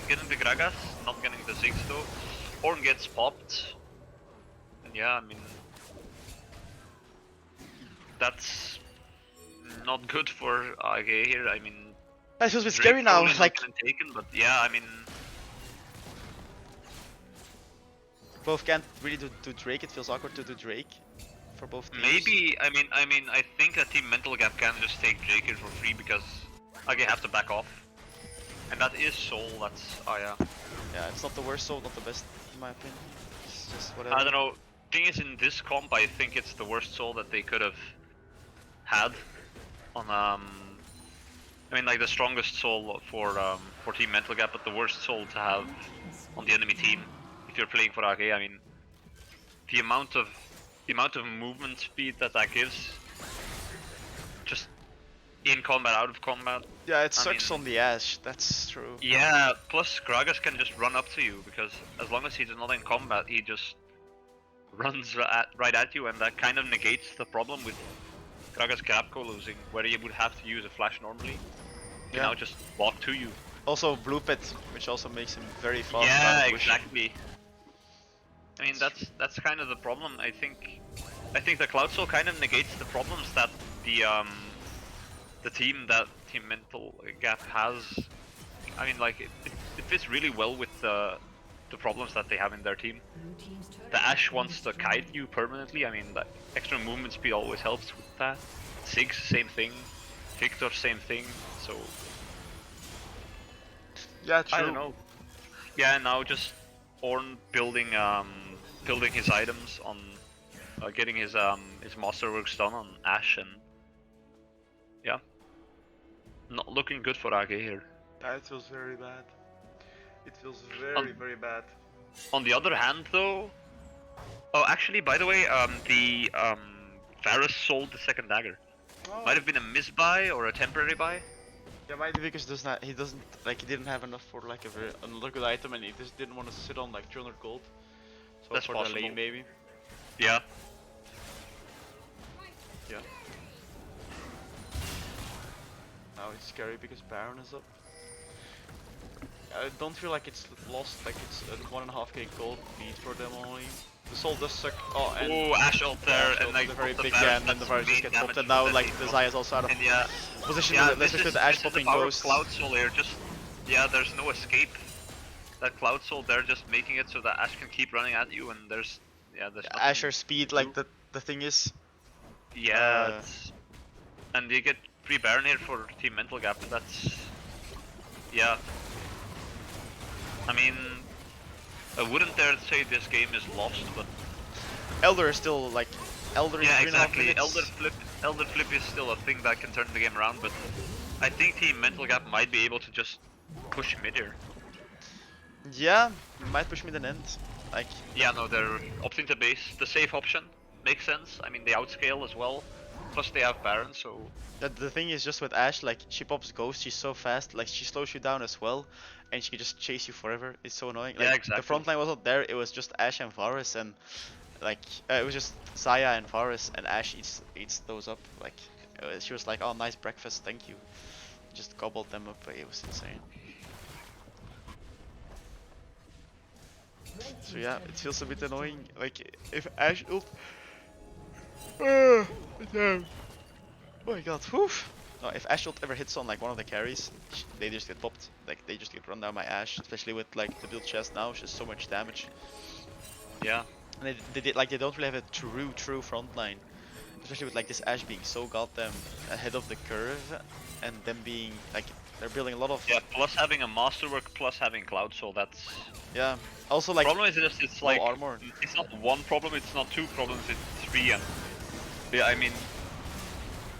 Getting the Gragas, not getting the Ziggs though. Ornn gets popped. And yeah, I mean... That's not good for AG here, I mean... That feels a bit Drake scary now, probably not like getting taken, but yeah, I mean... both can't really do Drake, it feels awkward to do Drake for both teams. Maybe, I mean, I think a team Mental Gap can just take Drake here for free because AG have to back off. And that is Soul, that's... oh yeah. Yeah, it's not the worst soul, not the best in my opinion. It's just whatever. I don't know, thing is in this comp I think it's the worst Soul that they could have had on I mean like the strongest Soul for Team Mental Gap, but the worst Soul to have on the enemy team if you're playing for AG. I mean the amount of movement speed that gives, just in combat, out of combat. Yeah, it I sucks mean- on the Ash, that's true. Yeah, plus Gragas can just run up to you because as long as he's not in combat, he just runs right at you, and that kind of negates the problem with Gragas Grabko losing, where he would have to use a flash normally. He Yeah. now just walk to you. Also Blue Pit, which also makes him very fast. Yeah, out of push. exactly. I mean that's kind of the problem. I think the Cloud Soul kind of negates the problems that the the team that Team Mental Gap has, I mean, like it fits really well with the problems that they have in their team. The Ashe wants to kite you permanently. I mean, the extra movement speed always helps with that. Ziggs, same thing. Victor, same thing. So Yeah, I don't true. know. Yeah, now just Ornn building his items on getting his masterworks done on Ashe, and yeah, not looking good for AG here. That feels very bad. It feels On very bad. on the other hand, though, oh actually, by the way, the Varus sold the second dagger. Oh. Might have been a misbuy or a temporary buy. Yeah, maybe because does not he doesn't like he didn't have enough for like another good item, and he just didn't want to sit on like 300 gold. So That's for the possible. lane maybe. Yeah. Yeah. Now it's scary because Baron is up. I don't feel like it's lost, like it's a 1.5k gold lead for them only. The soul does suck. Oh, and Oh, Ashe ult there, yeah, and like the very the big Varus, and then the that's Varus just main gets popped, damage and now that like he the dropped. Xayah's also out of And yeah, position. yeah, Let's look at the Ashe this is the popping power of ghosts. Cloud Soul here. Just yeah, there's no escape. That Cloud Soul there, just making it so that Ashe can keep running at you, and there's there's nothing Asher you speed, can do. like the thing is, Yeah, it's and you get free Baron here for Team Mental Gap. That's yeah. I mean, I wouldn't dare say this game is lost, but Elder is still like Elder in yeah, 3.5 exactly. minutes. Elder Flip is still a thing that can turn the game around, but I think Team Mental Gap might be able to just push mid here. Yeah, might push mid and end. Like Yeah, no, they're opting to base. The safe option makes sense. I mean, they outscale as well. Plus, they have Baron, so the thing is just with Ashe, like she pops Ghost, she's so fast, like she slows you down as well, and she can just chase you forever. It's so annoying. yeah, Like the exactly. front line wasn't there, it was just Ashe and Varus, and like it was just Xayah and Varus, and Ashe eats those up. Like she was like, oh nice breakfast, thank you. Just gobbled them up, but it was insane. So yeah, it feels a bit annoying. Like if Ashe ult. Damn. Oh my god, whew. No, if Ashe ult ever hits on like one of the carries, they just get popped. Like they just get run down by Ashe, especially with like the build chest now, which is so much damage. Yeah. And they don't really have a true front line. Especially with like this Ashe being so goddamn ahead of the curve, and them being like they're building a lot of Yeah, plus having a masterwork, plus having Cloud Soul, that's... yeah. Also like Problem is just, it's low like, armor. it's not one problem, it's not two problems, it's three, and... Yeah, I mean...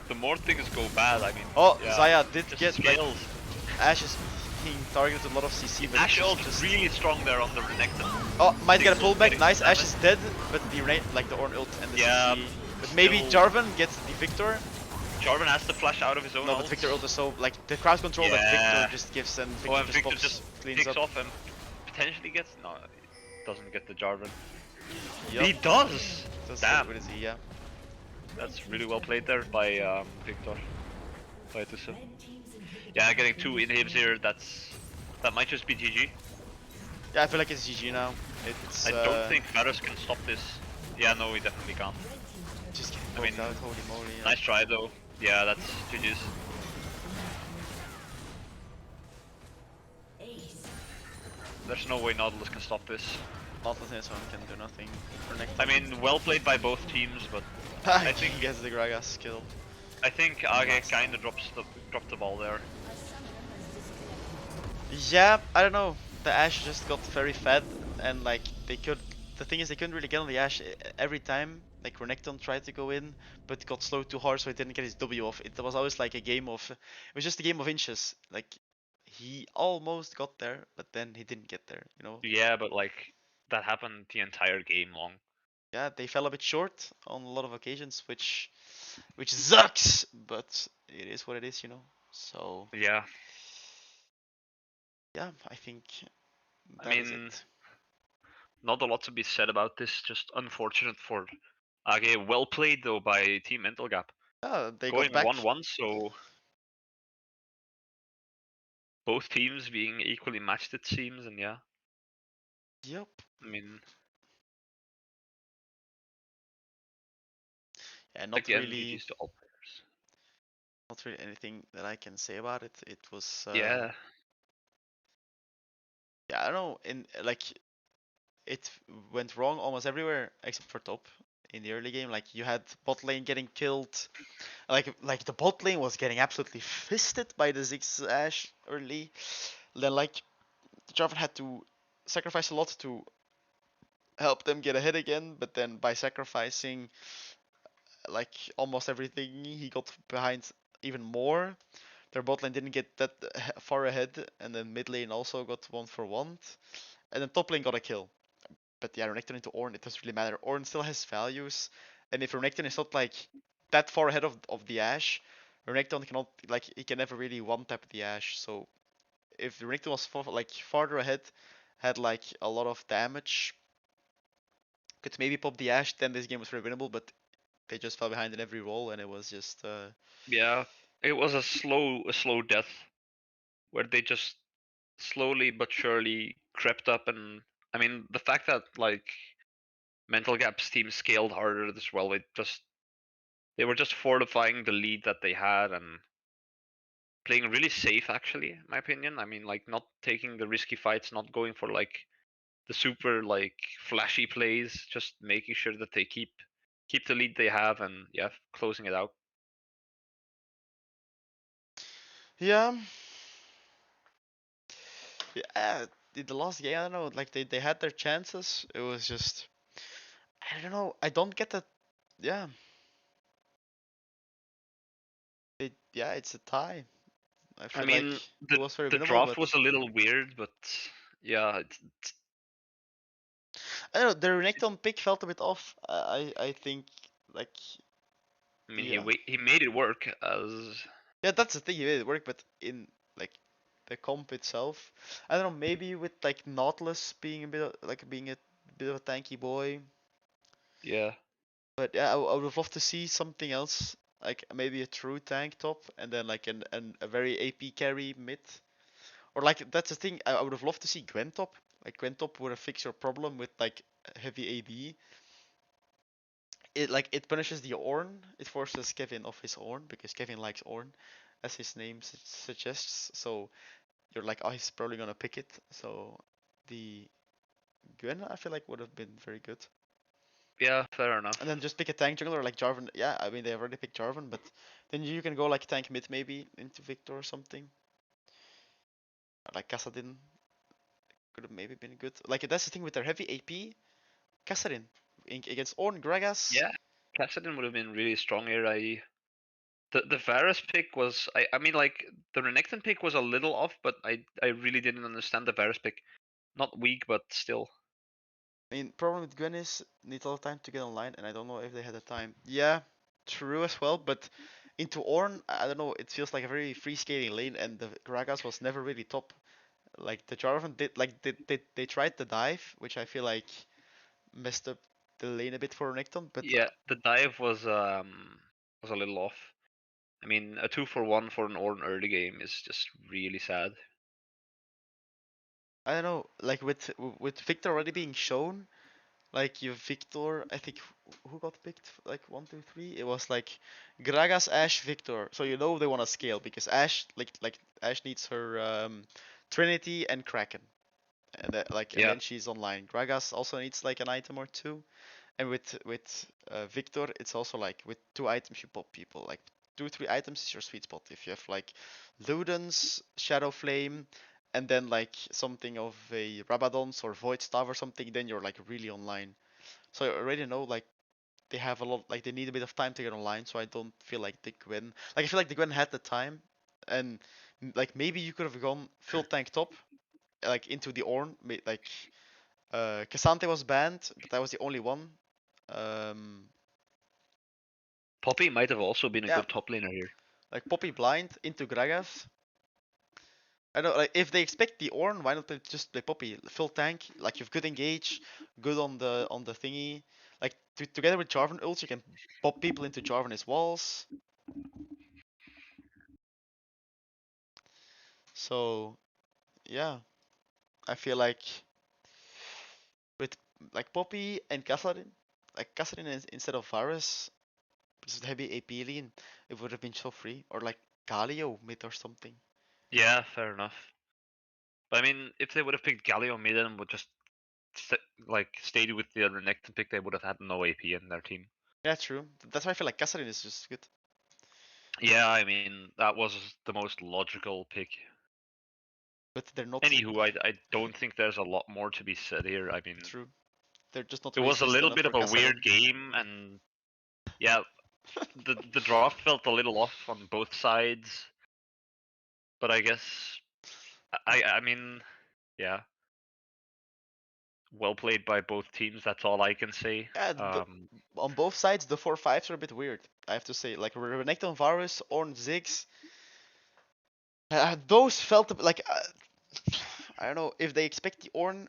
The more things go bad, I mean... Oh, yeah, Xayah did just get like scales. Ashe is being targeted with a lot of CC, but Ashe it's ult just really strong there on the Renekton. oh, might get a Pixel pullback. getting Nice, damage. Ashe is dead, but the like the Ornn ult and the Yeah, CC. But maybe still- Jarvan gets the Victor. Jarvan has to flash out of his own No, but ult. Victor ult is so like the crowd control that Yeah. Victor just gives, and Victor Oh, and just Victor pops, just cleans picks up. off and potentially gets... No, doesn't get the Jarvan. Yup. He does! Does Damn. with his E, yeah. That's really well played there by Victor. By Tussa. Yeah, getting two inhibs here, that might just be GG. Yeah, I feel like it's GG now. It's I don't think Varus can stop this. Yeah, no, he definitely can't. just getting I mean, poked out. Holy moly! Yeah. Nice try though. Yeah, that's GG's. There's no way Nautilus can stop this. Nautilus in his own can do nothing. I mean, well played by both teams, but I think- he gets the Gragas kill. I think AG kinda dropped the ball there. Yeah, I don't know. The Ashe just got very fed, and like they could. The thing is, they couldn't really get on the Ashe every time. Like Renekton tried to go in, but got slowed too hard, so he didn't get his W off. It was always like a game of. It was just a game of inches. Like he almost got there, but then he didn't get there. You know. Yeah, but like that happened the entire game long. Yeah, they fell a bit short on a lot of occasions, which sucks. But it is what it is, you know. So Yeah, yeah, I think I that is mean, it. not a lot to be said about this. Just unfortunate for AG. Well played though by Team Mental Gap. They Going got back. 1-1, so both teams being equally matched it seems, and yeah, Yep. I mean, Yeah, not again, really. GG's to all players. not really anything that I can say about it. It was Yeah, yeah, I don't know. In like it went wrong almost everywhere except for top in the early game. Like you had bot lane getting killed. Like the bot lane was getting absolutely fisted by the Ziggs Ashe early. Then like the Jarvan had to sacrifice a lot to help them get ahead again, but then by sacrificing like almost everything, he got behind even more. Their bot lane didn't get that far ahead, and then mid lane also got 1-for-1, and then top lane got a kill. But yeah, Renekton into Ornn, it doesn't really matter. Ornn still has values, and if Renekton is not like that far ahead of the Ashe, Renekton cannot like he can never really one tap the Ashe. So if Renekton was like farther ahead, had like a lot of damage, could maybe pop the Ashe, then this game was very winnable. But they just fell behind in every roll, and it was just yeah. It was a slow death where they just slowly but surely crept up, and I mean the fact that like Mental Gap's team scaled harder as well. They were just fortifying the lead that they had and playing really safe actually, in my opinion. I mean like not taking the risky fights, not going for like the super like flashy plays, just making sure that they keep the lead they have and yeah, closing it out. yeah. Yeah, in the last game, I don't know, like they had their chances. It was just I don't know. I don't get that. Yeah, yeah, it's a tie. I I feel like mean it was very the winnable, draft but was a little weird, but yeah, I don't know. The Renekton pick felt a bit off. I think like I mean yeah, he made it work as yeah, that's the thing. He made it work, but in like the comp itself, I don't know. Maybe with like Nautilus being a bit like being a bit of a tanky boy, yeah. but yeah, I would have loved to see something else. Like maybe a true tank top, and then like a very AP carry mid. Or like that's the thing. I would have loved to see Gwen top. Like Gwen top would have fixed your problem with like heavy AD. It punishes the Ornn. It forces Kevin off his Ornn because Kevin likes Ornn, as his name suggests. So you're like, oh, he's probably gonna pick it. So the Gwen I feel like would have been very good. Yeah, fair enough. And then just pick a tank jungler like Jarvan. Yeah, I mean they already picked Jarvan, but then you can go like tank mid maybe into Victor or something. Like Kassadin could have maybe been good. Like that's the thing with their heavy AP. Kassadin against Ornn Gragas. Yeah, Kassadin would have been really strong here. The Varus pick was I mean like the Renekton pick was a little off, but I really didn't understand the Varus pick. Not weak, but still. I mean, problem with Gwen is needs a lot of time to get online, and I don't know if they had the time. Yeah, true as well. But into Ornn, I don't know. It feels like a very free scaling lane, and the Gragas was never really top. Like the Jarvan did, like they tried the dive, which I feel like messed up the lane a bit for Renekton. But Yeah, the dive was a little off. I mean, a 2-for-1 for an Ornn early game is just really sad. I don't know. Like with Victor already being shown, like you Victor, I think who got picked? Like 1, 2, 3. It was like Gragas, Ashe, Victor. So you know they want to scale because Ashe, like Ashe needs her Trinity and Kraken, and and Yeah, then she's online. Gragas also needs like an item or two, and with Victor, it's also like with 2 items you pop people. Like 2, 3 items is your sweet spot. If you have like Ludens, Shadow Flame, and then like something of a Rabadon's or Void Staff or something, then you're like really online. So I already know like they have a lot, like they need a bit of time to get online. So I don't feel like the Gwen, like I feel like the Gwen had the time, and like maybe you could have gone full tank top, like into the Ornn, like Cassante was banned, but that was the only one. Um, Poppy might have also been a yeah, good top laner here. like Poppy blind into Gragas. I know, like if they expect the Ornn, why not just play Poppy full tank? Like you've good engage, good on the thingy. Like together with Jarvan ults, you can pop people into Jarvan's walls. So yeah, I feel like with like Poppy and Kassadin, like Kassadin instead of Varus, because of the heavy AP lean, it would have been so free, or like Galio mid or something. Yeah, fair enough. But I mean, if they would have picked Galio mid and would just stayed with the Renekton pick, they would have had no AP in their team. Yeah, true. That's why I feel like Kassadin is just good. Yeah, I mean that was the most logical pick. But they're not Anywho, I don't think there's a lot more to be said here. I mean, true. They're just not it was a racist little enough bit for of a weird Kassadin. game, and yeah, the draft felt a little off on both sides. But I guess I mean, yeah, well played by both teams. That's all I can say. Yeah, on both sides, the 4-5s are a bit weird. I have to say, like Renekton Varus, Ornn Ziggs, those felt a bit like I don't know if they expect the Ornn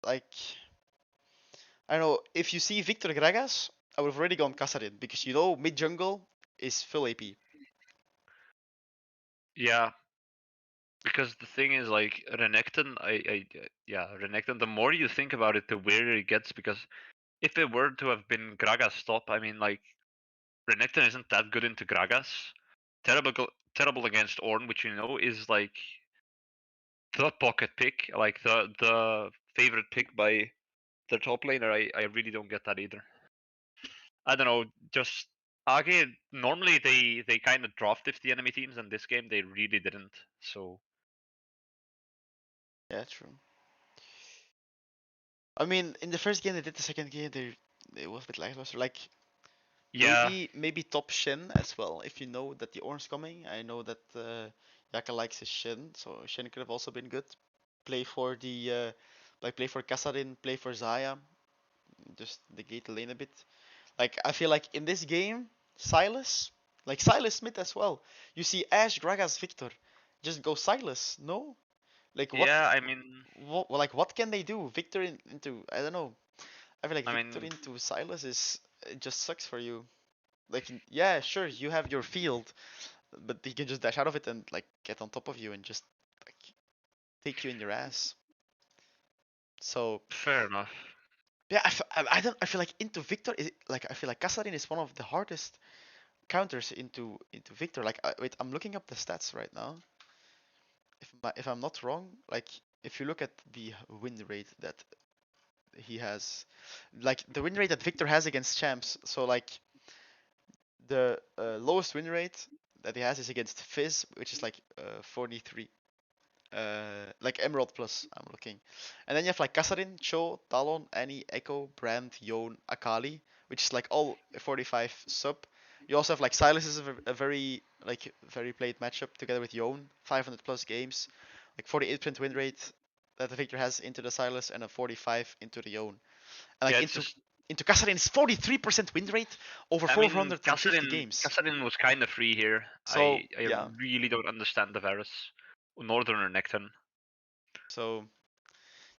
like I don't know if you see Victor Gragas, I would have already gone Kassadin because you know mid jungle is full AP. Yeah, because the thing is, like Renekton, yeah, Renekton. The more you think about it, the weirder it gets. Because if it were to have been Gragas top, I mean, like Renekton isn't that good into Gragas. Terrible against Ornn, which you know is like the pocket pick, like the favorite pick by their top laner. I really don't get that either. I don't know, just Age normally they kind of draft if the enemy teams, and this game they really didn't. So Yeah, true. I mean, in the first game they did, the second game they it was a bit lackluster. Like yeah, maybe top Shen as well if you know that the Ornn's coming. I know that Yakke likes his Shen, so Shen could have also been good. Play for the play for Kassadin, play for Zaya, just negate the lane a bit. Like I feel like in this game, Silas, like Silas Smith as well. You see Ash, Gragas, Victor, just go Silas. No, like yeah. I mean, what can they do? Victor into I don't know. I feel like I Victor mean, into Silas is it just sucks for you. Like yeah, sure you have your field, but he can just dash out of it and like get on top of you and just like take you in your ass. So fair enough. yeah, I don't I feel like into Victor is like I feel like Kassadin is one of the hardest counters into Victor. Like wait, I'm looking up the stats right now. If I'm not wrong, like if you look at the win rate that he has, like the win rate that Victor has against champs. So like the lowest win rate that he has is against Fizz, which is like 43. Like Emerald Plus, I'm looking. And then you have like Kassadin, Cho, Talon, Annie, Echo, Brand, Yone, Akali, which is like all 45 sub. You also have like Silas is a very like very played matchup together with Yone, 500 plus games, like 48% win rate that the Victor has into the Silas and a 45 into the Yone. And Yeah, like it's just. into Kassadin is 43% win rate over I mean, 450 games. Kassadin was kind of free here. So I yeah, really don't understand the Varus, Northern or Necton. so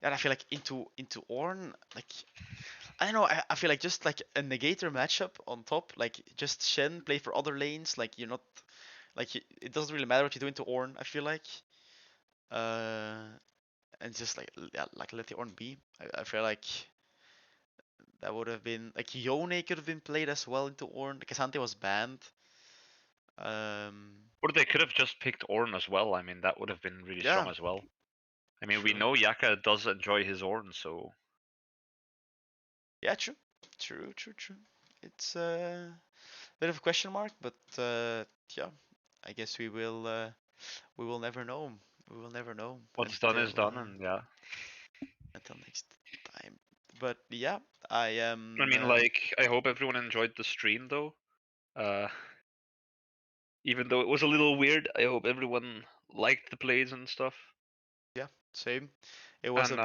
yeah, I feel like into Ornn, like I don't know. I feel like just like a negator matchup on top, like just Shen play for other lanes. Like you're not like it doesn't really matter what you do into Ornn. I feel like, uh, and just like yeah, like let the Ornn be. I feel like that would have been like Yone could have been played as well into Ornn. Cassante was banned. Um, Or they could have just picked Ornn as well. I mean, that would have been really strong yeah, as well. I mean, we true. know Yakke does enjoy his Ornn, so Yeah, true, true. It's a bit of a question mark, but yeah, I guess we will never know. We will never know what's done is done, and yeah. until next time. But yeah, I I am. mean, like, I hope everyone enjoyed the stream though. Uh, even though it was a little weird, I hope everyone liked the plays and stuff. Yeah, same. It was And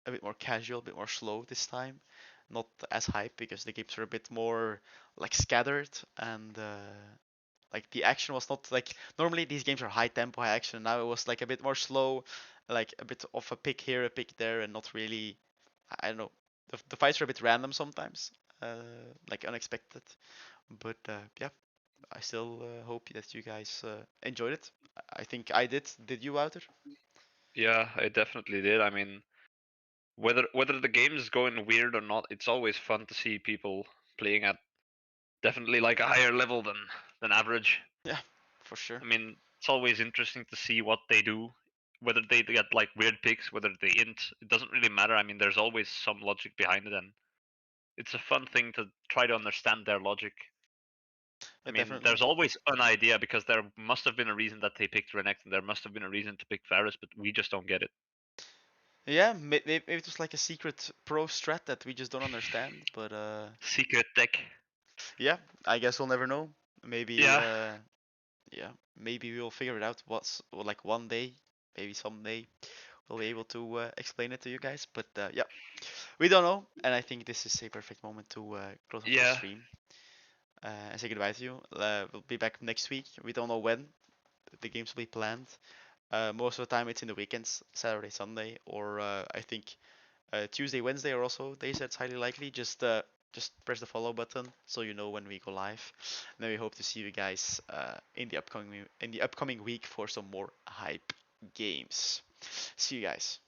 a bit more casual, a bit more slow this time. Not as hype because the games were a bit more like scattered and like the action was not like normally these games are high tempo, high action. Now it was like a bit more slow, like a bit of a pick here, a pick there, and not really. I don't know. The fights are a bit random sometimes, like unexpected. But yeah, I still hope that you guys enjoyed it. I think I did. Did you, Wouter? yeah, I definitely did. I mean, whether the game is going weird or not, it's always fun to see people playing at definitely like a higher level than average. Yeah, for sure. I mean, it's always interesting to see what they do, whether they get like weird picks, whether they int. It doesn't really matter. I mean, there's always some logic behind it, and it's a fun thing to try to understand their logic. I Yeah, mean, definitely. there's always an idea because there must have been a reason that they picked Renekton, and there must have been a reason to pick Varus, but we just don't get it. Yeah, maybe it was like a secret pro strat that we just don't understand. But Secret deck. yeah, I guess we'll never know. Maybe Yeah, yeah, maybe we'll figure it out. What's like one day, maybe someday, we'll be able to explain it to you guys. But yeah, we don't know, and I think this is a perfect moment to close off the yeah, stream and say goodbye to you. We'll be back next week. We don't know when the games will be planned. Most of the time, it's in the weekends, Saturday, Sunday, or I think Tuesday, Wednesday are also days that's highly likely. Just press the follow button so you know when we go live. And then we hope to see you guys in the upcoming week for some more hype games. See you guys.